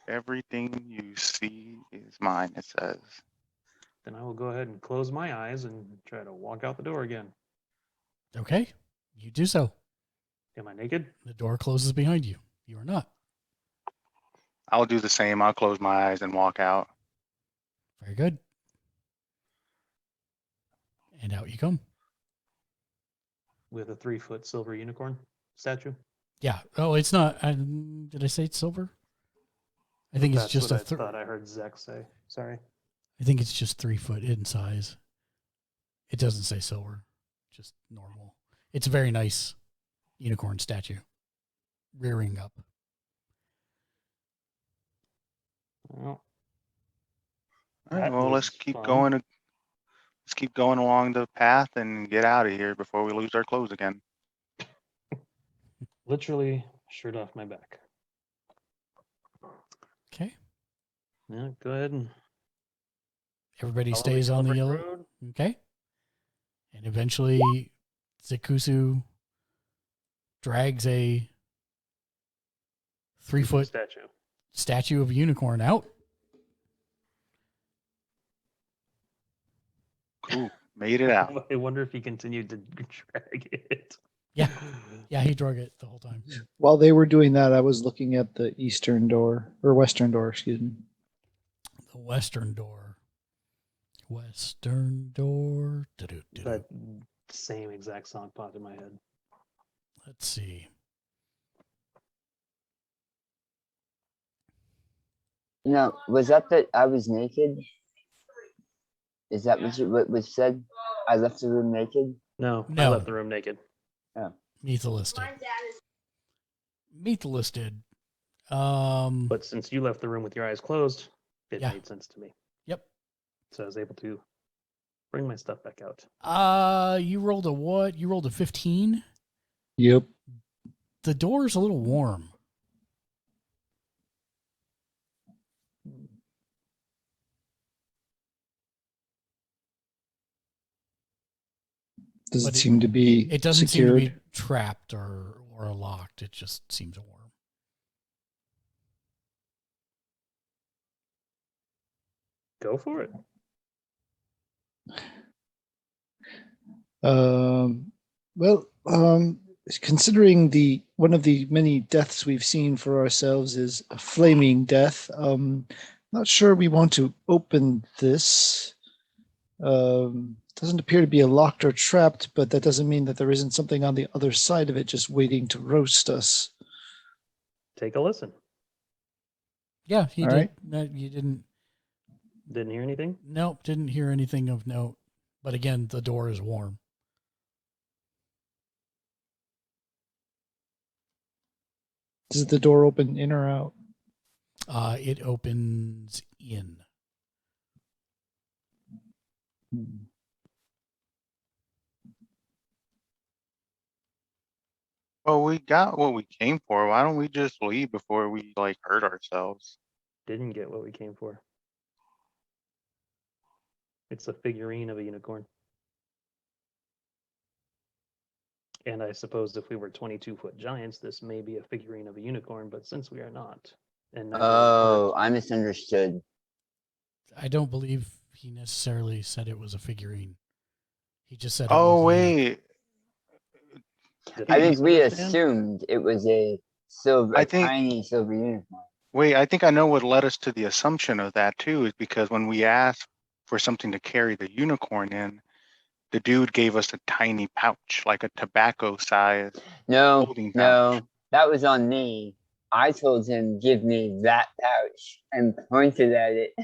Everything you see is mine, it says. Then I will go ahead and close my eyes and try to walk out the door again. Okay. You do so. Am I naked? The door closes behind you. You are not. I'll do the same. I'll close my eyes and walk out. Very good. And out you come. With a 3-foot silver unicorn statue? Yeah. Oh, it's not. Did I say it's silver? I think it's That's just what a. I thought I heard Zek say. Sorry. I think it's just 3 foot in size. It doesn't say silver, just normal. It's a very nice unicorn statue, rearing up. Well, All right, that well, let's was keep fun. going. Let's keep going along the path and get out of here before we lose our clothes again. Literally shirt off my back. Okay. Yeah, go ahead and Everybody follow stays on the Celebrate yellow. Road. Okay. And eventually, Zikusu drags a 3 foot statue of a unicorn out. Cool. Made it out. I wonder if he continued to drag it. Yeah. Yeah, he drug it the whole time. While they were doing that, I was looking at the eastern door, or western door, excuse me. The western door. Western door. That same exact song popped in my head. Let's see. No, was that I was naked? Is that what was said? I left the room naked? No, I No. left the room naked. Oh. Mythilus did. Mythilus did. But since you left the room with your eyes closed, it Yeah. made sense to me. Yep. So I was able to bring my stuff back out. You rolled a what? You rolled a 15? Yep. The door's a little warm. Does But it seem to be It doesn't secured? seem to be trapped or locked. It just seems warm. Go for it. Well, considering one of the many deaths we've seen for ourselves is a flaming death, not sure we want to open this. Doesn't appear to be a locked or trapped, but that doesn't mean that there isn't something on the other side of it just waiting to roast us. Take a listen. Yeah, he All did. right. No, you didn't. Didn't hear anything? Nope, didn't hear anything of note. But again, the door is warm. Does the door open in or out? It opens in. Well, we got what we came for. Why don't we just leave before we hurt ourselves? Didn't get what we came for. It's a figurine of a unicorn. And I suppose if we were 22-foot giants, this may be a figurine of a unicorn, but since we are not, and neither Oh, I misunderstood. I don't believe he necessarily said it was a figurine. He just said. Oh, it was a wait. I think we assumed it was a tiny silver unicorn. Wait, I think I know what led us to the assumption of that too, is because when we asked for something to carry the unicorn in, the dude gave us a tiny pouch, like a tobacco size holding pouch. No, that was on me. I told him, give me that pouch, and pointed at it.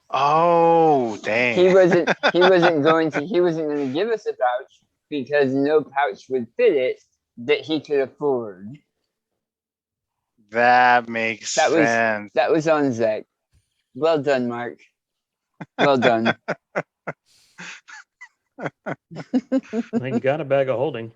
Oh, dang. He wasn't going to give us a pouch because no pouch would fit it that he could afford. That makes sense. That was on Zach. Well done, Mark. Well done. I got a bag of holding.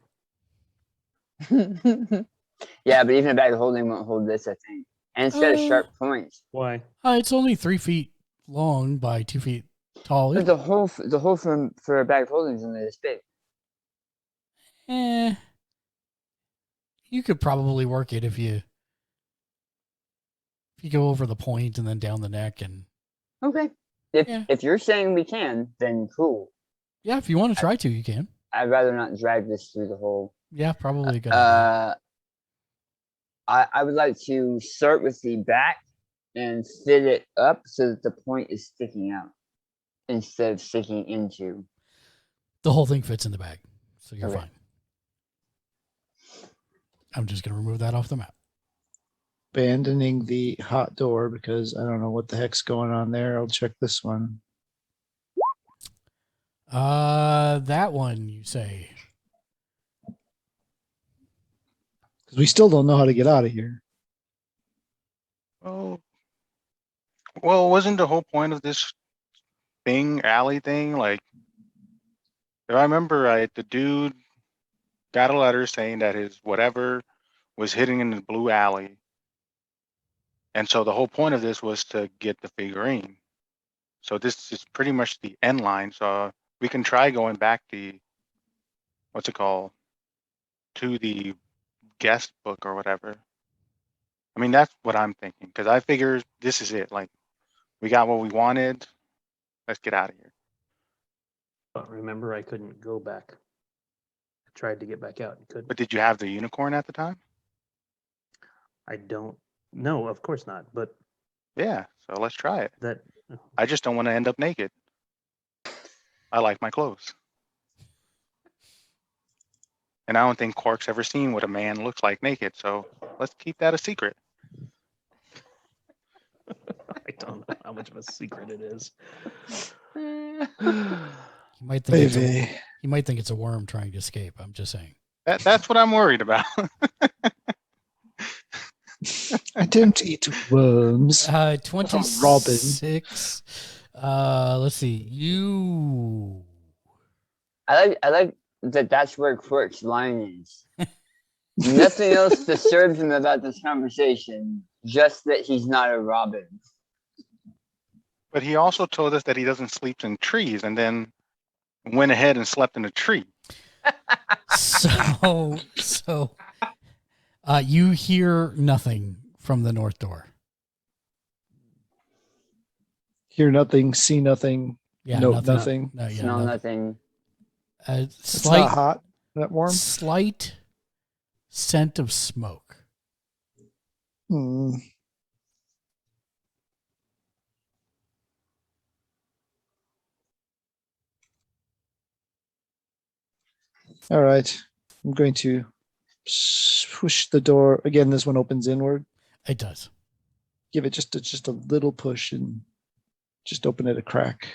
Yeah, but even a bag of holding won't hold this, I think. And it's got a sharp point. Why? It's only 3 feet long by 2 feet tall. But the hole for a bag of holding is only this big. You could probably work it if you go over the point and then down the neck and. Okay. If you're saying we can, then cool. Yeah, if you want to try to, you can. I'd rather not drag this through the hole. Yeah, probably a good idea. I would like to start with the back and fit it up so that the point is sticking out instead of sticking into. The whole thing fits in the bag, so you're Okay. fine. I'm just going to remove that off the map. Abandoning the hot door because I don't know what the heck's going on there. I'll check this one. That one, you say? Because we still don't know how to get out of here. Oh, well, wasn't the whole point of this alley thing, like, if I remember right, the dude got a letter saying that his whatever was hidden in the blue alley. And so the whole point of this was to get the figurine. So this is pretty much the end line. So we can try going back what's it called? To the guest book or whatever. I mean, that's what I'm thinking. Because I figure this is it. Like, we got what we wanted. Let's get out of here. But remember, I couldn't go back. I tried to get back out and couldn't. But did you have the unicorn at the time? I don't. No, of course not. But yeah, so let's try it. I just don't want to end up naked. I like my clothes. And I don't think Quark's ever seen what a man looks like naked, so let's keep that a secret. I don't know how much of a secret it is. You might think it's a worm trying to escape. I'm just saying. That's what I'm worried about. I don't eat worms. 26. Let's see. You. I like that. That's where Quark's line is. Nothing else disturbs him about this conversation. Just that he's not a Robin. But he also told us that he doesn't sleep in trees, and then went ahead and slept in a tree. So you hear nothing from the north door. Hear nothing, see nothing, Yeah, note nothing. No, yeah, Smell nothing. It's not hot, not warm. Slight scent of smoke. Hmm. All right. I'm going to push the door. Again, this one opens inward. It does. Give it just a little push and just open it a crack.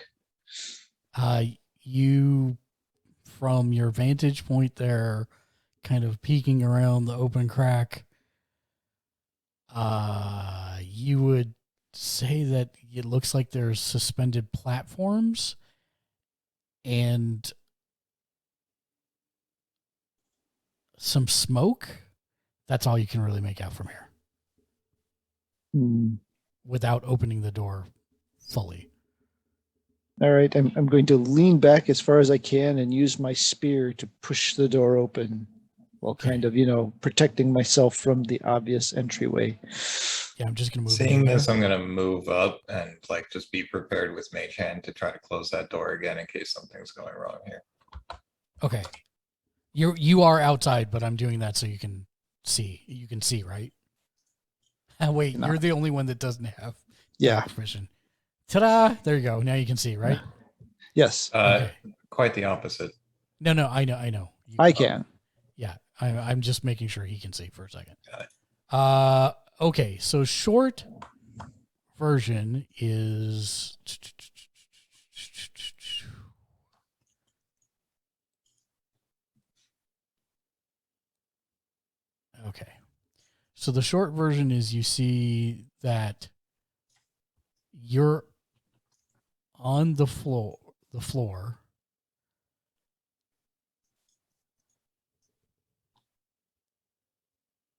You, from your vantage point there, kind of peeking around the open crack, you would say that it looks like there's suspended platforms and some smoke. That's all you can really make out from here. Without opening the door fully. All right, I'm going to lean back as far as I can and use my spear to push the door open while kind of, protecting myself from the obvious entryway. Yeah, I'm just going to move. Seeing this, I'm going to move up and just be prepared with Mage Hand to try to close that door again in case something's going wrong here. Okay. You are outside, but I'm doing that so you can see. You can see, right? Wait, you're the only one that doesn't have vision. Ta-da! There you go. Now you can see, right? Yes. Okay. Quite the opposite. No, I know. I can. Yeah, I'm just making sure he can see for a second. Got it. Okay, so short version is... Okay. So the short version is you see that you're on the floor,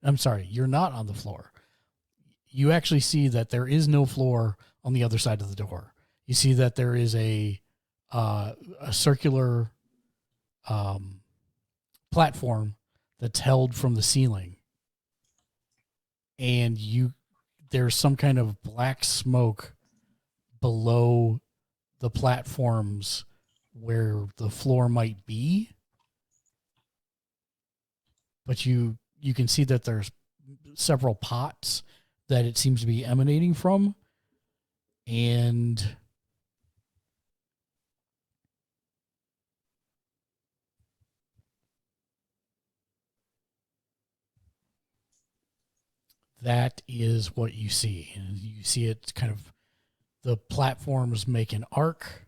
I'm sorry, you're not on the floor. You actually see that there is no floor on the other side of the door. You see that there is a circular platform that's held from the ceiling, and there's some kind of black smoke below the platforms where the floor might be, but you can see that there's several pots that it seems to be emanating from, and that is what you see. And you see it kind of, the platforms make an arc,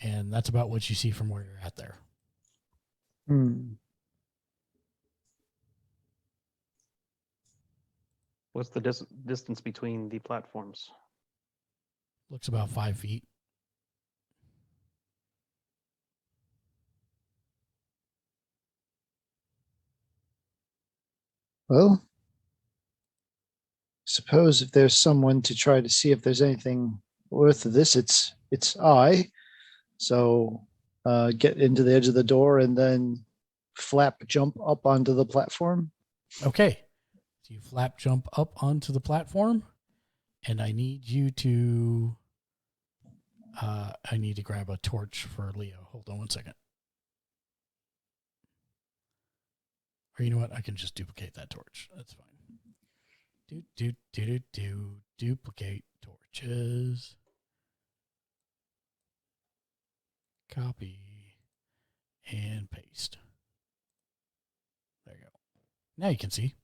and that's about what you see from where you're at there. What's the distance between the platforms? Looks about 5 feet. Well, suppose if there's someone to try to see if there's anything worth of this, it's I. So get into the edge of the door and then flap jump up onto the platform. Okay. So you flap jump up onto the platform, and I need you to I need to grab a torch for Leo. Hold on one second. Or you know what? I can just duplicate that torch. That's fine. Duplicate torches. Copy and paste. There you go. Now you can see.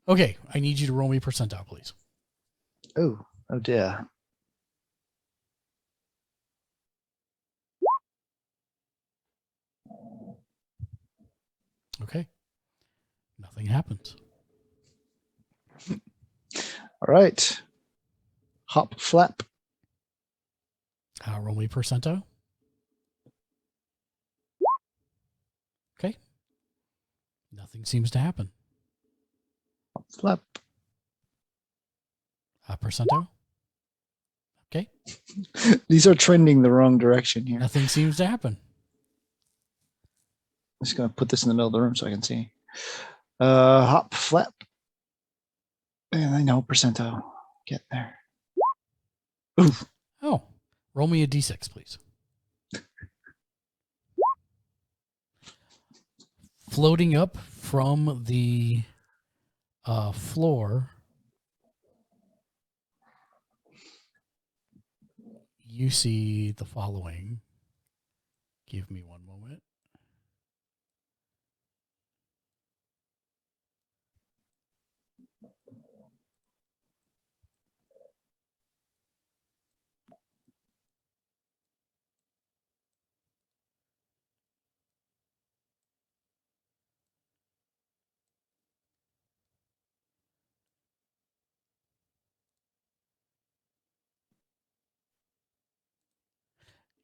Okay, I need you to roll me percentile, please. Oh dear. Okay. Nothing happens. All right. Hop flap. Roll me percentile. Okay. Nothing seems to happen. Hop flap. Percentile. Okay. These are trending the wrong direction here. Nothing seems to happen. I'm just going to put this in the middle of the room so I can see. Hop flap. And I know percentile. Get there. Ooh. Oh, roll me a d6, please. Floating up from the floor, you see the following. Give me one moment.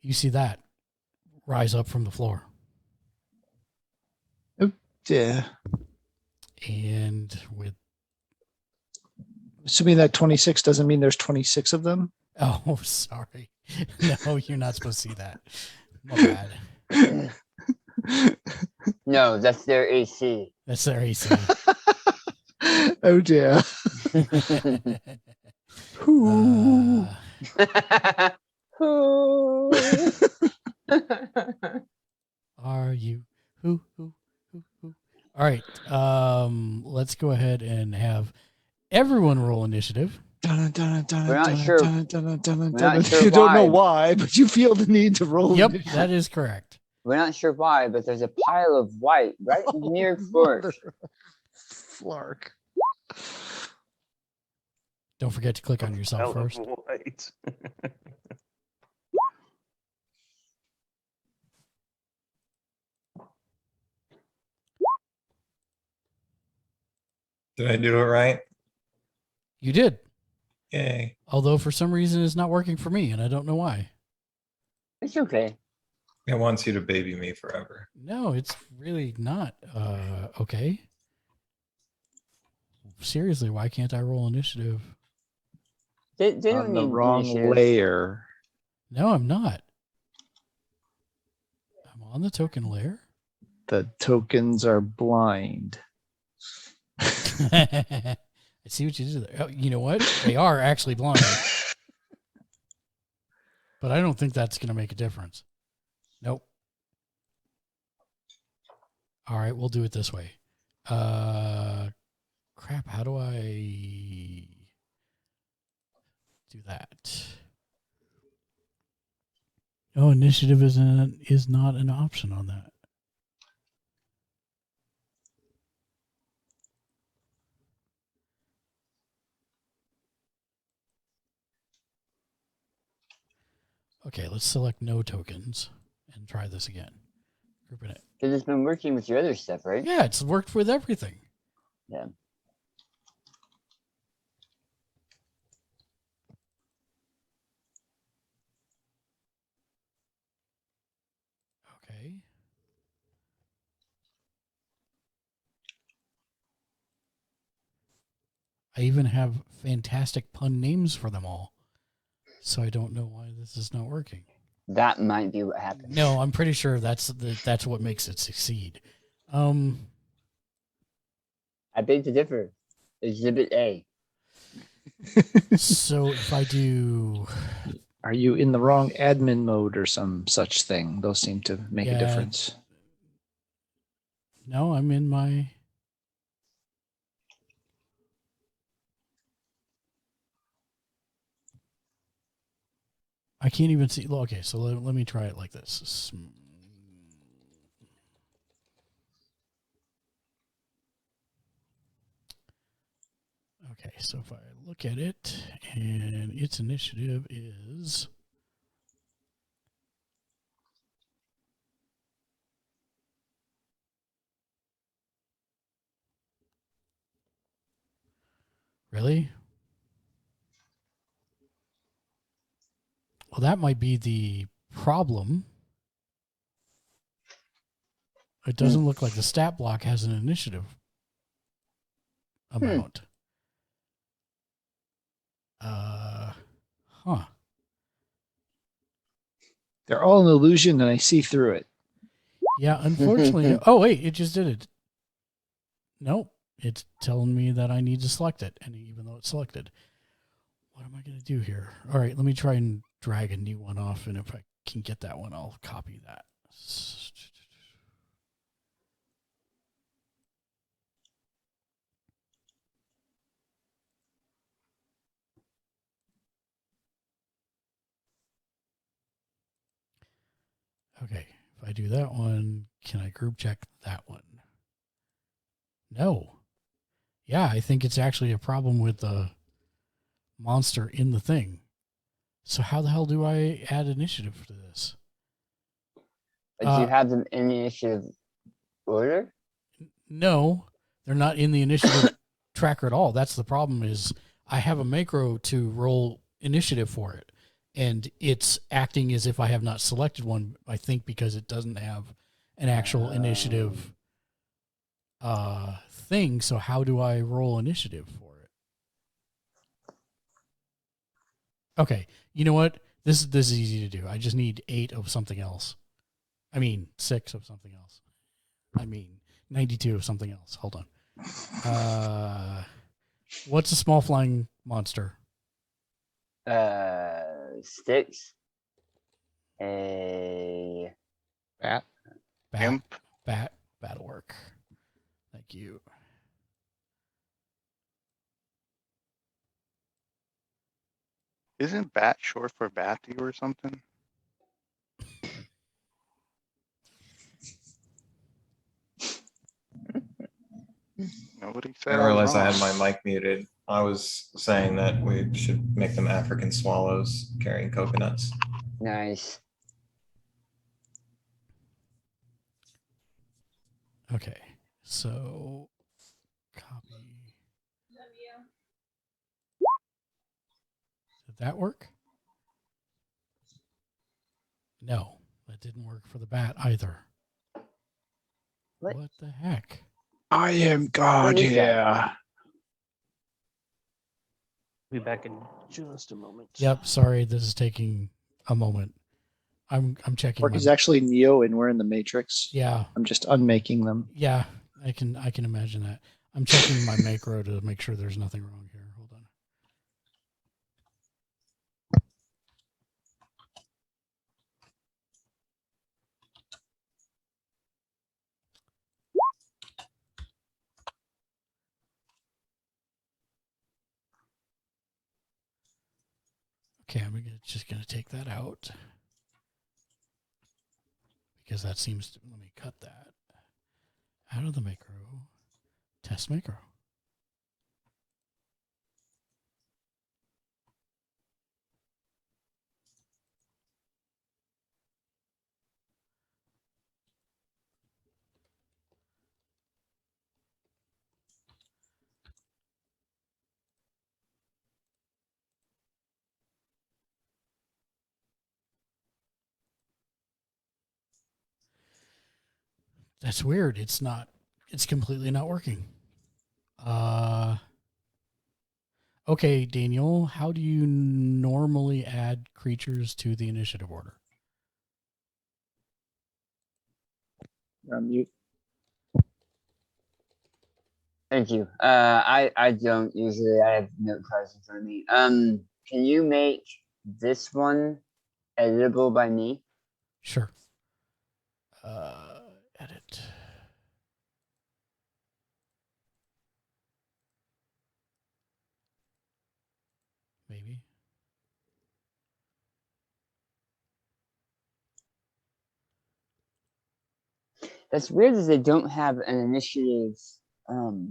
You see that rise up from the floor. Oh, dear. And with... Assuming that 26 doesn't mean there's 26 of them? Oh, sorry. No, you're not supposed to see that. My bad. No, that's their AC. That's their AC. Oh, dear. Are you? Who? All right. Let's go ahead and have everyone roll initiative. We're not sure. You don't know why, but you feel the need to roll. Yep, initiative. that is correct. We're not sure why, but there's a pile of white right near Fork. Flark. Don't forget to click on yourself first. Right. Did I do it right? You did. Yay. Although for some reason it's not working for me, and I don't know why. It's okay. It wants you to baby me forever. No, it's really not okay. seriously, why can't I roll initiative? They don't On the need wrong initiative. layer. No, I'm not. I'm on the token layer. The tokens are blind. I see what you did there. Oh, you know what? They are actually blind. But I don't think that's going to make a difference. Nope. All right, we'll do it this way. Crap, how do I do that? Oh, initiative is not an option on that. Okay, let's select no tokens and try this again. Grouping it. Because it's been working with your other stuff, right? Yeah, it's worked with everything. Yeah. Okay. I even have fantastic pun names for them all. So I don't know why this is not working. That might be what happened. No, I'm pretty sure that's what makes it succeed. I beg to differ. Exhibit A. So if I do... Are you in the wrong admin mode or some such thing? Those seem to make a difference. No, I'm in my... I can't even see... Okay, so let me try it like this. Okay, so if I look at it, and its initiative is... Really? Well, that might be the problem. It doesn't look like the stat block has an initiative amount. Huh. They're all an illusion, and I see through it. Yeah, unfortunately. Oh, wait, it just did it. Nope. It's telling me that I need to select it, and even though it's selected. What am I going to do here? All right, let me try and drag a new one off, and if I can get that one, I'll copy that. Okay, if I do that one, can I group check that one? No. Yeah, I think it's actually a problem with the monster in the thing. So how the hell do I add initiative to this? Do you have them in the initiative order? No, they're not in the initiative tracker at all. That's the problem is I have a macro to roll initiative for it. And it's acting as if I have not selected one, I think because it doesn't have an actual initiative thing. So how do I roll initiative for it? Okay, you know what? This is easy to do. I just need 8 of something else. I mean, 6 of something else. I mean, 92 of something else. Hold on. What's a small flying monster? Sticks. A bat. Bat'll work. Thank you. Isn't bat short for batty or something? Nobody I said didn't realize I had wrong. my mic muted. I was saying that we should make them African swallows carrying coconuts. nice. Okay, so copy. Did that work? No, that didn't work for the bat either. What the heck? I am God What is that? here. Be back in just a moment. Yep. Sorry, this is taking a moment. I'm checking. Mark is actually Neo, and we're in the Matrix. Yeah. I'm just unmaking them. Yeah, I can imagine that. I'm checking my macro to make sure there's nothing wrong here. Hold on. Okay, just gonna take that out because that seems to. Let me cut that out of the macro. Test macro. That's weird. It's not. It's completely not working. Okay, Daniel, how do you normally add creatures to the initiative order? You. Thank you. I don't usually. I have note cards in front of me. Can you make this one editable by me? Sure. Edit. Maybe. That's weird that they don't have an initiative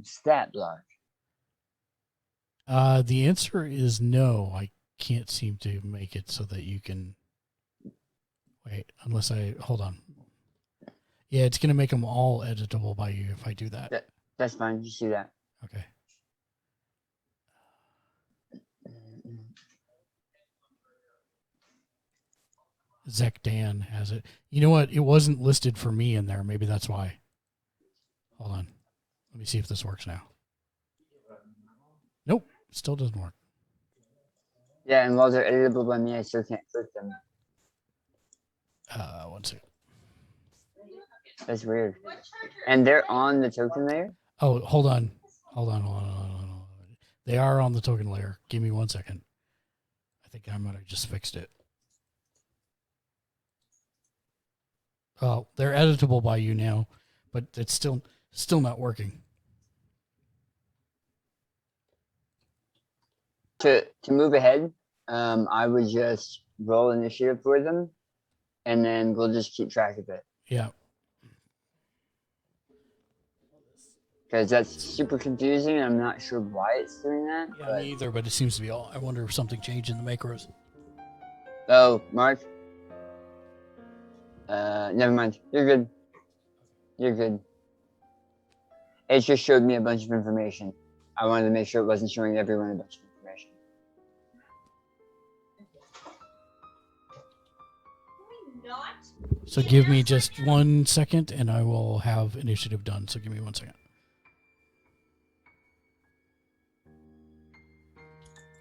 stat block. The answer is no. I can't seem to make it so that you can wait. Unless I hold on. Yeah, it's gonna make them all editable by you if I do that. That's fine. Just do that. Okay. Zek Dan has it. You know what? It wasn't listed for me in there. Maybe that's why. Hold on. Let me see if this works now. Nope. Still doesn't work. Yeah, and while they're editable by me, I still can't click them. 1 second. That's weird. And they're on the token layer? Oh, hold on. Hold on. They are on the token layer. Give me 1 second. I think I might have just fixed it. Oh, they're editable by you now, but it's still not working. To move ahead, I would just roll initiative for them, and then we'll just keep track of it. Yeah. Because that's super confusing, and I'm not sure why it's doing that. Yeah, me either, but it seems to be all. I wonder if something changed in the macros. Oh, Mark. Never mind. You're good. You're good. It just showed me a bunch of information. I wanted to make sure it wasn't showing everyone a bunch of information. So give me just 1 second, and I will have initiative done. So give me 1 second.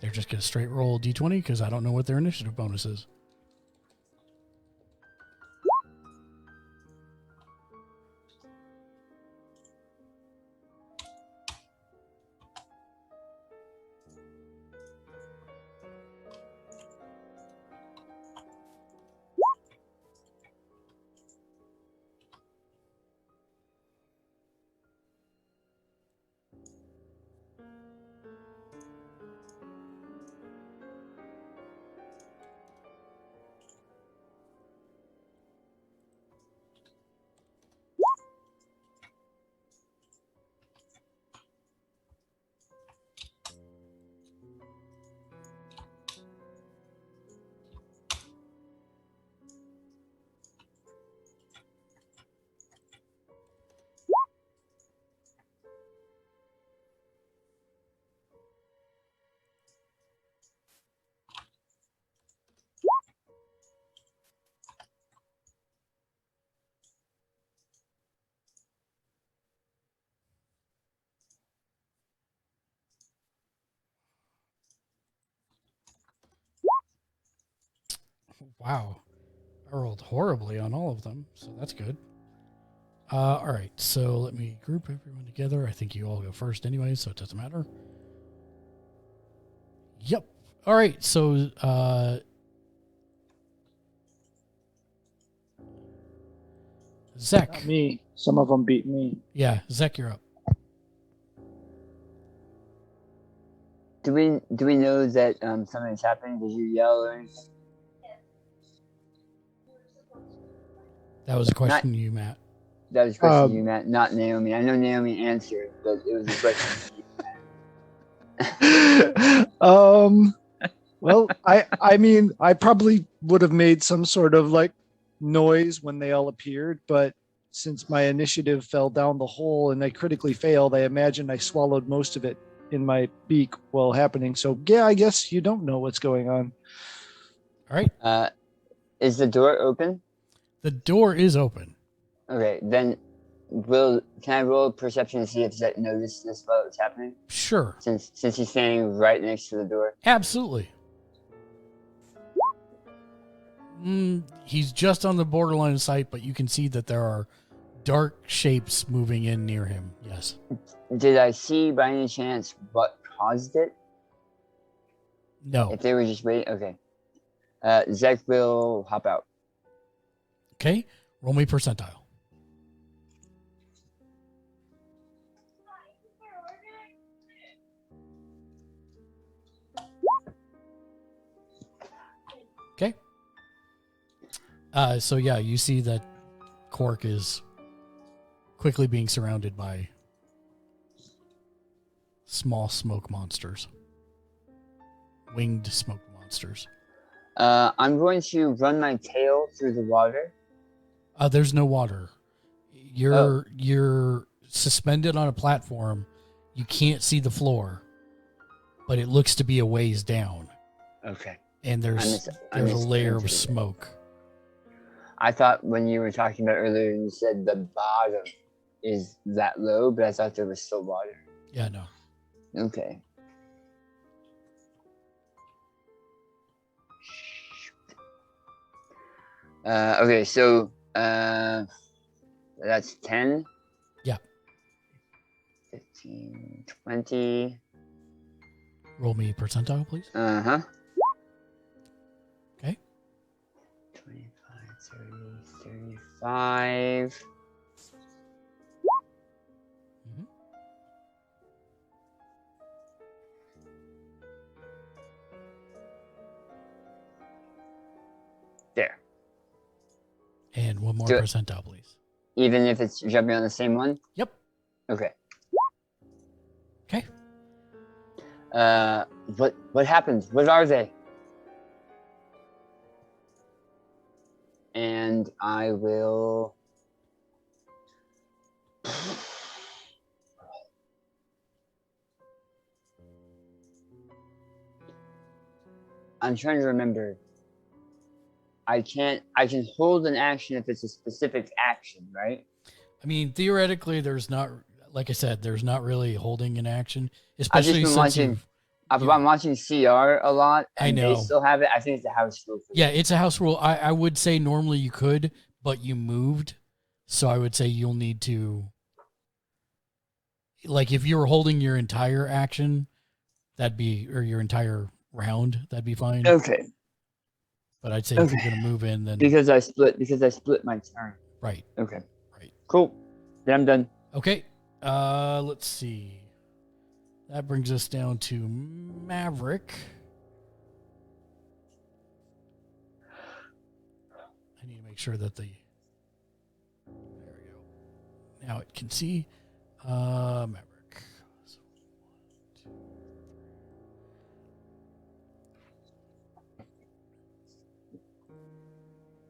They're just going to straight roll D20 because I don't know what their initiative bonus is. Wow. I rolled horribly on all of them, so that's good. All right, so let me group everyone together. I think you all go first anyway, so it doesn't matter. Yep. All right, so Zek. Not me. Some of them beat me. Yeah, Zek, you're up. Do we know that something's happening? Did you yell or anything? That was a question you, Matt. That was a question to you, Matt, not Naomi. I know Naomi answered, but it was a question to you, Matt. Well, I mean, I probably would have made some sort of like noise when they all appeared, but since my initiative fell down the hole and I critically failed, I imagine I swallowed most of it in my beak while happening. So yeah, I guess you don't know what's going on. All right. Is the door open? The door is open. Okay, then can I roll perception to see if Zek noticed this while it's happening? Sure. Since he's standing right next to the door. Absolutely. He's just on the borderline of sight, but you can see that there are dark shapes moving in near him. Yes. Did I see by any chance what caused it? No. If they were just waiting, okay. Zek will hop out. Okay. Roll me percentile. Okay. So yeah, you see that Quark is quickly being surrounded by small smoke monsters. Winged smoke monsters. I'm going to run my tail through the water. There's no water. You're suspended on a platform. You can't see the floor, but it looks to be a ways down. Okay. And there's a layer of smoke. I thought when you were talking about earlier, you said the bottom is that low, but I thought there was still water. Yeah, no. Okay. Okay, so that's 10. Yeah. 15, 20. Roll me percentile, please. Uh-huh. Okay. 25, 30, 35. There. And one more percentile, please. Even if it's jumping on the same one? Yep. Okay. Okay. What happened? What are they? And I will... I'm trying to remember. I can hold an action if it's a specific action, right? I mean, theoretically, there's not, like I said, there's not really holding an action, especially since I'm watching CR a lot, and I know. they still have it. I think it's a house rule. Yeah, it's a house rule. I would say normally you could, but you moved, so I would say you'll need to, like, if you were holding your entire action, or your entire round, that'd be fine. Okay. But I'd say if you're going to move in, then because I split my turn. Right. Okay. Right. Cool. Then I'm done. Okay. Let's see. That brings us down to Maverick. I need to make sure that there we go. Now it can see Maverick.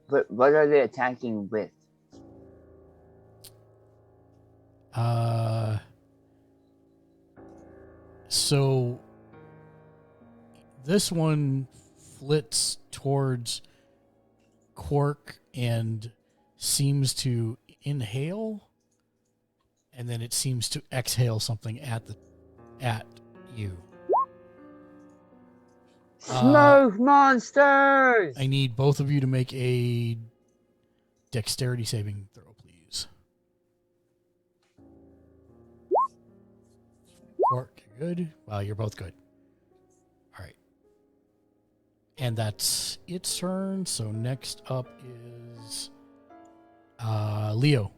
But what are they attacking with? So this one flits towards Quark and seems to inhale, and then it seems to exhale something at you. Smoke monsters! I need both of you to make a dexterity saving throw, please. Quark, you're good. Well, you're both good. All right. And that's its turn. So next up is Leo.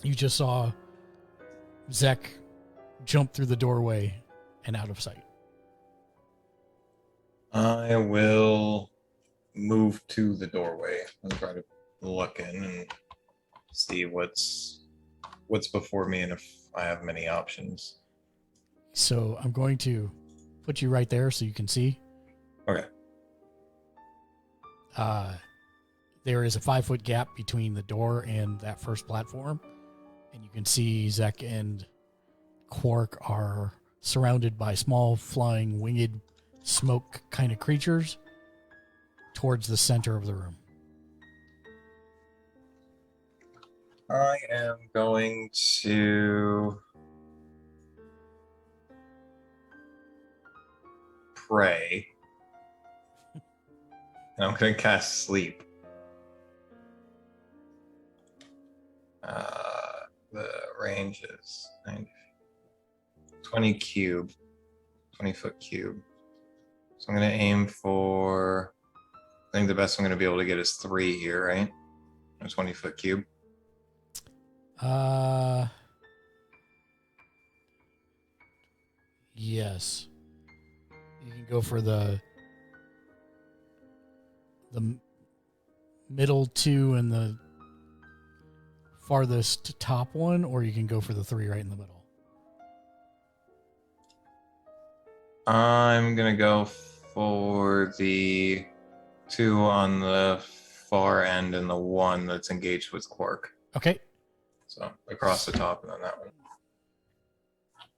You just saw Zek jump through the doorway and out of sight. I will move to the doorway and try to look in and see what's before me and if I have many options. So I'm going to put you right there so you can see. Okay. There is a 5-foot gap between the door and that first platform. And you can see Zek and Quark are surrounded by small flying winged smoke kind of creatures towards the center of the room. I am going to pray. And I'm going to cast sleep. The range is 20 cube, 20-foot cube. So I'm going to aim for, I think the best I'm going to be able to get is 3 here, right? A 20-foot cube. Yes. You can go for the middle 2 and the farthest top one, or you can go for the 3 right in the middle. I'm going to go for the 2 on the far end and the 1 that's engaged with Quark. Okay. So across the top and then that one.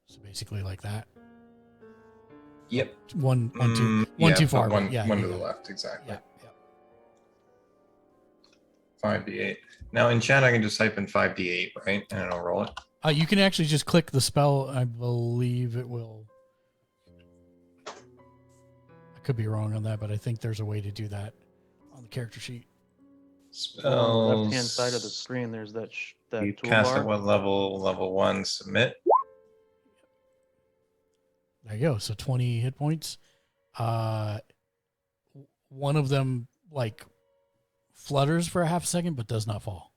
So basically like that. Yep. One too far. One yeah, to the left, exactly. Yeah. 5d8. Now in chat I can just type in 5d8, right? And it'll roll it. You can actually just click the spell. I believe it will. I could be wrong on that, but I think there's a way to do that on the character sheet. Spells. On the left-hand side of the screen, there's that You toolbar. cast at what level? Level 1, submit. There you go. So 20 hit points. One of them like flutters for a half a second, but does not fall.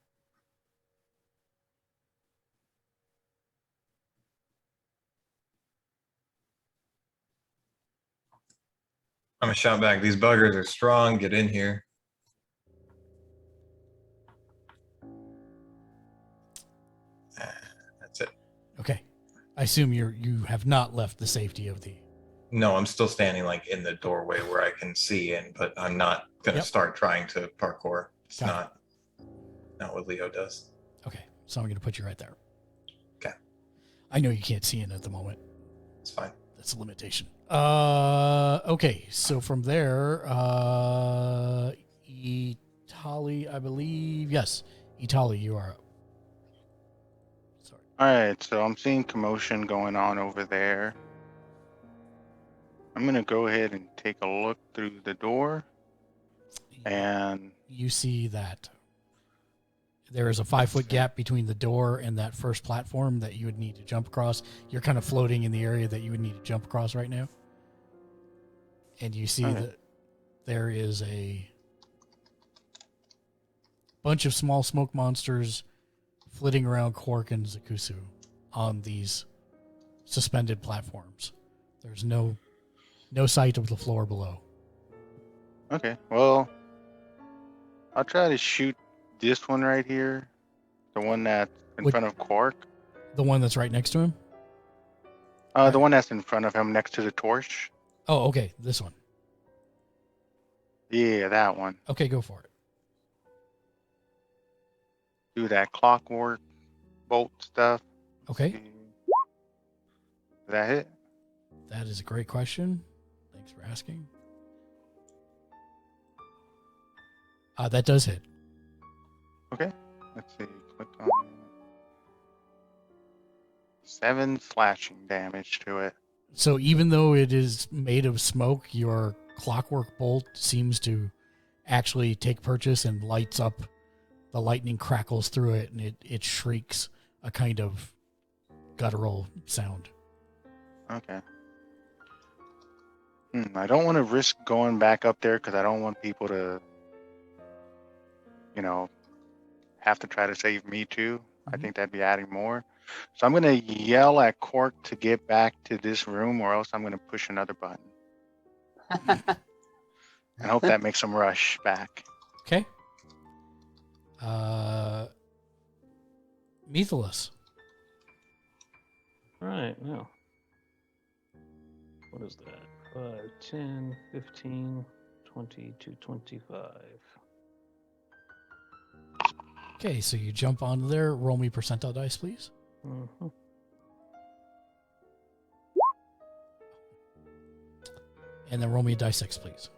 I'm gonna shout back. These buggers are strong. Get in here. That's it. Okay. I assume you have not left the safety of the. No, I'm still standing like in the doorway where I can see in, but I'm not gonna start trying to parkour. It's not what Leo does. Okay, so I'm gonna put you right there. Okay. I know you can't see in at the moment. It's fine. That's a limitation. Okay, so from there, Itali, I believe. Yes, Itali, you are up. Sorry. All right, so I'm seeing commotion going on over there. I'm gonna go ahead and take a look through the door, and you see that there is a 5-foot gap between the door and that first platform that you would need to jump across. You're kind of floating in the area that you would need to jump across right now. And you see that there is a bunch of small smoke monsters flitting around Quark and Zakusu on these suspended platforms. There's no sight of the floor below. okay, well, I'll try to shoot this one right here, the one that's in front of Quark. The one that's right next to him? The one that's in front of him next to the torch. Oh, okay, this one. Yeah, that one. Okay, go for it. Do that clockwork bolt stuff. Okay. Did that hit? That is a great question. Thanks for asking. That does hit. Okay. Let's see. Click on it. 7 slashing damage to it. So even though it is made of smoke, your clockwork bolt seems to actually take purchase and lights up. The lightning crackles through it, and it shrieks a kind of guttural sound. Okay. I don't want to risk going back up there because I don't want people to, have to try to save me too. I think that'd be adding more. So I'm going to yell at Cork to get back to this room, or else I'm going to push another button. And hope that makes them rush back. Okay. Methalus. All right, now. What is that? 5, 10, 15, 20 to 25. Okay, so you jump onto there. Roll me percentile dice, please. Mm-hmm. And then roll me a die 6, please.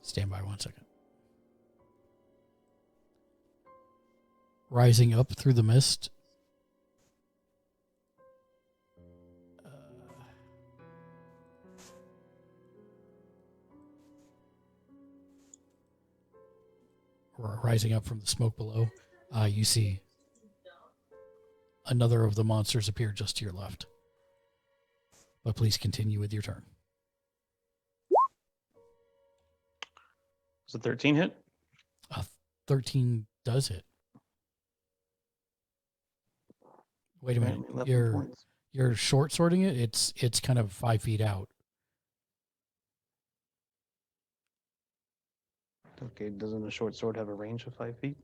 Stand by 1 second. Rising up through the mist. Or rising up from the smoke below, you see another of the monsters appear just to your left. But please continue with your turn. Is it 13 hit? 13 does hit. Wait a minute. 11 points. You're short sorting it. It's kind of 5 feet out. Okay, doesn't a short sword have a range of 5 feet?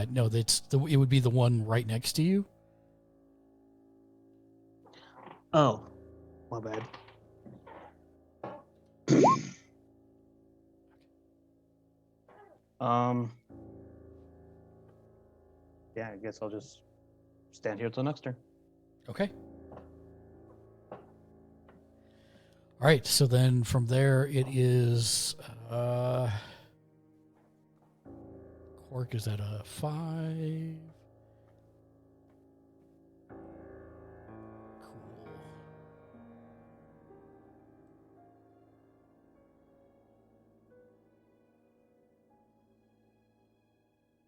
No, it would be the one right next to you. Oh, my bad. Yeah, I guess I'll just stand here till next turn. Okay. All right, so then from there it is Cork is at a 5. Cool.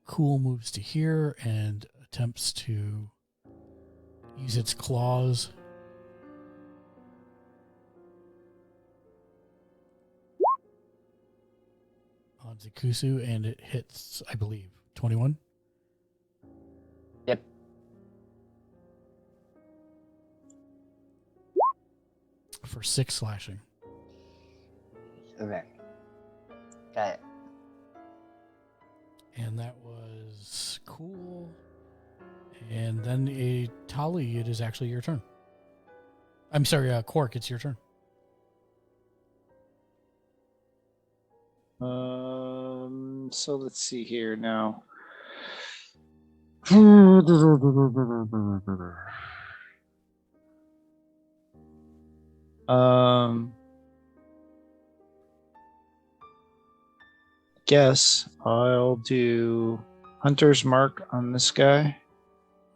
Cool moves to here and attempts to use its claws. On Zikusu, and it hits, I believe, 21. Yep. For 6 slashing. Okay. Got it. And that was cool. And then Tali, it is actually your turn. I'm sorry, Quark, it's your turn. So let's see here now. Guess I'll do Hunter's Mark on this guy.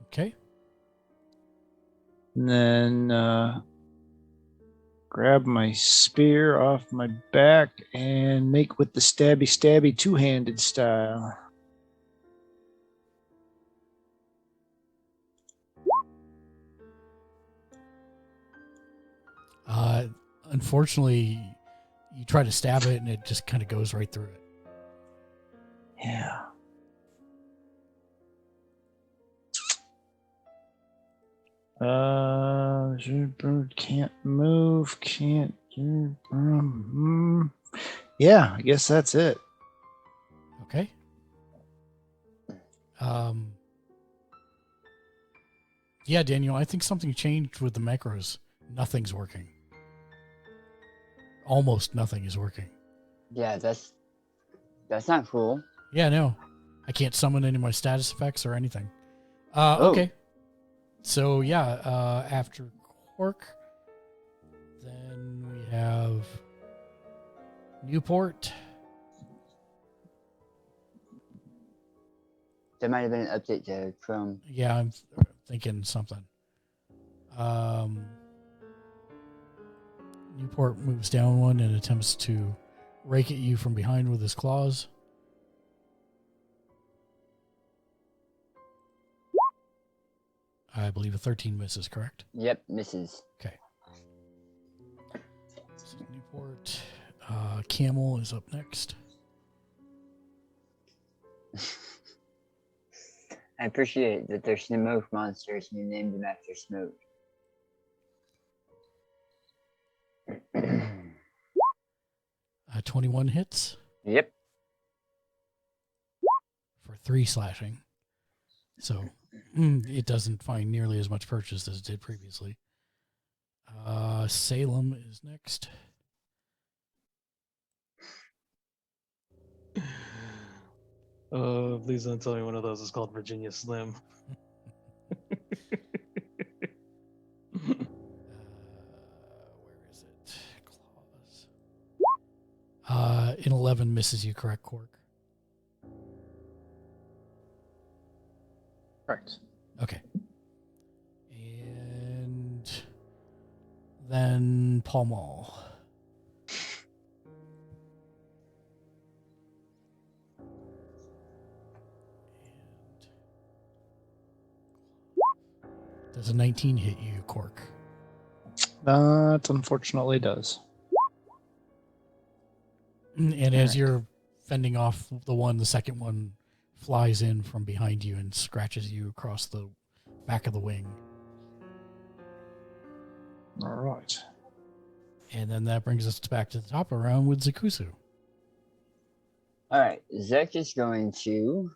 Okay. And then grab my spear off my back and make with the stabby two-handed style. Unfortunately, you try to stab it and it just kind of goes right through it. Yeah. Bird can't move, can't do. Yeah, I guess that's it. Okay. Yeah, Daniel, I think something changed with the macros. Nothing's working. Almost nothing is working. Yeah, that's not cool. Yeah, no. I can't summon any of my status effects or anything. Okay. So yeah, after Cork, then we have Newport. There might have been an update to Chrome. Yeah, I'm thinking something. Newport moves down one and attempts to rake at you from behind with his claws. I believe a 13 misses, correct? Yep, misses. Okay. This is Newport. Camel is up next. I appreciate that they're smoke monsters and you named them after smoke. 21 hits. Yep. For 3 slashing. So it doesn't find nearly as much purchase as it did previously. Salem is next. Oh, please don't tell me one of those is called Virginia Slim. Where is it? Claws. An 11 misses you, correct, Cork? Correct. Okay. And then Paul Mall. Does a 19 hit you, Cork? That unfortunately does. And as you're fending off the second one flies in from behind you and scratches you across the back of the wing. All right. And then that brings us back to the top of the round with Zakusu. All right, Zek is going to,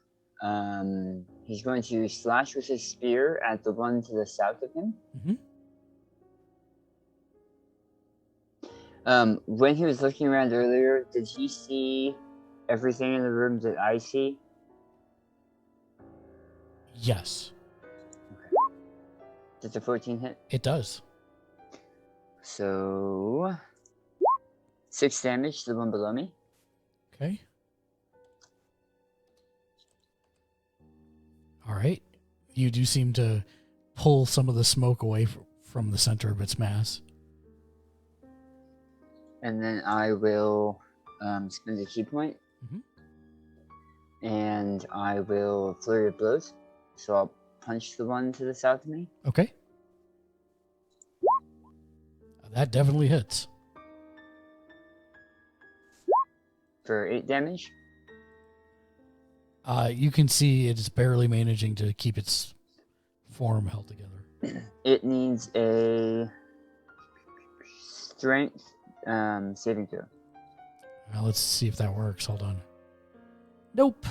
he's going to slash with his spear at the one to the south of him. When he was looking around earlier, did he see everything in the room that I see? Yes. Okay. Does a 14 hit? It does. So 6 damage to the one below me. Okay. All right. You do seem to pull some of the smoke away from the center of its mass. And then I will spend a key point. And I will flurry of blows. So I'll punch the one to the south of me. Okay. That definitely hits. For 8 damage. You can see it's barely managing to keep its form held together. It needs a strength saving throw. Well, let's see if that works. Hold on. Nope.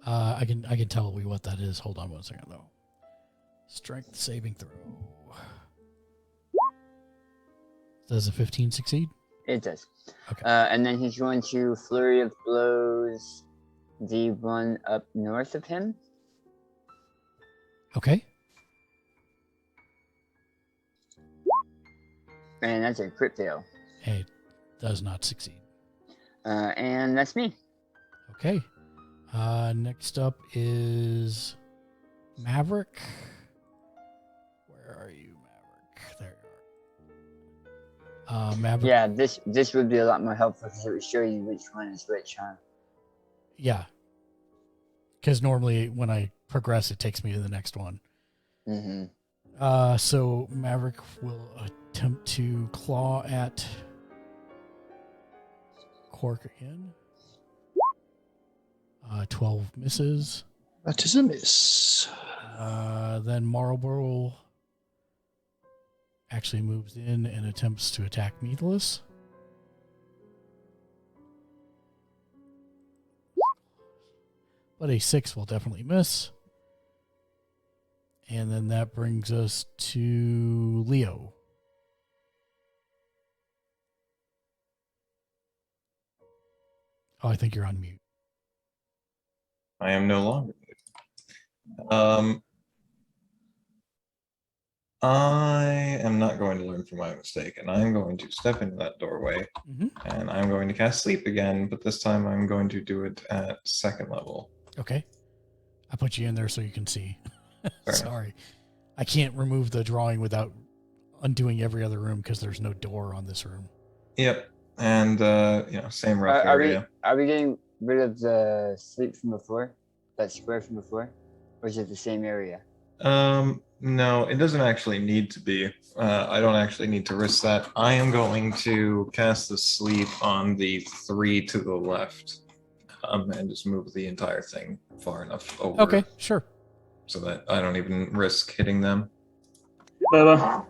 I can tell you what that is. Hold on 1 second though. Strength saving throw. Does a 15 succeed? It does. Okay. And then he's going to flurry of blows the one up north of him. Okay. And that's a crit fail. It does not succeed. And that's me. Okay. Next up is Maverick. Where are you, Maverick? There you are. Maverick. Yeah, this would be a lot more helpful because it would show you which one is which, huh? Yeah. Because normally when I progress, it takes me to the next one. So Maverick will attempt to claw at Cork again. 12 misses. That is a miss. Then Marlborough actually moves in and attempts to attack Meathless. But a 6 will definitely miss. And then that brings us to Leo. Oh, I think you're on mute. I am no longer. I am not going to learn from my mistake, and I'm going to step into that doorway, Mhm. and I'm going to cast sleep again, but this time I'm going to do it at second level. Okay. I put you in there so you can see. Fair Sorry. I can't remove the drawing without undoing every other room because there's no door on this room. Yep, and same rough Are we area. getting rid of the sleep from before? That square from before? Or is it the same area? No, it doesn't actually need to be. I don't actually need to risk that. I am going to cast the sleep on the 3 to the left, and just move the entire thing far enough over. Okay, sure. So that I don't even risk hitting them. Bubba.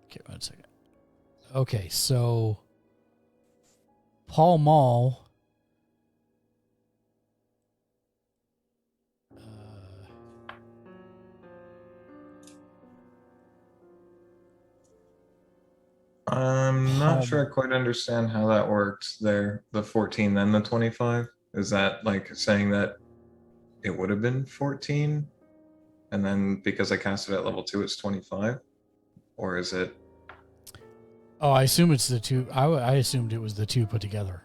Okay, 1 second. Okay, so Paul Mall. I'm not sure I quite understand how that works there. The 14, then the 25. Is that like saying that it would have been 14? And then because I cast it at level 2, it's 25? Or is it? Oh, I assume it's the two. I assumed it was the two put together.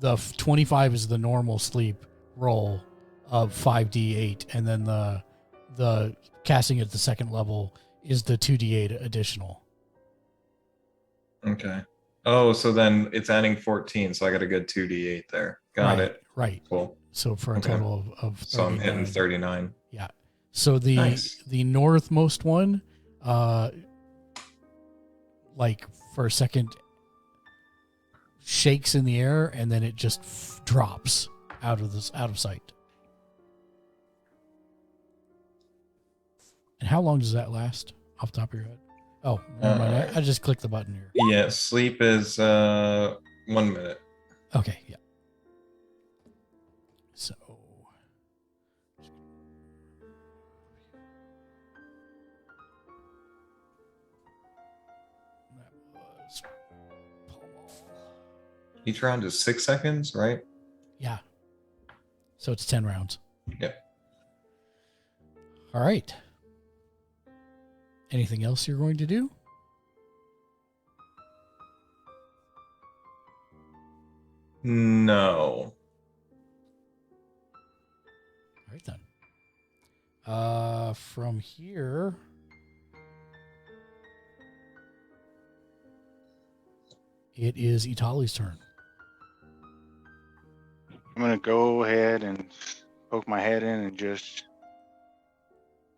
The 25 is the normal sleep roll of 5d8, and then the casting at the second level is the 2d8 additional. Okay. Oh, so then it's adding 14, so I got a good 2d8 there. Got it. Right. Cool. So for a Okay. total of 39. So I'm hitting 39. Yeah. So the Nice. the northmost one, like for a second, shakes in the air and then it just drops out of sight. And how long does that last? Off the top of your head? Oh, never mind. I just clicked the button here. Yeah, sleep is 1 minute. Okay, yeah. So that was Each round is 6 seconds, right? yeah. So it's 10 rounds. Yeah. All right. Anything else you're going to do? No. All right then. From here, it is Itali's turn. I'm gonna go ahead and poke my head in and just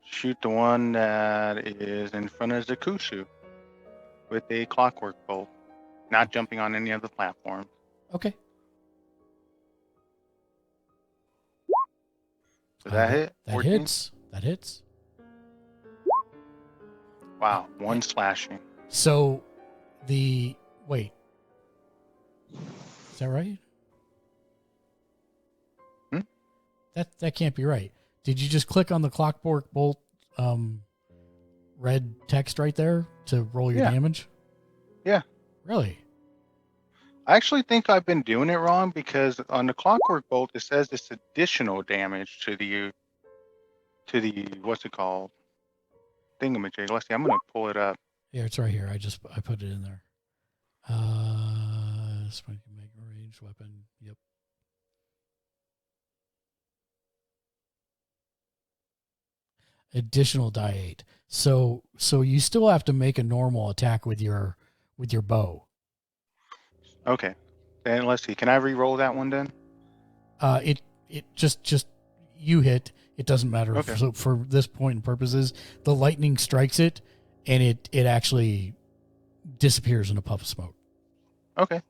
shoot the one that is in front of Zakushu with a clockwork bolt, not jumping on any of the platforms. Okay. Does that hit? That 14? hits. That hits. Wow, one slashing. So wait. Is that right? That can't be right. Did you just click on the clockwork bolt red text right there to roll your damage? Yeah. Really? I actually think I've been doing it wrong because on the clockwork bolt it says it's additional damage to the what's it called? Thingamajig. Let's see, I'm gonna pull it up. Yeah, it's right here. I put it in there. Spike can make a ranged weapon. Yep. Additional die 8. So you still have to make a normal attack with your bow. Okay. Then let's see. Can I re-roll that one then? It just you hit. It doesn't matter. Okay. So for this point and purposes, the lightning strikes it, and it actually disappears in a puff of smoke. Okay.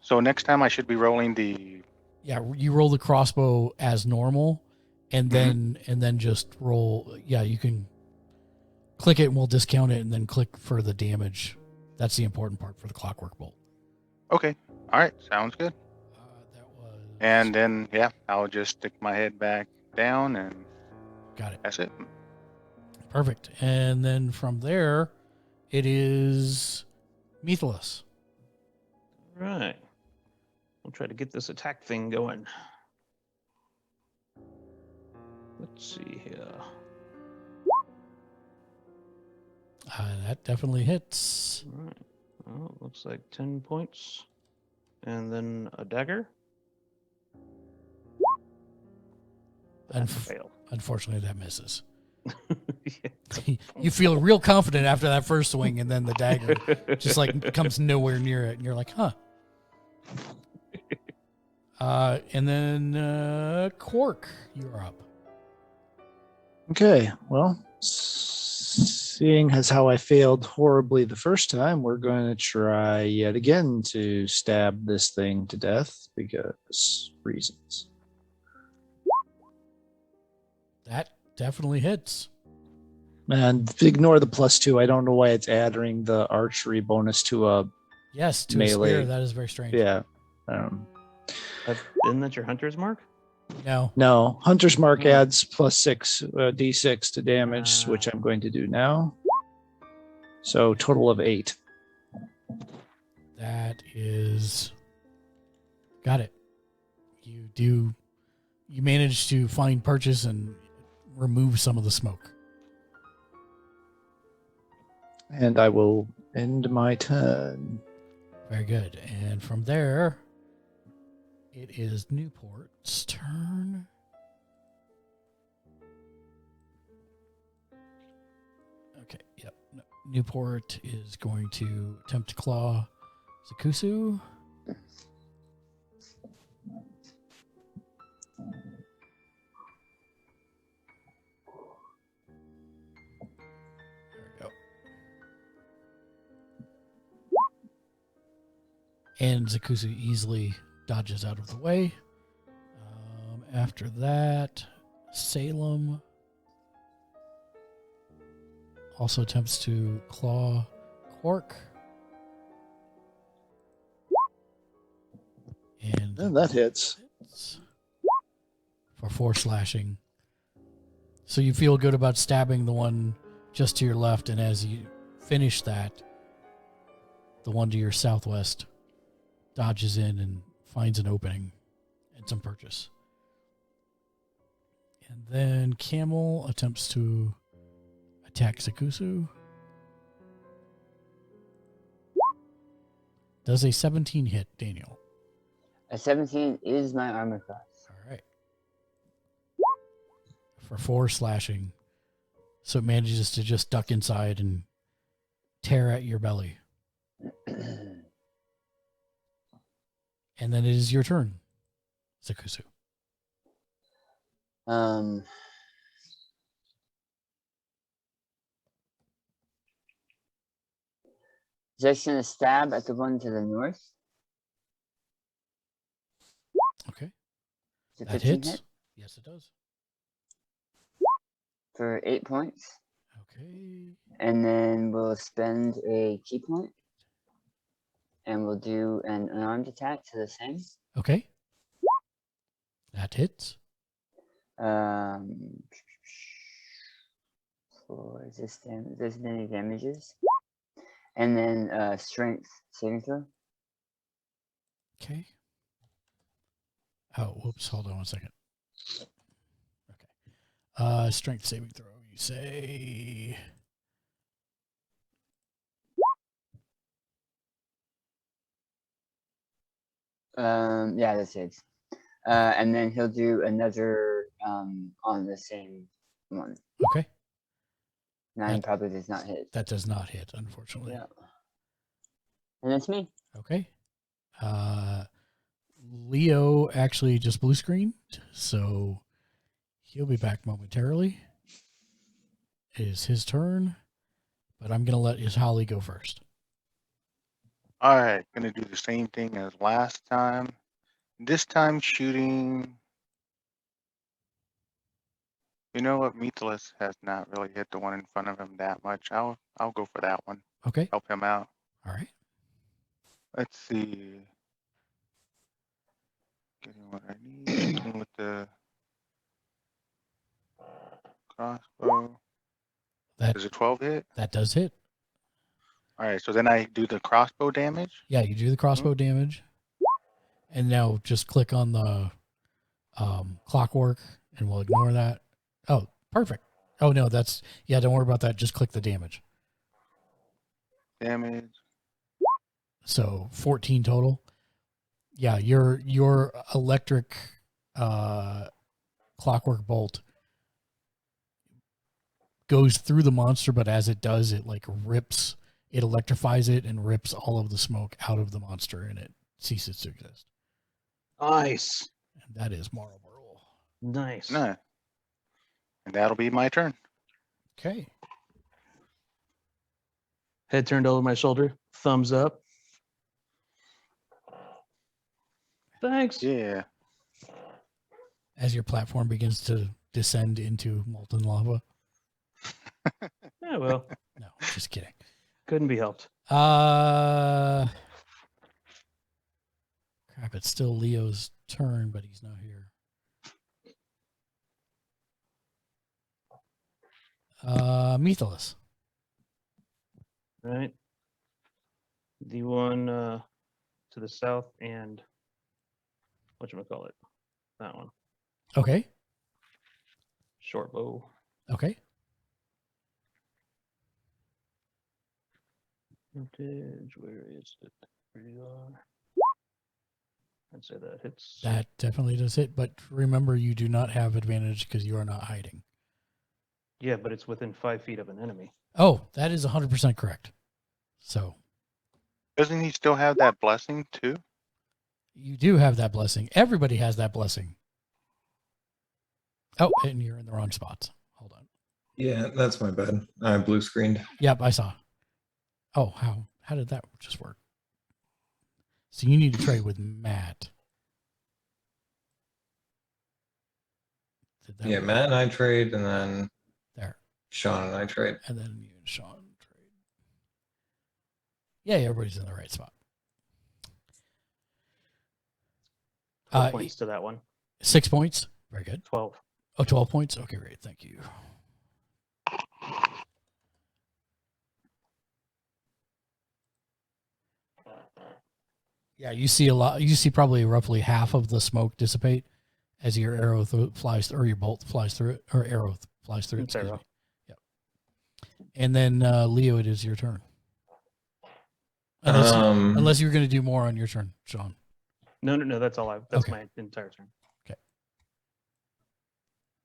So next time I should be rolling the. Yeah, you roll the crossbow as normal, and then just roll. Yeah, you can click it, and we'll discount it, and then click for the damage. That's the important part for the clockwork bolt. Okay. All right. Sounds good. And then I'll just stick my head back down and. Got it. That's it. Perfect. And then from there, it is Methalus. Right. We'll try to get this attack thing going. Let's see here. That definitely hits. All right. Well, it looks like 10 points. And then a dagger. Fail. Unfortunately, that misses. Yeah. You feel real confident after that first swing, and then the dagger just like comes nowhere near it, and you're like, huh. And then Quark, you're up. Okay, well, seeing as how I failed horribly the first time, we're going to try yet again to stab this thing to death because reasons. That definitely hits. And ignore the +2. I don't know why it's adding the archery bonus to a Yes, to melee. a spear. That is very strange. Yeah. Isn't that your hunter's mark? No. Hunter's mark adds +6 d6 to damage, which I'm going to do now. So total of 8. That is... Got it. You manage to find purchase and remove some of the smoke. And I will end my turn. Very good. And from there, it is Newport's turn. Okay, yep. No, Newport is going to attempt to claw Zakusu. And Zakusu easily dodges out of the way. After that, Salem also attempts to claw Quark. And that hits. For 4 slashing. So you feel good about stabbing the one just to your left, and as you finish that, the one to your southwest dodges in and finds an opening and some purchase. And then Camel attempts to attack Zakusu. Does a 17 hit, Daniel? A 17 is my armor class. All right. For 4 slashing. So it manages to just duck inside and tear at your belly. And then it is your turn, Zakusu. Just gonna stab at the one to the north. Okay. Does That 15 hits. hit? Yes, it does. For 8 points. Okay. And then we'll spend a key point. And we'll do an unarmed attack to the same. Okay. That hits. For this many damages. And then strength saving throw. Okay. Oh, whoops. Hold on one second. Okay. Strength saving throw, you say. Yeah, that saves. And then he'll do another on the same one. Okay. 9 probably does not hit. That does not hit, unfortunately. Yeah. And that's me. Okay. Leo actually just blue screened, so he'll be back momentarily. It is his turn, but I'm going to let Holly go first. All right, gonna do the same thing as last time. This time shooting. You know what? Meatless has not really hit the one in front of him that much. I'll go for that one. Okay. Help him out. All right. Let's see. Getting what I need. Shooting with the crossbow. Does a 12 hit? That does hit. All right, so then I do the crossbow damage. Yeah, you do the crossbow damage. And now just click on the clockwork, and we'll ignore that. Oh, perfect. Oh no, don't worry about that. Just click the damage. Damage. So 14 total. Yeah, your electric clockwork bolt goes through the monster, but as it does, it electrifies it and rips all of the smoke out of the monster, and it ceases to exist. Nice. And that is Marlborough. Nice. No. And that'll be my turn. Okay. Head turned over my shoulder. Thumbs up. Thanks. Yeah. As your platform begins to descend into molten lava. Yeah, well. No, just kidding. Couldn't be helped. Crap, it's still Leo's turn, but he's not here. Methalus. Right. The one to the south and whatchamacallit? That one. Okay. Short bow. Okay. Vintage, where is it? Where you are? I'd say that hits. That definitely does hit, but remember you do not have advantage because you are not hiding. Yeah, but it's within 5 feet of an enemy. Oh, that is 100% correct. So. Doesn't he still have that blessing too? You do have that blessing. Everybody has that blessing. Oh, and you're in the wrong spots. Hold on. Yeah, that's my bad. I blue screened. Yep, I saw. Oh, how did that just work? So you need to trade with Matt. Yeah, Matt and I trade, and then there. Sean and I trade. And then you and Sean trade. Yeah, everybody's in the right spot. 12 points to that one. 6 points. Very good. 12. Oh, 12 points? Okay, great. Thank you. Yeah, you see a lot. You see probably roughly half of the smoke dissipate as your arrow flies, or your bolt flies through it, or arrow flies through it. Excuse me. Yep. And then Leo, it is your turn. Unless you're going to do more on your turn, Sean. No. That's all. That's okay. my entire turn. Okay.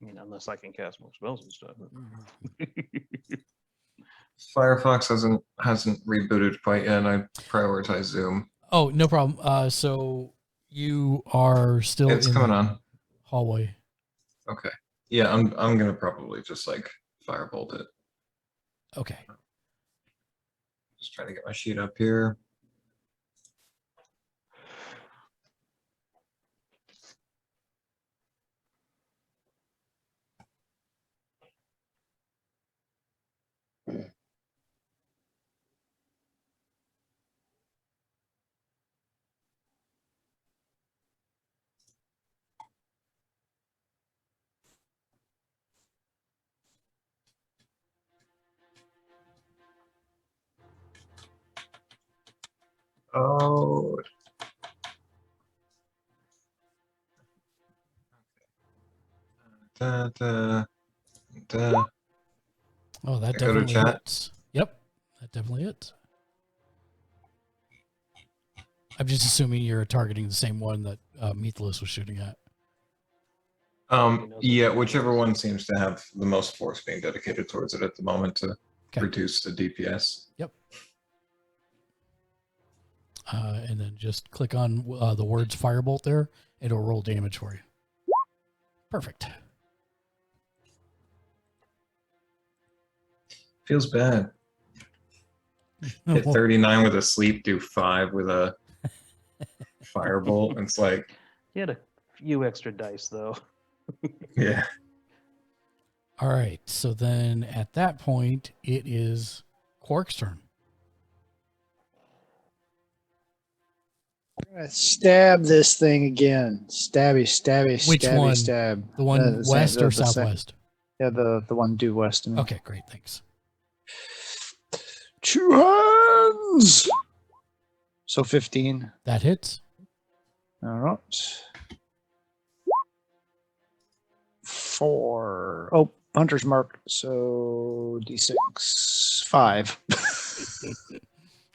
I mean, unless I can cast more spells and stuff. Firefox hasn't rebooted quite yet. I prioritize Zoom. Oh, no problem. So you are still it's in coming the on hallway. Okay. Yeah, I'm gonna probably just like firebolt it. Okay. Just trying to get my sheet up here. Oh. Oh, that Go to definitely chat. hits. Yep, that definitely hits. I'm just assuming you're targeting the same one that Methalus was shooting at. Yeah, whichever one seems to have the most force being dedicated towards it at the moment to reduce the DPS. Yep. And then just click on the words Firebolt there. It'll roll damage for you. Perfect. Feels bad. Hit 39 with a sleep, do 5 with a firebolt. It's like... You had a few extra dice, though. Yeah. All right. So then at that point, it is Quark's turn. Stab this thing again. Stabby, stabby, Which stabby, one? stab. The one west or southwest? Yeah, the one due west of me. Okay, great. Thanks. 2 hands. So 15. That hits. All right. 4. Oh, hunter's mark. So D6. 5.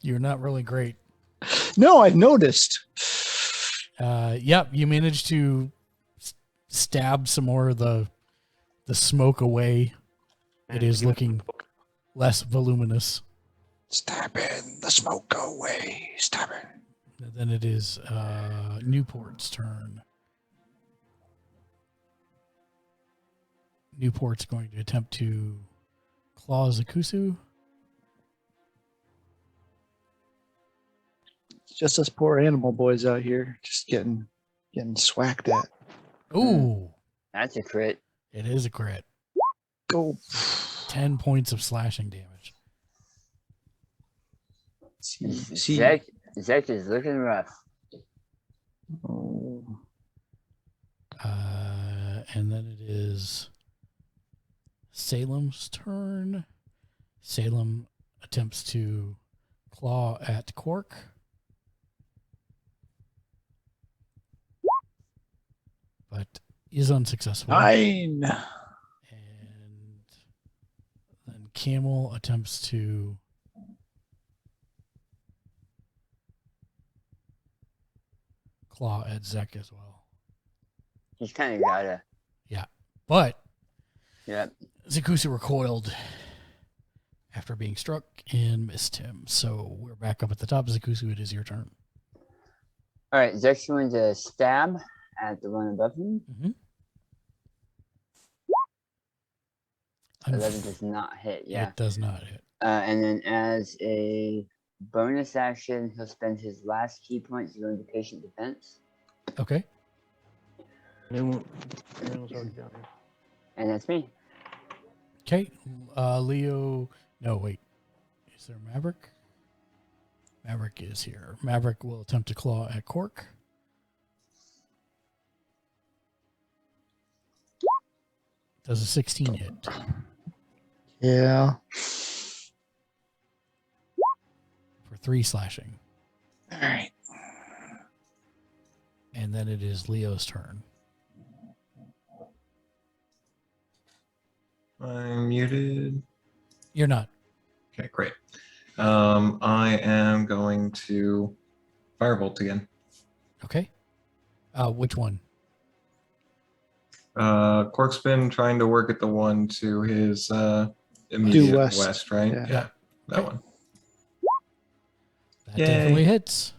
You're not really great. No, I've noticed. Yep, you managed to stab some more of the smoke away. It is looking less voluminous. Stabbing the smoke away. Stabbing. And then it is Newport's turn. Newport's going to attempt to claw Zakusu. It's just us poor animal boys out here, just getting swacked at. Ooh, That's a crit. it is a crit. Go. 10 points of slashing damage. See. Zek is looking rough. Oh. And then it is Salem's turn. Salem attempts to claw at Quark. But is unsuccessful. 9. And then Camel attempts to claw at Zek as well. He's kind of gotta. Yeah. But Yep. Zakusu recoiled after being struck and missed him. So we're back up at the top. Zakusu, it is your turn. All right, Zek's going to stab at the one above him. Mm-hmm. 11 does not hit. Yeah. It does not hit. And then as a bonus action, he'll spend his last key point to go into patient defense. Okay. Everyone's already down here. And that's me. Okay. Leo. No, wait. Is there Maverick? Maverick is here. Maverick will attempt to claw at Cork. Does a 16 hit? Yeah. For 3 slashing. All right. And then it is Leo's turn. I'm muted. You're not. Okay, great. I am going to firebolt again. Okay. Which one? Quark's been trying to work at the one to his immediate west, right? Yeah. That one. That definitely hits.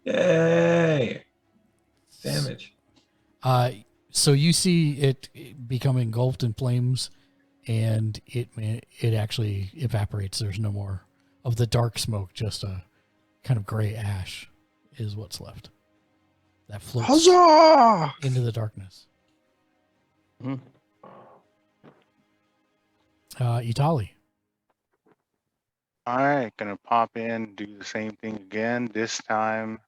Yay! Damage. So you see it become engulfed in flames, and it actually evaporates. There's no more of the dark smoke. Just a kind of gray ash is what's left. That floats Huzzah! into the darkness. Mhm. Itali. All right, gonna pop in, do the same thing again. This time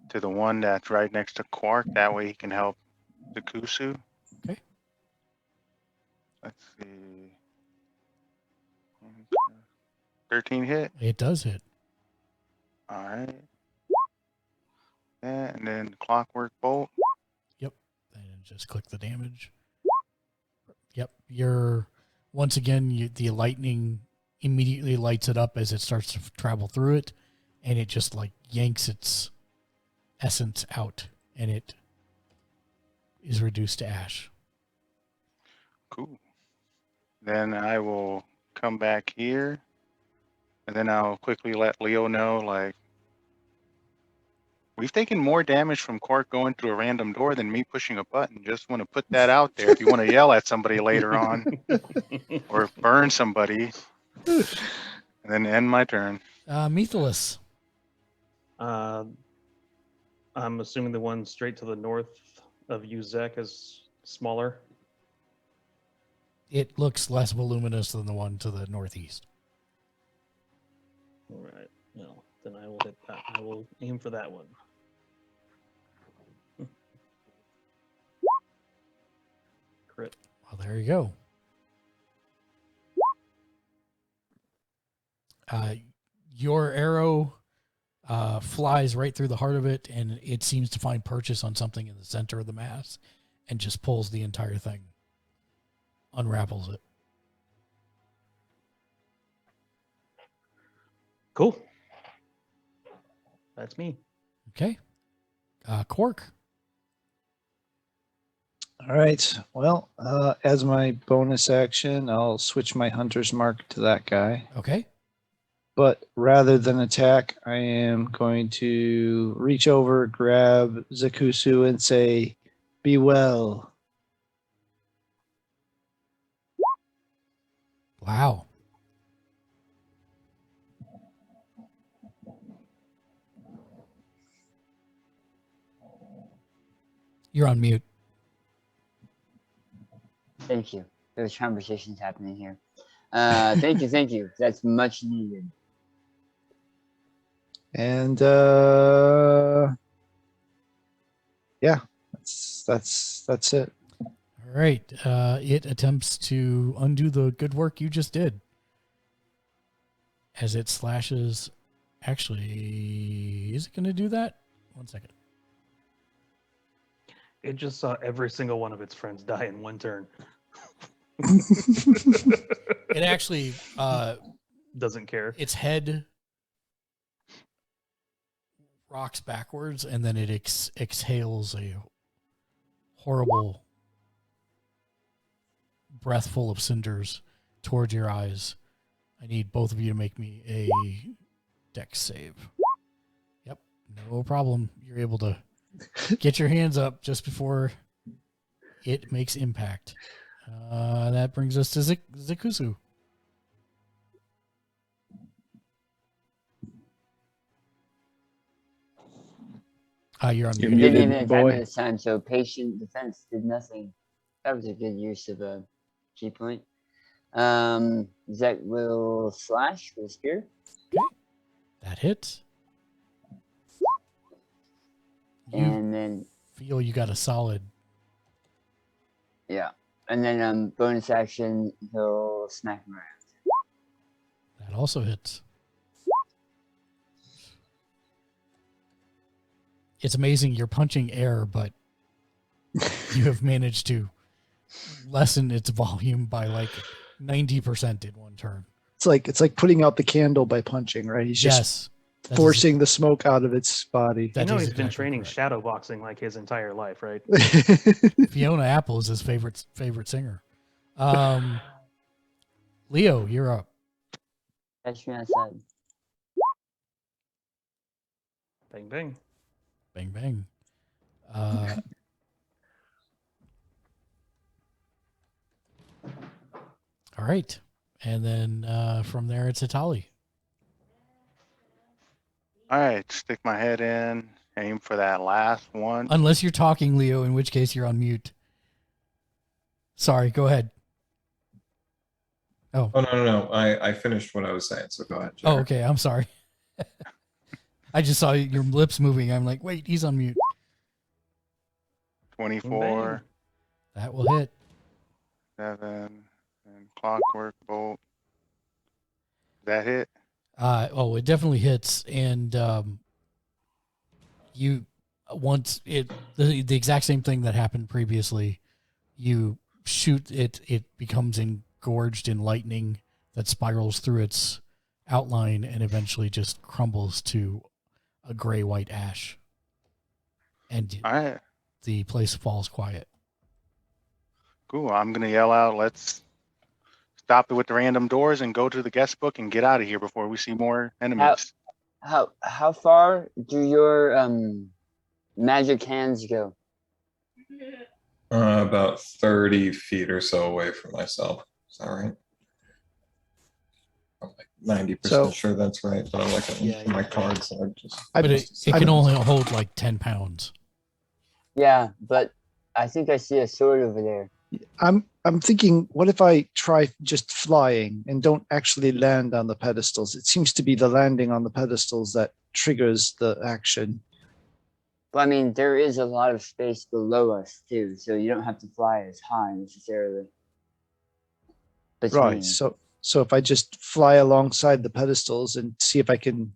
to the one that's right next to Quark. That way he can help the Kusu. Okay. Let's see. 13 hit. It does hit. All right. Yeah, and then Clockwork Bolt. Yep. And just click the damage. Yep. You're once again the lightning immediately lights it up as it starts to travel through it, and it just like yanks its essence out, and it is reduced to ash. Cool. Then I will come back here, and then I'll quickly let Leo know, like, we've taken more damage from Quark going through a random door than me pushing a button. Just want to put that out there if you want to yell at somebody later on or burn somebody. And then end my turn. Methalus. I'm assuming the one straight to the north of Uzek is smaller. It looks less voluminous than the one to the northeast. All right. Well, then I will hit that. I will aim for that one. Crit. Well, there you go. Your arrow flies right through the heart of it, and it seems to find purchase on something in the center of the mass and just pulls the entire thing unravels it. Cool. That's me. Okay. Quark. All right. Well, as my bonus action, I'll switch my hunter's mark to that guy. Okay. But rather than attack, I am going to reach over, grab Zakusu, and say, "Be well." Wow. You're on mute. Thank you. There's conversations happening here. Thank you, thank you. That's much needed. And yeah, that's it. All right. It attempts to undo the good work you just did. As it slashes. Actually, is it going to do that? 1 second. It just saw every single one of its friends die in one turn. It actually doesn't care. Its head rocks backwards, and then it exhales a horrible breath full of cinders towards your eyes. I need both of you to make me a dex save. Yep, no problem. You're able to get your hands up just before it makes impact. That brings us to Zakusu. You're on You mute. didn't even attack me this time, so patient defense did nothing. That was a good use of a key point. Zek will slash with a spear. Okay. That hits. And then feel you got a solid. Yeah. And then bonus action, he'll smack him around. That also hits. It's amazing you're punching air, but you have managed to lessen its volume by like 90% in one turn. It's like putting out the candle by punching, right? He's just forcing the smoke out of its body. You know he's been training shadow boxing like his entire life, right? Fiona Apple is his favorite singer. Leo, you're up. Catch me outside. Bang bang. Bang bang. All right. And then from there it's Itali. All right, stick my head in, aim for that last one. Unless you're talking, Leo, in which case you're on mute. Sorry, go ahead. Oh, no. I finished what I was saying, so go ahead. Oh, okay. I'm sorry. I just saw your lips moving. I'm like, wait, he's on mute. 24. That will hit. 7. And clockwork bolt. That hit? It definitely hits. And you, once the exact same thing that happened previously, you shoot it, it becomes engorged in lightning that spirals through its outline and eventually just crumbles to a gray-white ash. And all right, the place falls quiet. Cool. I'm going to yell out, let's stop it with the random doors and go to the guest book and get out of here before we see more enemies. How far do your magic hands go? About 30 feet or so away from myself. Is that right? I'm like 90% sure that's right, but I'm looking at my cards. So but it can only hold like 10 pounds. Yeah, but I think I see a sword over there. I'm thinking, what if I try just flying and don't actually land on the pedestals? It seems to be the landing on the pedestals that triggers the action. Well, I mean, there is a lot of space below us too, so you don't have to fly as high necessarily. Right. So if I just fly alongside the pedestals and see if I can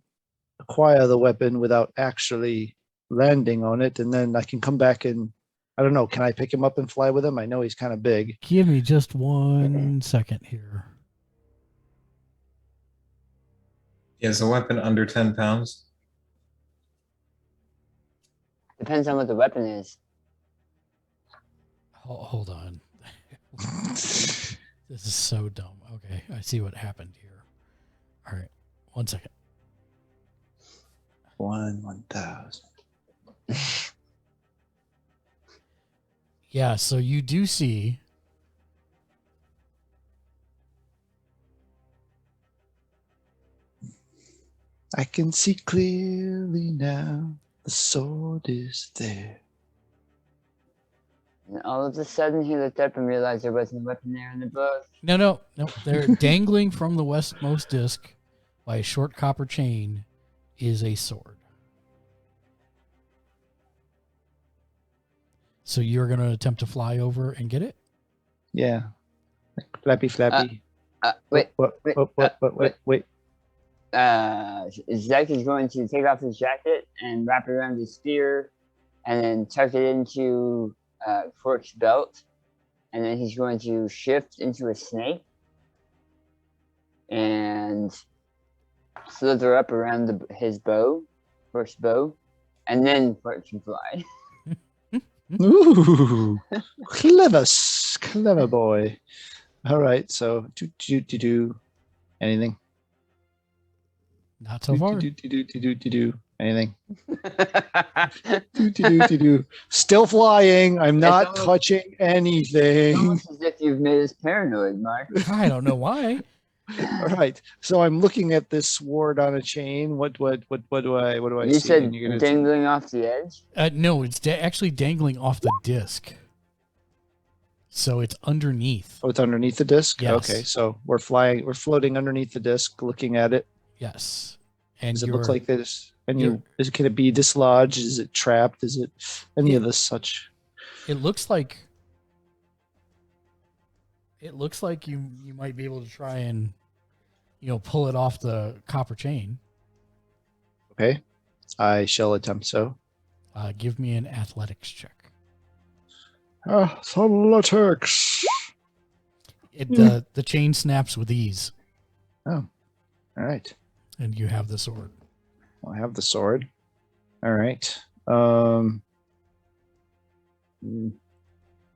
acquire the weapon without actually landing on it, and then I can come back and I don't know. Can I pick him up and fly with him? I know he's kind of big. Give me just 1 second here. Is the weapon under 10 pounds? Depends on what the weapon is. Hold on. This is so dumb. Okay, I see what happened here. All right, 1 second. 1,000. Yeah, so you do see. I can see clearly now. The sword is there. And all of a sudden, he looked up and realized there wasn't a weapon there in the book. No. They're dangling from the westmost disc by a short copper chain is a sword. So you're going to attempt to fly over and get it? Yeah. Flappy. Wait. Wait. Zek is going to take off his jacket and wrap it around his spear, and then tuck it into Fork's belt, and then he's going to shift into a snake and slither up around his bow, Fork's bow, and then Fork can fly. Ooh, clever boy. All right, so do anything. Not so far. Do anything. Do. Still flying. I'm not touching anything. Almost as if you've made us paranoid, Mark. I don't know why. All right, so I'm looking at this sword on a chain. What do I You see? said dangling off the edge? No, it's actually dangling off the disc. So it's underneath. Oh, it's underneath the disc? Yes. Okay, so we're floating underneath the disc, looking at it. Yes. And does it look like this? And can it be dislodged? Is it trapped? Is it any of this such? It looks like you might be able to try and pull it off the copper chain. Okay, I shall attempt so. Give me an athletics check. Athletics. The chain snaps with ease. Oh, all right. And you have the sword. Well, I have the sword. All right.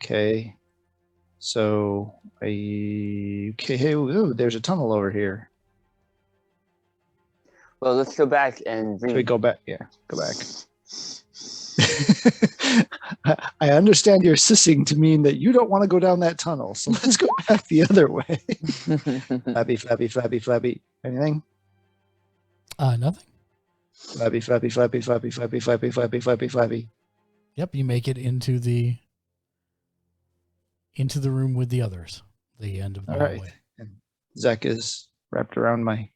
Okay. So hey, there's a tunnel over here. Well, let's go back and Should we go back? Yeah, go back. I understand you're sissing to mean that you don't want to go down that tunnel. So let's go back the other way. Flappy. Anything? Nothing. Flappy. Yep, you make it into the room with the others. The end of the hallway. Right. And Zek is wrapped around my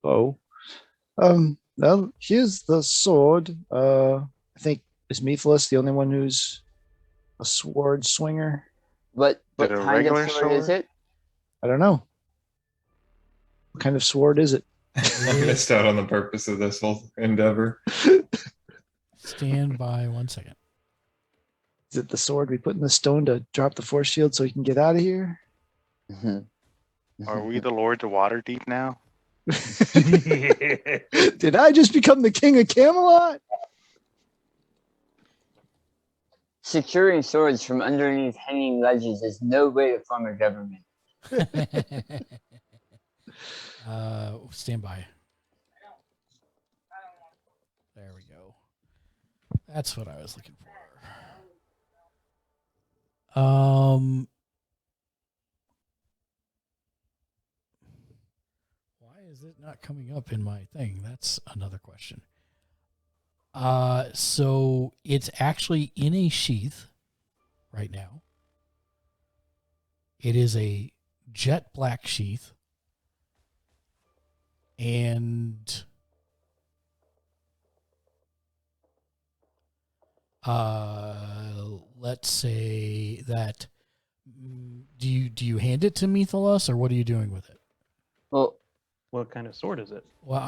bow. Well, here's the sword. I think is Meathless the only one who's a sword swinger? What kind of sword is it? I don't know. What kind of sword is it? I missed out on the purpose of this whole endeavor. Stand by 1 second. Is it the sword we put in the stone to drop the force shield so we can get out of here? Are we the Lords of Waterdeep now? Did I just become the king of Camelot? Securing swords from underneath hanging ledges is no way to form a government. Stand by. There we go. That's what I was looking for. Why is it not coming up in my thing? That's another question. So it's actually in a sheath right now. It is a jet black sheath. And let's say that do you hand it to Meathless, or what are you doing with it? Well, what kind of sword is it? Well,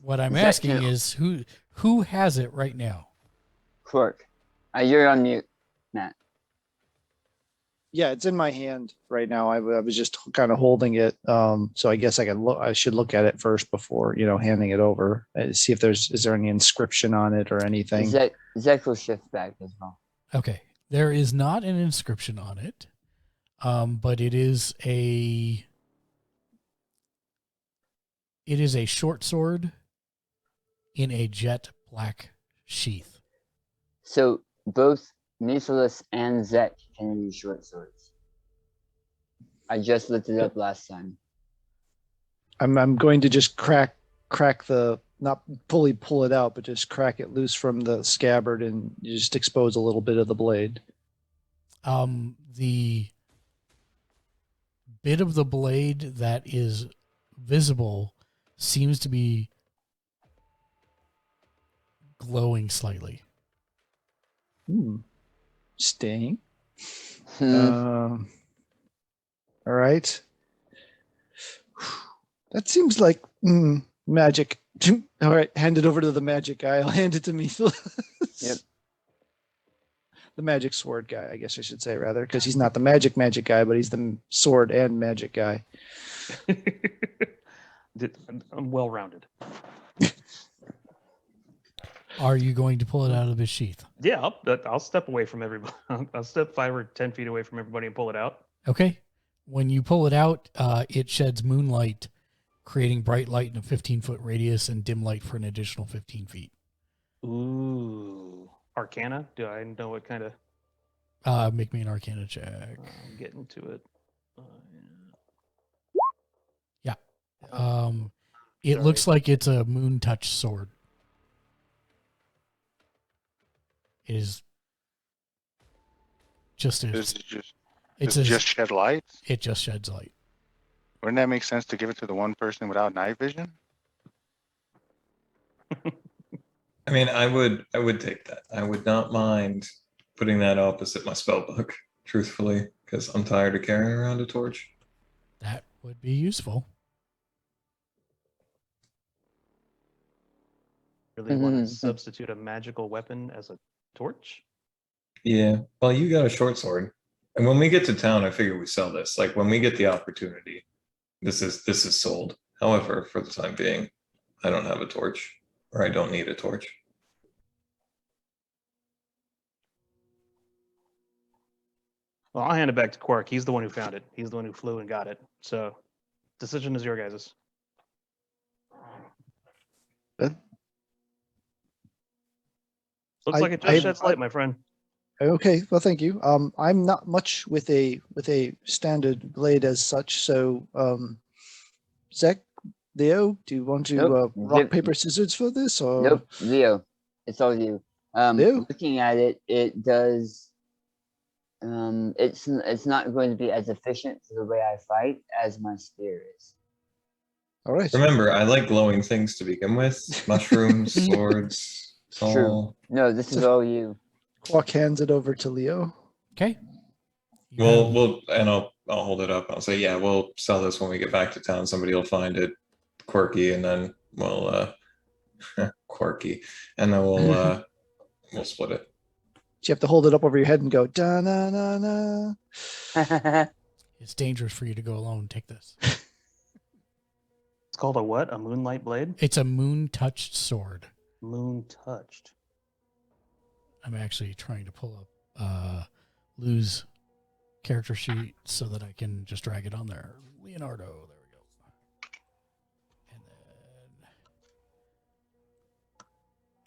what I'm asking is who has it right now? Fork. You're on mute, Matt. Yeah, it's in my hand right now. I was just kind of holding it. So I guess I should look at it first before, handing it over. See if is there any inscription on it or anything. Zach will shift back as well. Okay. There is not an inscription on it. But it is a short sword in a jet black sheath. So both Nicholas and Zach can use short swords. I just looked it up last time. I'm going to just crack the, not fully pull it out, but just crack it loose from the scabbard and just expose a little bit of the blade. The bit of the blade that is visible seems to be glowing slightly. Sting. All right. That seems like magic. All right, hand it over to the magic guy. I'll hand it to me. Yep. The magic sword guy, I guess I should say, rather, because he's not the magic guy, but he's the sword and magic guy. I'm well-rounded. Are you going to pull it out of his sheath? Yeah, I'll step away from everybody. I'll step 5 or 10 feet away from everybody and pull it out. Okay. When you pull it out, it sheds moonlight, creating bright light in a 15-foot radius and dim light for an additional 15 feet. Ooh. Arcana? Do I know what kind of... Make me an Arcana check. I'm getting to it. Yeah. It looks like it's a moon touch sword. It is just Does it just shed light? It just sheds light. Wouldn't that make sense to give it to the one person without night vision? I mean, I would take that. I would not mind putting that opposite my spell book, truthfully, because I'm tired of carrying around a torch. That would be useful. Really want to substitute a magical weapon as a torch? Yeah. Well, you got a short sword. And when we get to town, I figure we sell this. Like when we get the opportunity, this is sold. However, for the time being, I don't have a torch, or I don't need a torch. Well, I'll hand it back to Quark. He's the one who found it. He's the one who flew and got it. So, decision is your guys's. Looks like it just sheds light, my friend. Okay, well, thank you. I'm not much with a standard blade as such. So, Zach, Leo, do you want to rock paper scissors for this? Or nope, Leo, it's all you. Leo? Looking at it, it does. It's not going to be as efficient for the way I fight as my spear is. All right. Remember, I like glowing things to begin with. Mushrooms, swords. True. No, this is all you. Quark hands it over to Leo. Okay. We'll and I'll hold it up. I'll say, yeah, we'll sell this when we get back to town. Somebody will find it quirky, and then we'll quirky, and then we'll split it. So you have to hold it up over your head and go da na na na. It's dangerous for you to go alone. Take this. It's called a what? A moonlight blade? It's a moon touched sword. Moon touched. I'm actually trying to pull up Lou's character sheet so that I can just drag it on there. Leonardo, there we go. And then,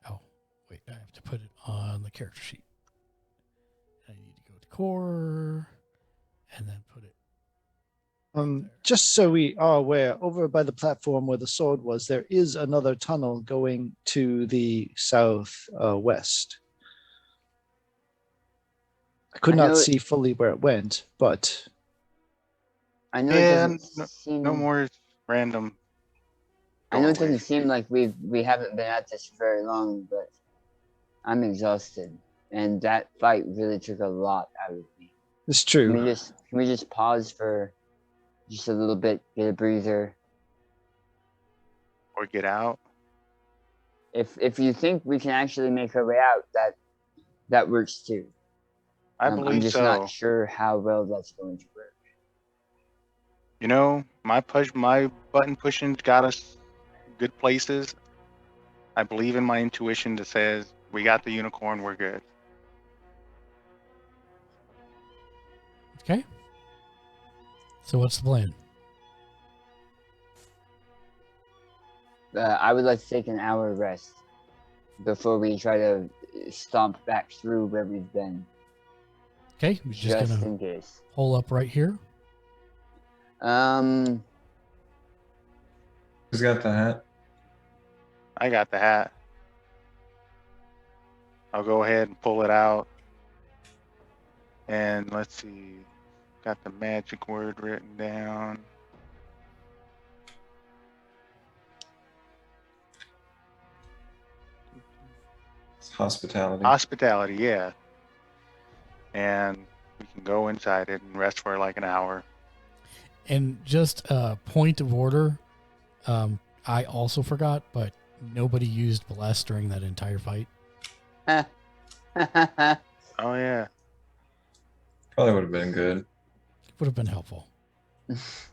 oh, wait, I have to put it on the character sheet. I need to go to core and then put it. Just so we are aware, over by the platform where the sword was, there is another tunnel going to the south west. I could not see fully where it went, but I know it doesn't seem... no more random. I know it doesn't seem like we haven't been at this for very long, but I'm exhausted, and that fight really took a lot out of me. It's true. Can we just pause for just a little bit, get a breather, or get out? If you think we can actually make our way out, That works too. I I'm believe just so. not sure how well that's going to work. You know, my button pushing's got us good places. I believe in my intuition that says we got the unicorn, we're good. Okay. So what's the plan? I would like to take an hour rest before we try to stomp back through where we've been. Okay, we're just gonna in case. hole up right here. Um, Who's got the hat? I got the hat. I'll go ahead and pull it out. And let's see. Got the magic word written down. It's hospitality. Hospitality, yeah. And we can go inside it and rest for like an hour. And just a point of order, I also forgot, but nobody used bless during that entire fight. Oh, yeah. Probably would have been good. Would have been helpful. Let's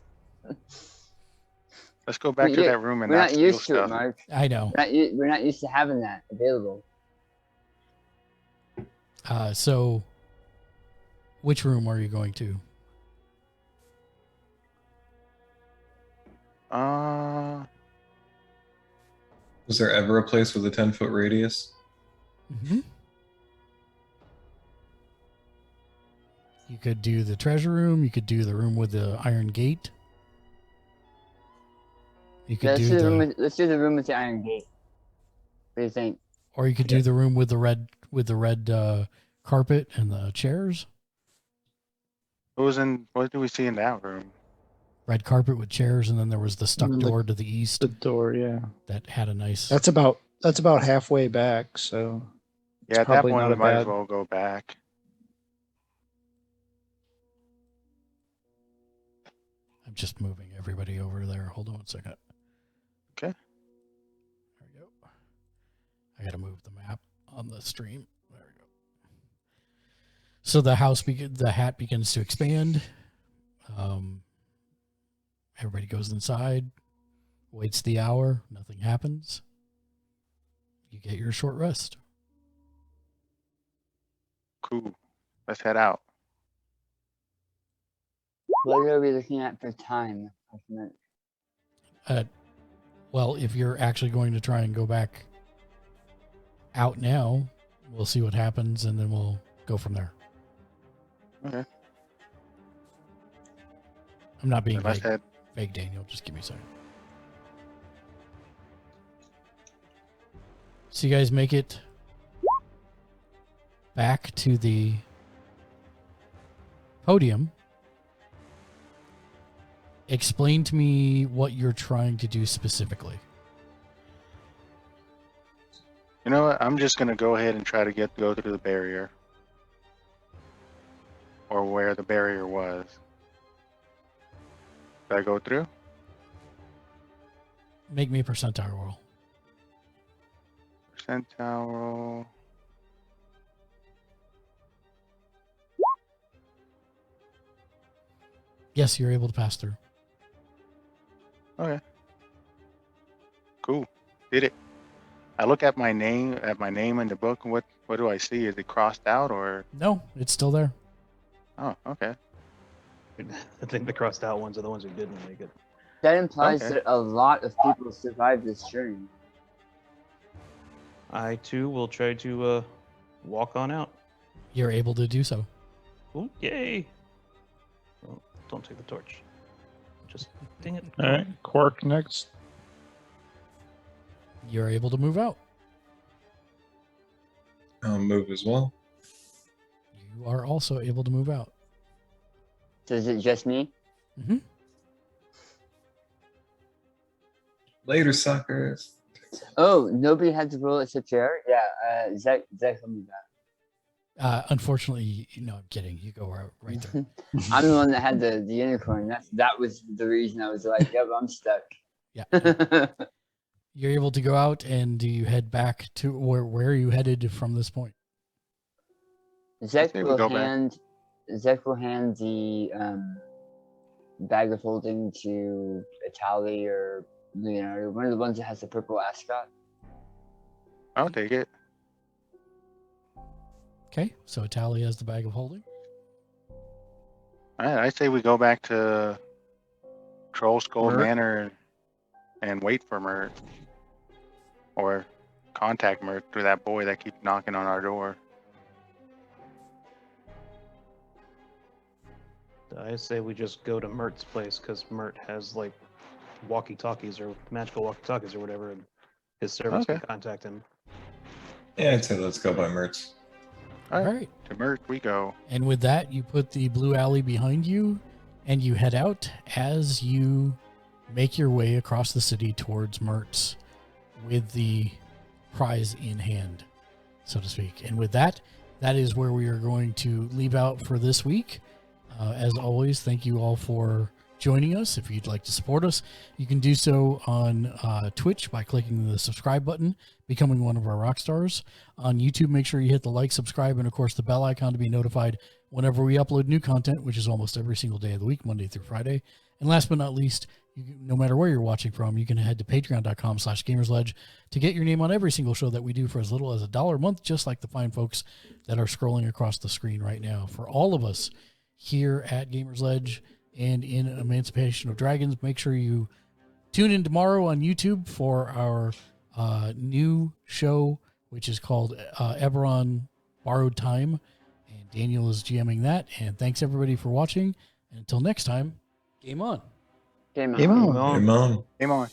go back to that room and we're not not steal used to it, stuff. Mark. I know. We're not used to having that available. So, which room are you going to? Was there ever a place with a 10-foot radius? Mm-hmm. You could do the treasure room. You could do the room with the iron gate. You could Let's do do the let's do the room with the iron gate. What do you think? or you could do the room with the red carpet and the chairs. What did we see in that room? Red carpet with chairs, and then there was the stuck And the- door to the east The door, yeah. that had a nice. That's about halfway back, so Yeah, at that probably point not we a might as bad- well go back. I'm just moving everybody over there. Hold on one second. Okay. There we go. I got to move the map on the stream. There we go. So the the hat begins to expand. Everybody goes inside, waits the hour, nothing happens. You get your short rest. Cool. Let's head out. What are we looking at for time? Well, if you're actually going to try and go back out now, we'll see what happens, and then we'll go from there. Okay. I'm not being Let's vague, head. vague, Daniel. Just give me a second. So you guys make it back to the podium. Explain to me what you're trying to do specifically. You know what? I'm just gonna go ahead and try to go through the barrier. Or where the barrier was. Did I go through? Make me a percentile roll. Percentile roll. Yes, you're able to pass through. Okay. Cool. Did it. I look at my name in the book. What do I see? Is it crossed out or? No, it's still there. Oh, okay. I think the crossed out ones are the ones who didn't make it. That implies Okay. that a lot of people survived this journey. I too will try to walk on out. You're able to do so. Ooh, yay! Well, don't take the torch. Just ding it. All right, Quark next. You're able to move out. I'll move as well. You are also able to move out. So is it just me? Mm-hmm. Later, suckers. Oh, nobody had to roll except Jared? Yeah, Zach coming back. Unfortunately, no, I'm kidding. You go right there. I'm the one that had the unicorn. That was the reason I was like, yep, I'm stuck. Yeah. You're able to go out, and do you head back to where are you headed from this point? Zek say we will go back. hand the bag of holding to Italy or Leonardo, one of the ones that has the purple ascot. I'll take it. Okay, so Italy has the bag of holding. All right, I say we go back to Troll Skull Mert? Manor and wait for Mert. Or contact Mert through that boy that keeps knocking on our door. I say we just go to Mert's place because Mert has like walkie-talkies or magical walkie-talkies or whatever, and his servants can Okay. contact him. Yeah, I'd say let's go by Mertz. All right. To Mert we go. And with that, you put the blue alley behind you and you head out as you make your way across the city towards Mertz with the prize in hand, so to speak. And with that, that is where we are going to leave out for this week. As always, thank you all for joining us. If you'd like to support us, you can do so on Twitch by clicking the subscribe button, becoming one of our rock stars. On YouTube, make sure you hit the like, subscribe, and of course the bell icon to be notified whenever we upload new content, which is almost every single day of the week, Monday through Friday. And last but not least, no matter where you're watching from, you can head to patreon.com/gamersledge to get your name on every single show that we do for as little as $1 a month, just like the fine folks that are scrolling across the screen right now. For all of us here at Gamers Ledge and in Emancipation of Dragons, make sure you tune in tomorrow on YouTube for our new show, which is called Eberron Borrowed Time, and Daniel is GMing that. And thanks everybody for watching, and until next time, game on. Game on. Game on. Game on. Game on.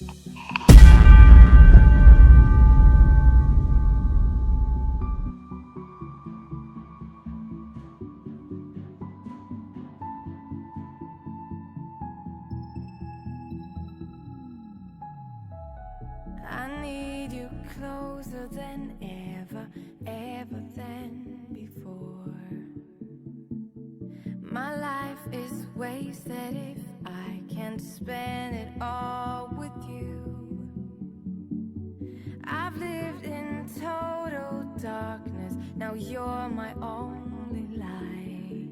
I need you closer than ever, ever than before. My life is wasted if I can't spend it all with you. I've lived in total darkness, now you're my only light.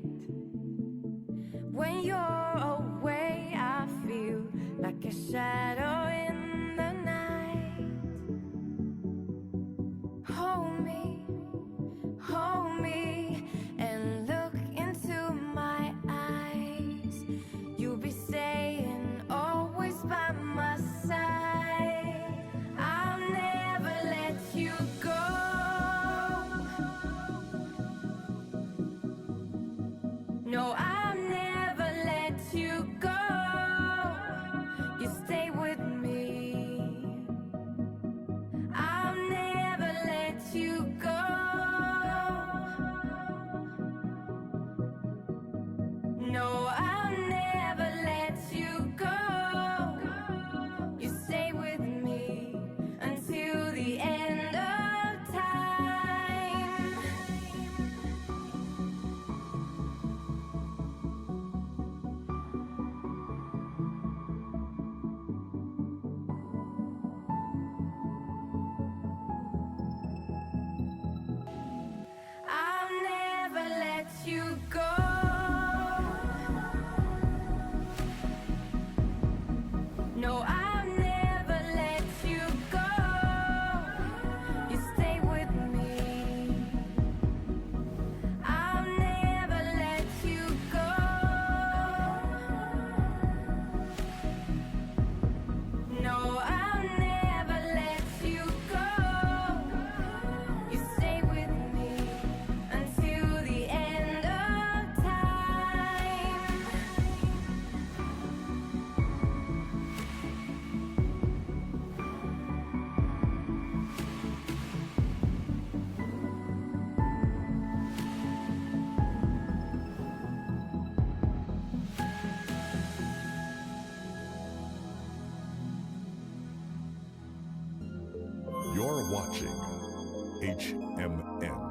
When you're away, I feel like a shadow in the night. Hold me, and look into my eyes. You'll be staying always by my side. I'll never let you go. No, I'll never let you go. You stay with me. I'll never let you go. No, I'll never let you go. You stay with me until the end of time. I'll never let you go. No, I'll never let you go. You stay with me. I'll never let you go. No, I'll never let you go. You stay with me until the end of time. You're watching HMN.